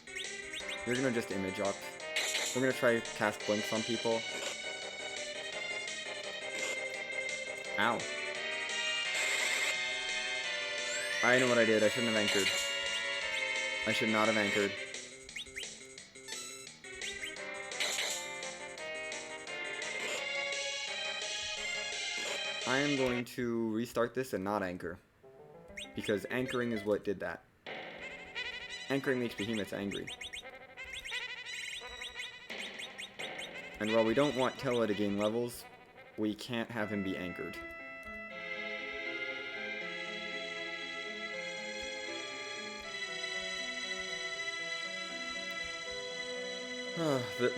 You're gonna just image up. We're gonna try to cast blinks on people. Ow. I know what I did. I shouldn't have anchored. I should not have anchored. I am going to restart this and not anchor. Because anchoring is what did that. Anchoring makes behemoths angry. And while we don't want Tella to gain levels, we can't have him be anchored.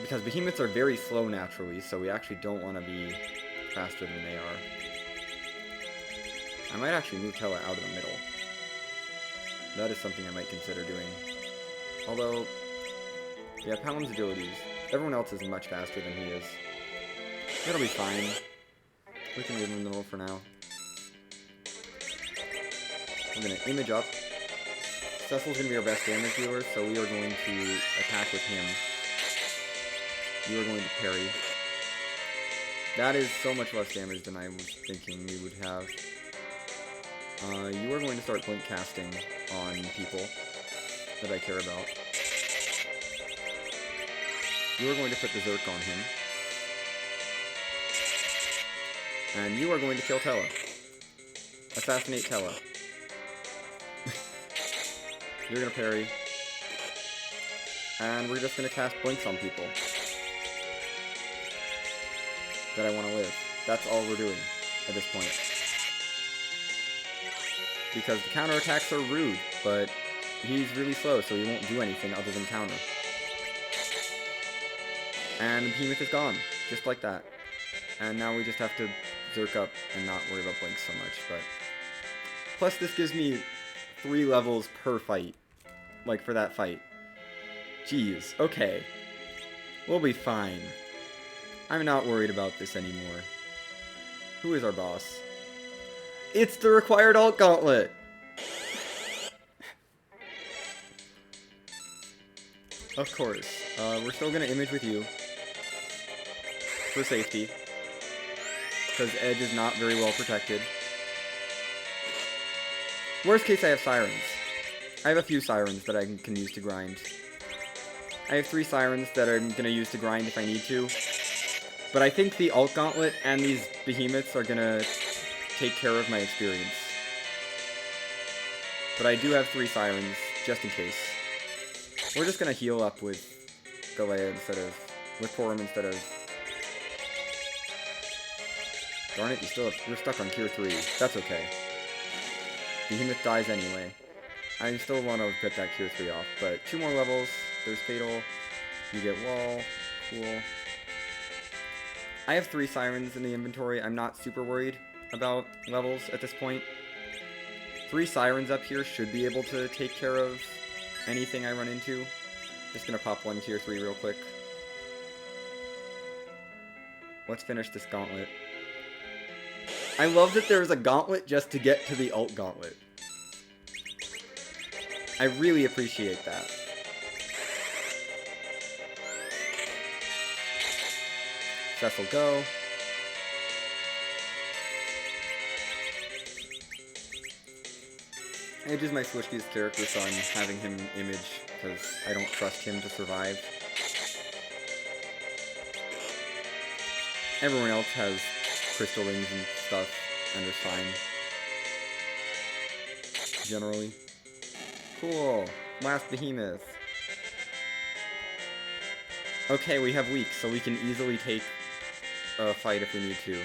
Because behemoths are very slow naturally, so we actually don't want to be faster than they are. I might actually move Tella out of the middle. That is something I might consider doing. Although, yeah, Palom's agility is... Everyone else is much faster than he is. It'll be fine. We can leave him in the middle for now. I'm gonna image up. Cecil's gonna be our best damage dealer, so we are going to attack with him. You are going to parry. That is so much less damage than I was thinking we would have. You are going to start blink casting on people that I care about. You are going to put the Zerk on him. And you are going to kill Tella. Assassinate Tella. You're gonna parry. And we're just gonna cast blinks on people that I want to live. That's all we're doing at this point. Because the counterattacks are rude, but he's really slow, so he won't do anything other than counter. And the behemoth is gone, just like that. And now we just have to Zerk up and not worry about blinks so much, but... Plus this gives me 3 levels per fight. Like, for that fight. Jeez, okay. We'll be fine. I'm not worried about this anymore. Who is our boss? It's the required alt gauntlet! Of course. We're still gonna image with you. For safety. Because Edge is not very well protected. Worst case, I have Sirens. I have a few Sirens that I can use to grind. I have 3 Sirens that I'm gonna use to grind if I need to. But I think the alt gauntlet and these behemoths are gonna take care of my experience. But I do have 3 Sirens, just in case. We're just gonna heal up with Galea instead of... with Porum instead of... Darn it, you're stuck on Cure 3. That's okay. Behemoth dies anyway. I still want to get that Cure 3 off, but 2 more levels. There's Fatal. You get Wall. Cool. I have 3 Sirens in the inventory. I'm not super worried about levels at this point. 3 Sirens up here should be able to take care of anything I run into. Just gonna pop 1 Cure 3 real quick. Let's finish this gauntlet. I love that there's a gauntlet just to get to the alt gauntlet. I really appreciate that. Cecil go. Edge is my Swishky's character, so I'm having him image, because I don't trust him to survive. Everyone else has crystal rings and stuff, and they're fine. Generally. Cool. Last behemoth. Okay, we have weak, so we can easily take a fight if we need to.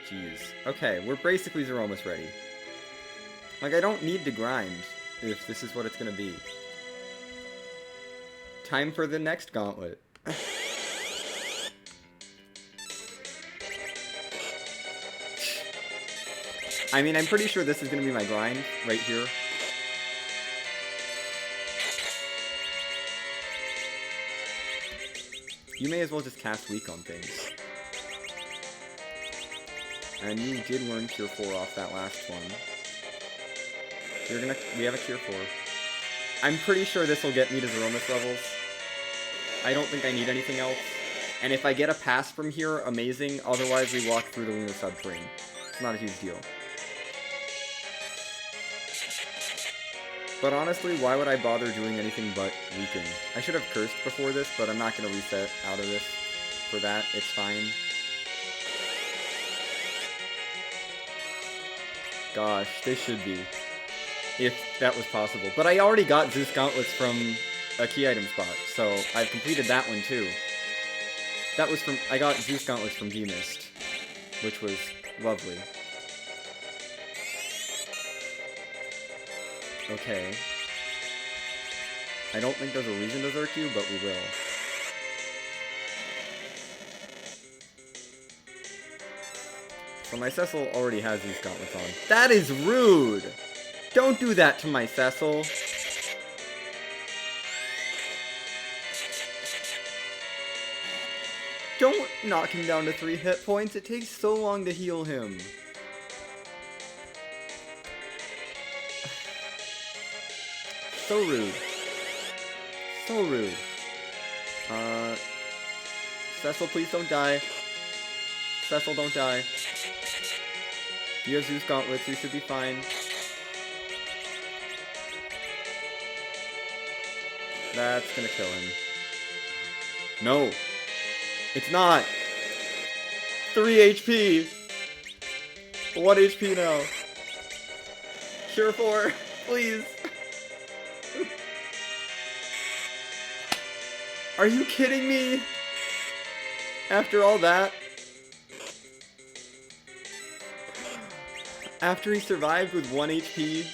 Jeez. Okay, we're basically Zeromus ready. Like, I don't need to grind if this is what it's gonna be. Time for the next gauntlet. I mean, I'm pretty sure this is gonna be my grind, right here. You may as well just cast weak on things. And you did learn Cure 4 off that last one. We have a Cure 4. I'm pretty sure this will get me to Zeromus levels. I don't think I need anything else. And if I get a pass from here, amazing. Otherwise, we walk through the Lunar Subterrane. It's not a huge deal. But honestly, why would I bother doing anything but weaken? I should have cursed before this, but I'm not going to reset out of this for that. It's fine. Gosh, they should be. If that was possible. But I already got Zeus Gauntlets from a key item spot, so I've completed that one too. That was from... I got Zeus Gauntlets from D-Mist, which was lovely. Okay. I don't think there's a reason to Zerk you, but we will. So my Cecil already has these gauntlets on. That is rude! Don't do that to my Cecil. Don't knock him down to 3 hit points. It takes so long to heal him. So rude. So rude. Cecil, please don't die. Cecil, don't die. You have Zeus Gauntlets, you should be fine. That's gonna kill him. No! It's not! 3 HP! 1 HP now. Cure 4, please. Are you kidding me? After all that? After he survived with 1 HP,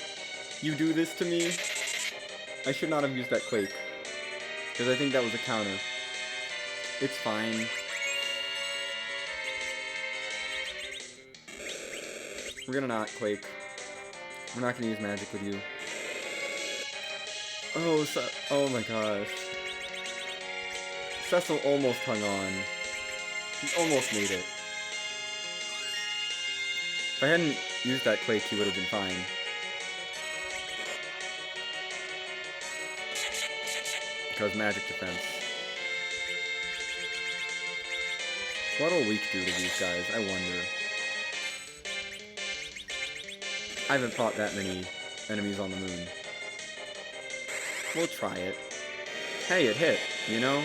you do this to me? I should not have used that Quake. Because I think that was a counter. It's fine. We're gonna not Quake. We're not gonna use magic with you. Oh, oh my gosh. Cecil almost hung on. He almost made it. If I hadn't used that Quake, he would have been fine. Because magic defense. What'll Weak do to these guys? I wonder. I haven't fought that many enemies on the moon. We'll try it. Hey, it hit, you know?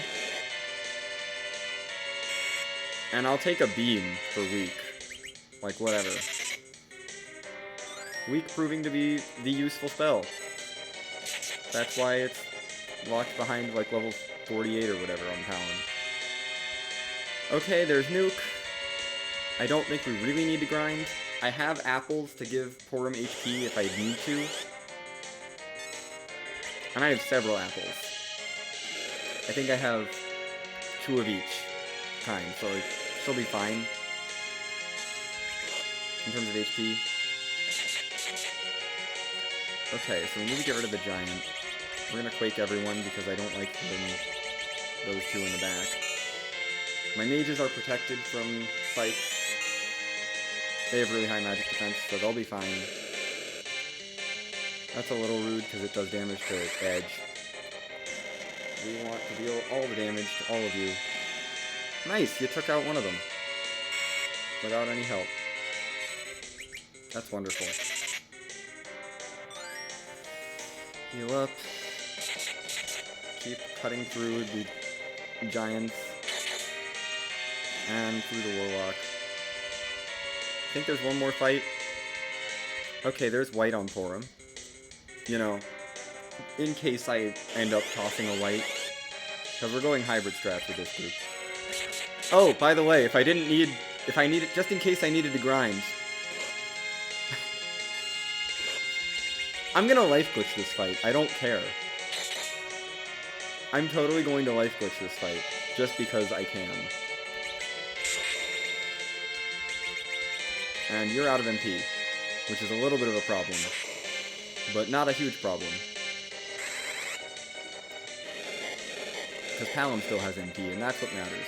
And I'll take a beam for Weak. Like, whatever. Weak proving to be the useful spell. That's why it's locked behind, like, level 48 or whatever on Talon. Okay, there's Nuke. I don't think we really need to grind. I have apples to give Porum HP if I need to. And I have several apples. I think I have 2 of each kind, so she'll be fine. In terms of HP. Okay, so we need to get rid of the giant. We're gonna Quake everyone because I don't like those 2 in the back. My mages are protected from Psych. They have really high magic defense, so they'll be fine. That's a little rude because it does damage to Edge. We want to deal all the damage to all of you. Nice, you took out one of them. Without any help. That's wonderful. Heal up. Keep cutting through the giants. And through the Warlock. I think there's one more fight. Okay, there's white on Porum. You know, in case I end up tossing a white. Because we're going hybrid strats with this group. Oh, by the way, just in case I needed to grind. I'm gonna life glitch this fight. I don't care. I'm totally going to life glitch this fight. Just because I can. And you're out of MP. Which is a little bit of a problem. But not a huge problem. Because Palom still has MP, and that's what matters.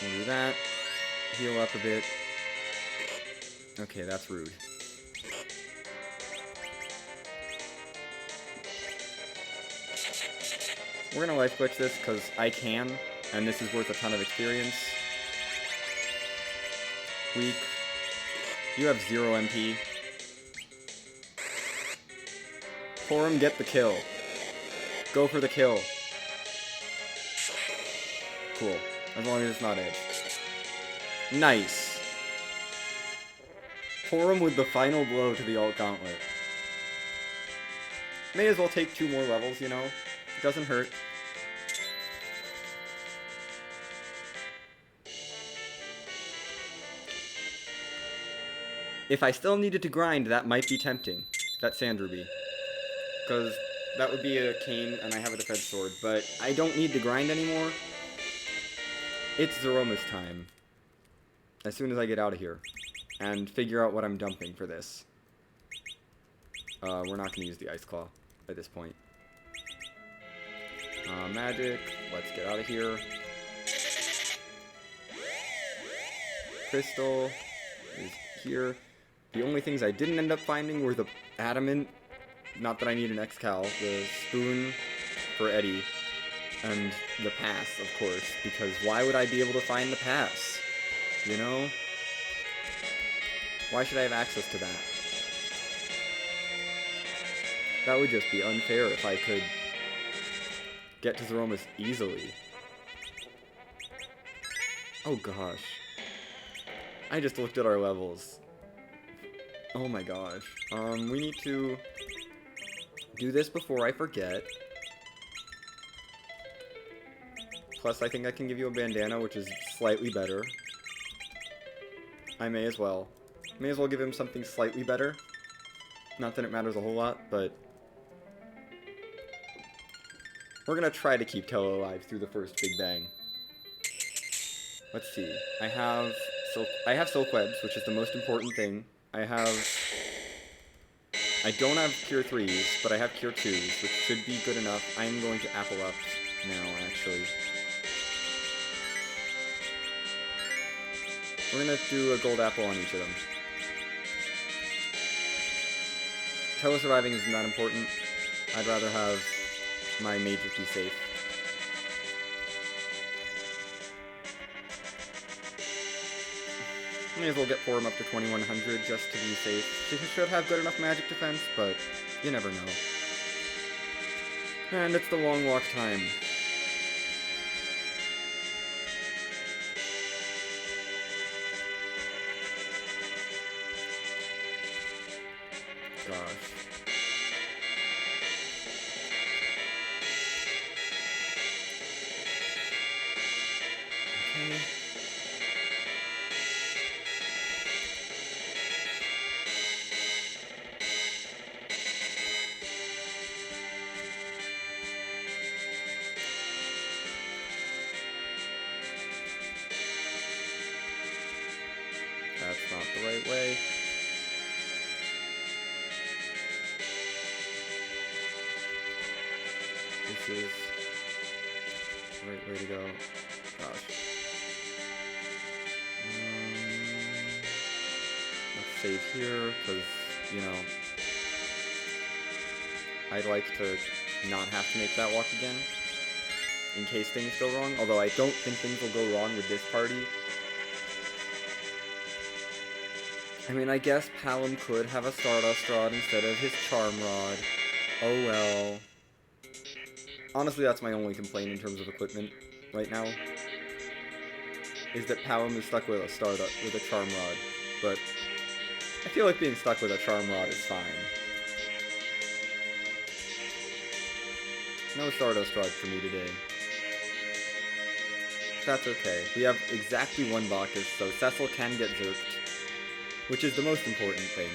We'll do that. Heal up a bit. Okay, that's rude. We're gonna life glitch this because I can, and this is worth a ton of experience. Weak. You have 0 MP. Porum, get the kill. Go for the kill. Cool. As long as it's not Edge. Nice. Porum with the final blow to the alt gauntlet. May as well take 2 more levels, you know? It doesn't hurt. If I still needed to grind, that might be tempting. That Sand Ruby. Because that would be a cane, and I have a defense sword. But I don't need to grind anymore. It's Zeroma's time. As soon as I get out of here. And figure out what I'm dumping for this. We're not going to use the Ice Claw at this point. Magic. Let's get out of here. Crystal is here. The only things I didn't end up finding were the Adamant. Not that I need an X-Cal. The Spoon for Eddie. And the pass, of course, because why would I be able to find the pass? You know? Why should I have access to that? That would just be unfair if I could get to Zeromus easily. Oh gosh. I just looked at our levels. Oh my gosh. We need to do this before I forget. Plus, I think I can give you a bandana, which is slightly better. I may as well. May as well give him something slightly better. Not that it matters a whole lot, but we're gonna try to keep Tello alive through the first Big Bang. Let's see. I have Silk Webs, which is the most important thing. I don't have Cure 3s, but I have Cure 2s, which should be good enough. I'm going to Apple Up now, actually. We're gonna do a gold apple on each of them. Tello surviving isn't that important. I'd rather have my mages be safe. May as well get Forum up to 2100 just to be safe. She should have good enough magic defense, but you never know. And it's the long walk time. Gosh. Okay. That's not the right way. This is the right way to go. Gosh. Let's save here, because, you know, I'd like to not have to make that walk again, in case things go wrong, although I don't think things will go wrong with this party. I mean, I guess Palom could have a Stardust Rod instead of his Charm Rod. Oh well. Honestly, that's my only complaint in terms of equipment right now, is that Palom is stuck with a Charm Rod, but I feel like being stuck with a Charm Rod is fine. No Stardust Rod for me today. That's okay. We have exactly one Bacchus, so Cecil can get zerked, which is the most important thing.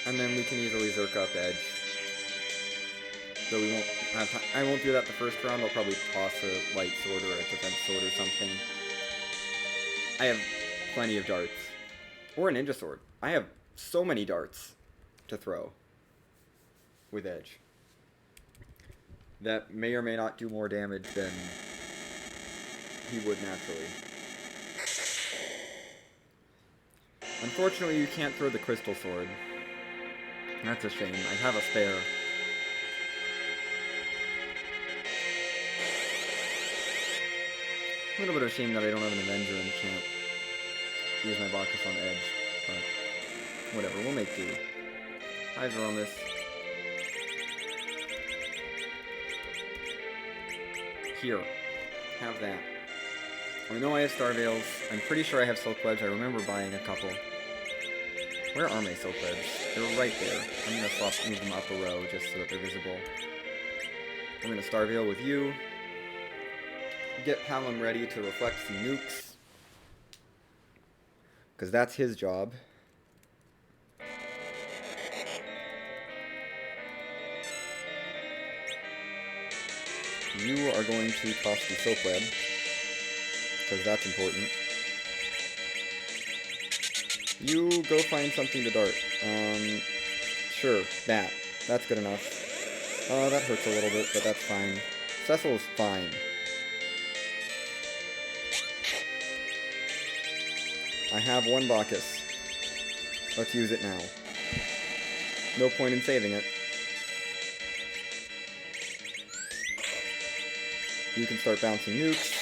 And then we can easily zerk up Edge. So we won't have time. I won't do that the first round. I'll probably toss a light sword or a defense sword or something. I have plenty of darts. Or a ninja sword. I have so many darts to throw with Edge that may or may not do more damage than he would naturally. Unfortunately, you can't throw the crystal sword. That's a shame. I have a spare. A little bit of a shame that I don't have an Avenger and can't use my Bacchus on Edge, but whatever, we'll make do. Hi, Zeromus. Here. Have that. I know I have Star Veils. I'm pretty sure I have Silk Webs. I remember buying a couple. Where are my Silk Webs? They're right there. I'm going to move them up a row just so that they're visible. I'm going to Star Veil with you. Get Palom ready to reflect some nukes, because that's his job. You are going to toss the Silk Web, because that's important. You go find something to dart. Sure, that's good enough. That hurts a little bit, but that's fine. Cecil is fine. I have one Bacchus. Let's use it now. no point in saving it. You can start bouncing nukes.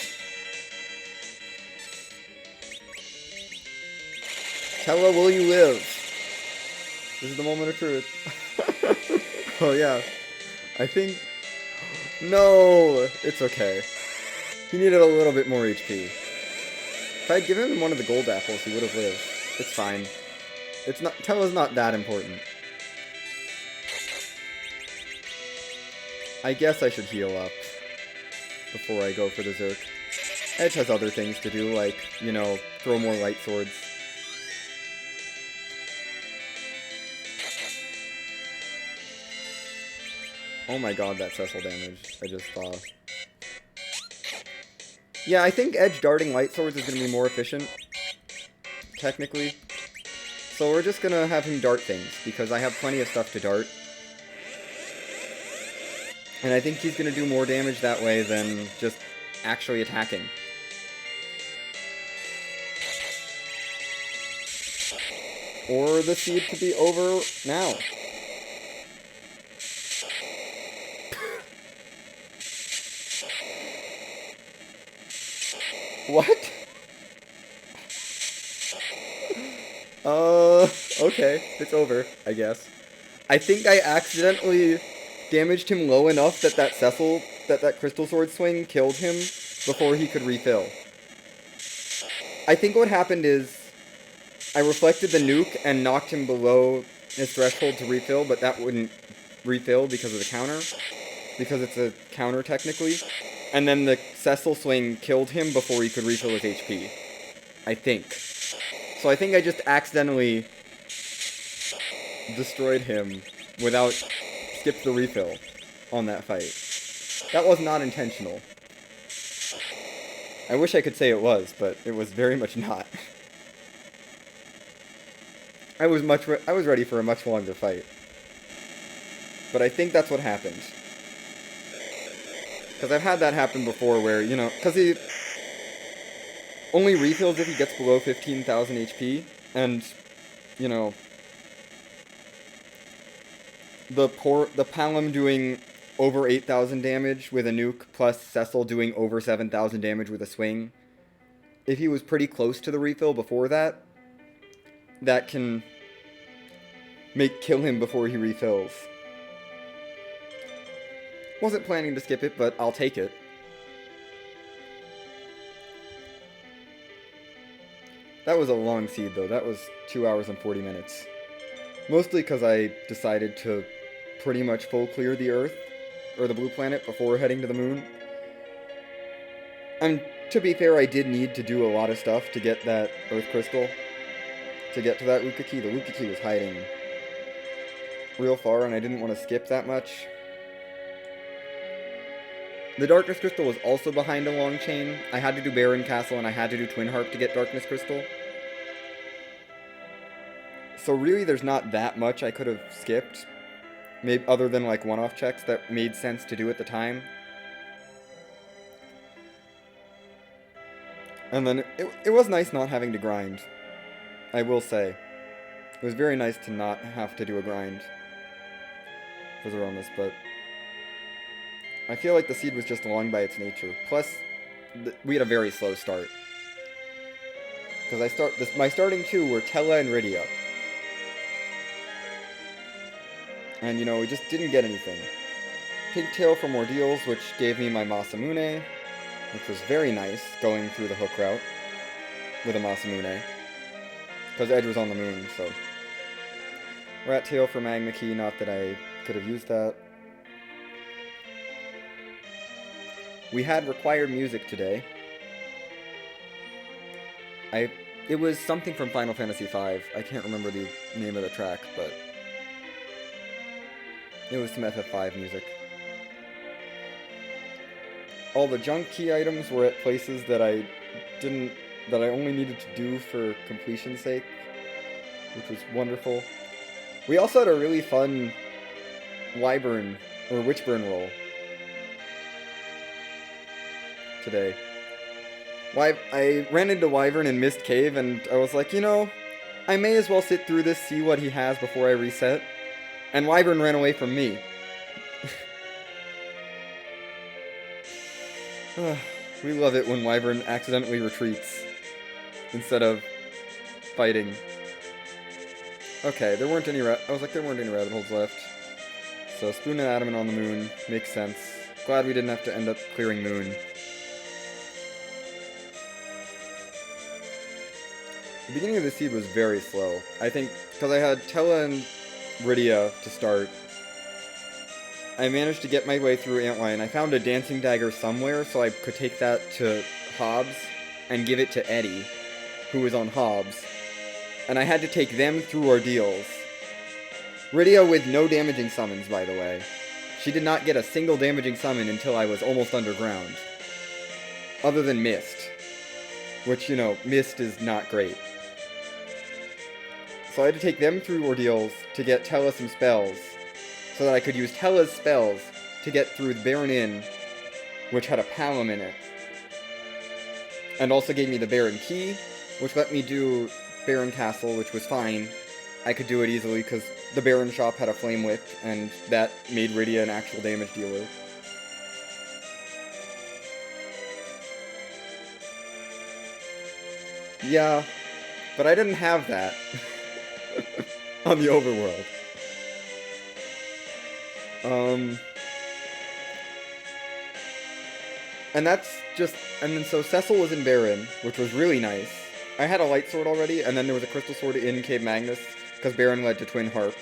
Tella, will you live? This is the moment of truth. Oh yeah. I think... No! It's okay. He needed a little bit more HP. If I'd given him one of the gold apples, he would have lived. It's fine. It's not... Tella's not that important. I guess I should heal up before I go for the Zerk. Edge has other things to do, like, you know, throw more light swords. Oh my god, that Cecil damage I just saw. Yeah, I think Edge darting light swords is going to be more efficient, technically. So we're just going to have him dart things, because I have plenty of stuff to dart. And I think he's going to do more damage that way than just actually attacking. Or the seed could be over now. What? Okay, it's over, I guess. I think I accidentally damaged him low enough that that crystal sword swing killed him before he could refill. I think what happened is I reflected the nuke and knocked him below his threshold to refill, but that wouldn't refill because of the counter. Because it's a counter, technically. And then the Cecil swing killed him before he could refill his HP. I think. So I think I just accidentally destroyed him without skipped the refill on that fight. That was not intentional. I wish I could say it was, but it was very much not. I was ready for a much longer fight. But I think that's what happened. Because I've had that happen before where, you know, because he only refills if he gets below 15,000 HP, and, you know, the Palom doing over 8,000 damage with a nuke, plus Cecil doing over 7,000 damage with a swing. If he was pretty close to the refill before that, that can kill him before he refills. Wasn't planning to skip it, but I'll take it. That was a long seed, though. That was 2 hours and 40 minutes. Mostly because I decided to pretty much full clear the Earth, or the blue planet, before heading to the moon. And to be fair, I did need to do a lot of stuff to get that Earth Crystal. To get to that Luka Key. The Luka Key was hiding real far, and I didn't want to skip that much. The Darkness Crystal was also behind a long chain. I had to do Baron Castle, and I had to do Twin Harp to get Darkness Crystal. So really, there's not that much I could have skipped. Maybe other than like one-off checks that made sense to do at the time. And then it was nice not having to grind. I will say. It was very nice to not have to do a grind for Zeromus, but I feel like the seed was just long by its nature. Plus, we had a very slow start. Because my starting two were Tella and Rydia. And, you know, we just didn't get anything. Pigtail for more deals, which gave me my Masamune, which was very nice, going through the hook route with a Masamune. Because Edge was on the moon, so. Rat Tail for Magma Key, not that I could have used that. We had required music today. It was something from Final Fantasy V. I can't remember the name of the track, but it was some FF5 music. All the junk key items were at places that I only needed to do for completion's sake, which was wonderful. We also had a really fun Wyvern, or Witchburn roll today. I ran into Wyvern in Mist Cave, and I was like, you know, I may as well sit through this, see what he has before I reset. And Wyvern ran away from me. We love it when Wyvern accidentally retreats instead of fighting. Okay, there weren't any there weren't any rabbit holes left. So Spoon and Adamant on the moon makes sense. Glad we didn't have to end up clearing moon. The beginning of the seed was very slow. I think because I had Tella and Rydia to start. I managed to get my way through Antlion. I found a dancing dagger somewhere, so I could take that to Hobbs and give it to Eddie, who was on Hobbs. And I had to take them through ordeals. Rydia with no damaging summons, by the way. She did not get a single damaging summon until I was almost underground. Other than Mist. Which, you know, Mist is not great. So I had to take them through ordeals to get Tella some spells, so that I could use Tella's spells to get through the Baron Inn, which had a Palom in it. And also gave me the Baron Key, which let me do Baron Castle, which was fine. I could do it easily because the Baron shop had a Flame Whip, and that made Rydia an actual damage dealer. Yeah, but I didn't have that on the overworld. And that's just, and then so Cecil was in Baron, which was really nice. I had a light sword already, and then there was a crystal sword in Cave Magnus, because Baron led to Twin Harp,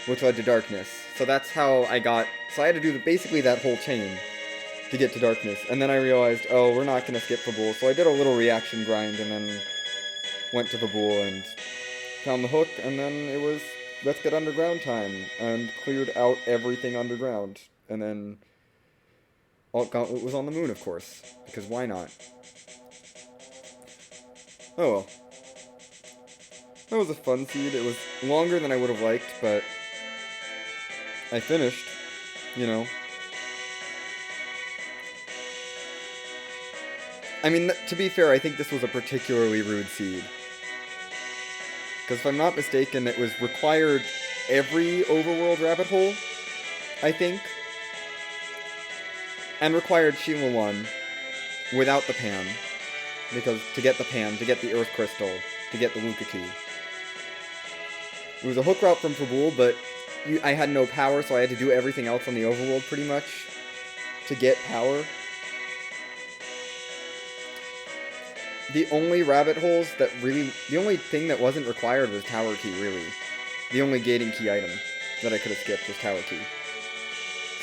which led to Darkness. So that's how I got, so I had to do basically that whole chain to get to Darkness. And then I realized, oh, we're not going to skip Vabul, so I did a little reaction grind, and then went to Vabul and found the hook, and then it was, let's get underground time, and cleared out everything underground. And then Gauntlet was on the moon, of course, because why not? Oh well. That was a fun seed. It was longer than I would have liked, but I finished, you know. I mean, to be fair, I think this was a particularly rude seed. Because if I'm not mistaken, it was required every overworld rabbit hole, I think. And required Sheila 1 without the pan. Because to get the pan, to get the Earth Crystal, to get the Luca Key. It was a hook route from Fabul, but I had no power, so I had to do everything else on the overworld pretty much to get power. The only rabbit holes that really, the only thing that wasn't required was Tower Key, really. The only gating key item that I could have skipped was Tower Key.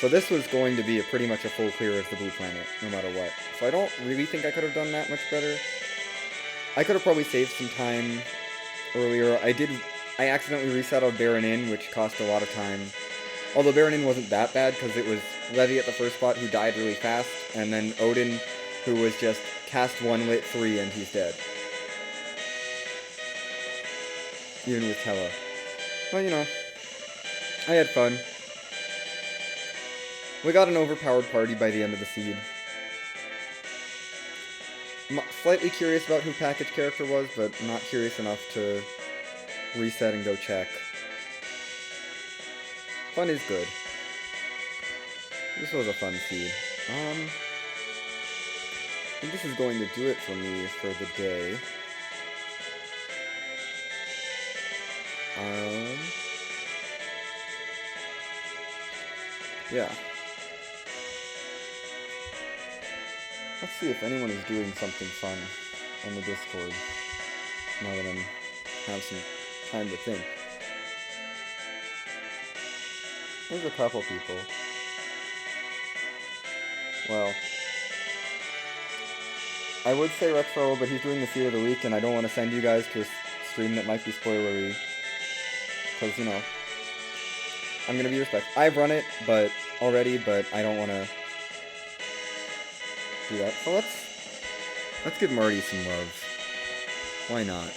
So this was going to be pretty much a full clear of the Blue Planet, no matter what. So I don't really think I could have done that much better. I could have probably saved some time earlier. I accidentally reset on Baron Inn, which cost a lot of time. Although Baron Inn wasn't that bad, because it was Levy at the first spot who died really fast, and then Odin, who was just cast 1, lit 3, and he's dead. Even with Tella. Well, you know, I had fun. We got an overpowered party by the end of the seed. I'm slightly curious about who Package character was, but not curious enough to reset and go check. Fun is good. This was a fun seed. I think this is going to do it for me for the day. Yeah. Let's see if anyone is doing something fun on the Discord, now that I have some time to think. There's a couple people. Well, I would say Retro, but he's doing the Seed of the Week, and I don't want to send you guys to a stream that might be spoilery. Because, you know, I'm going to be respectful. I've run it already, but I don't want to do that. So let's give Marty some love. Why not?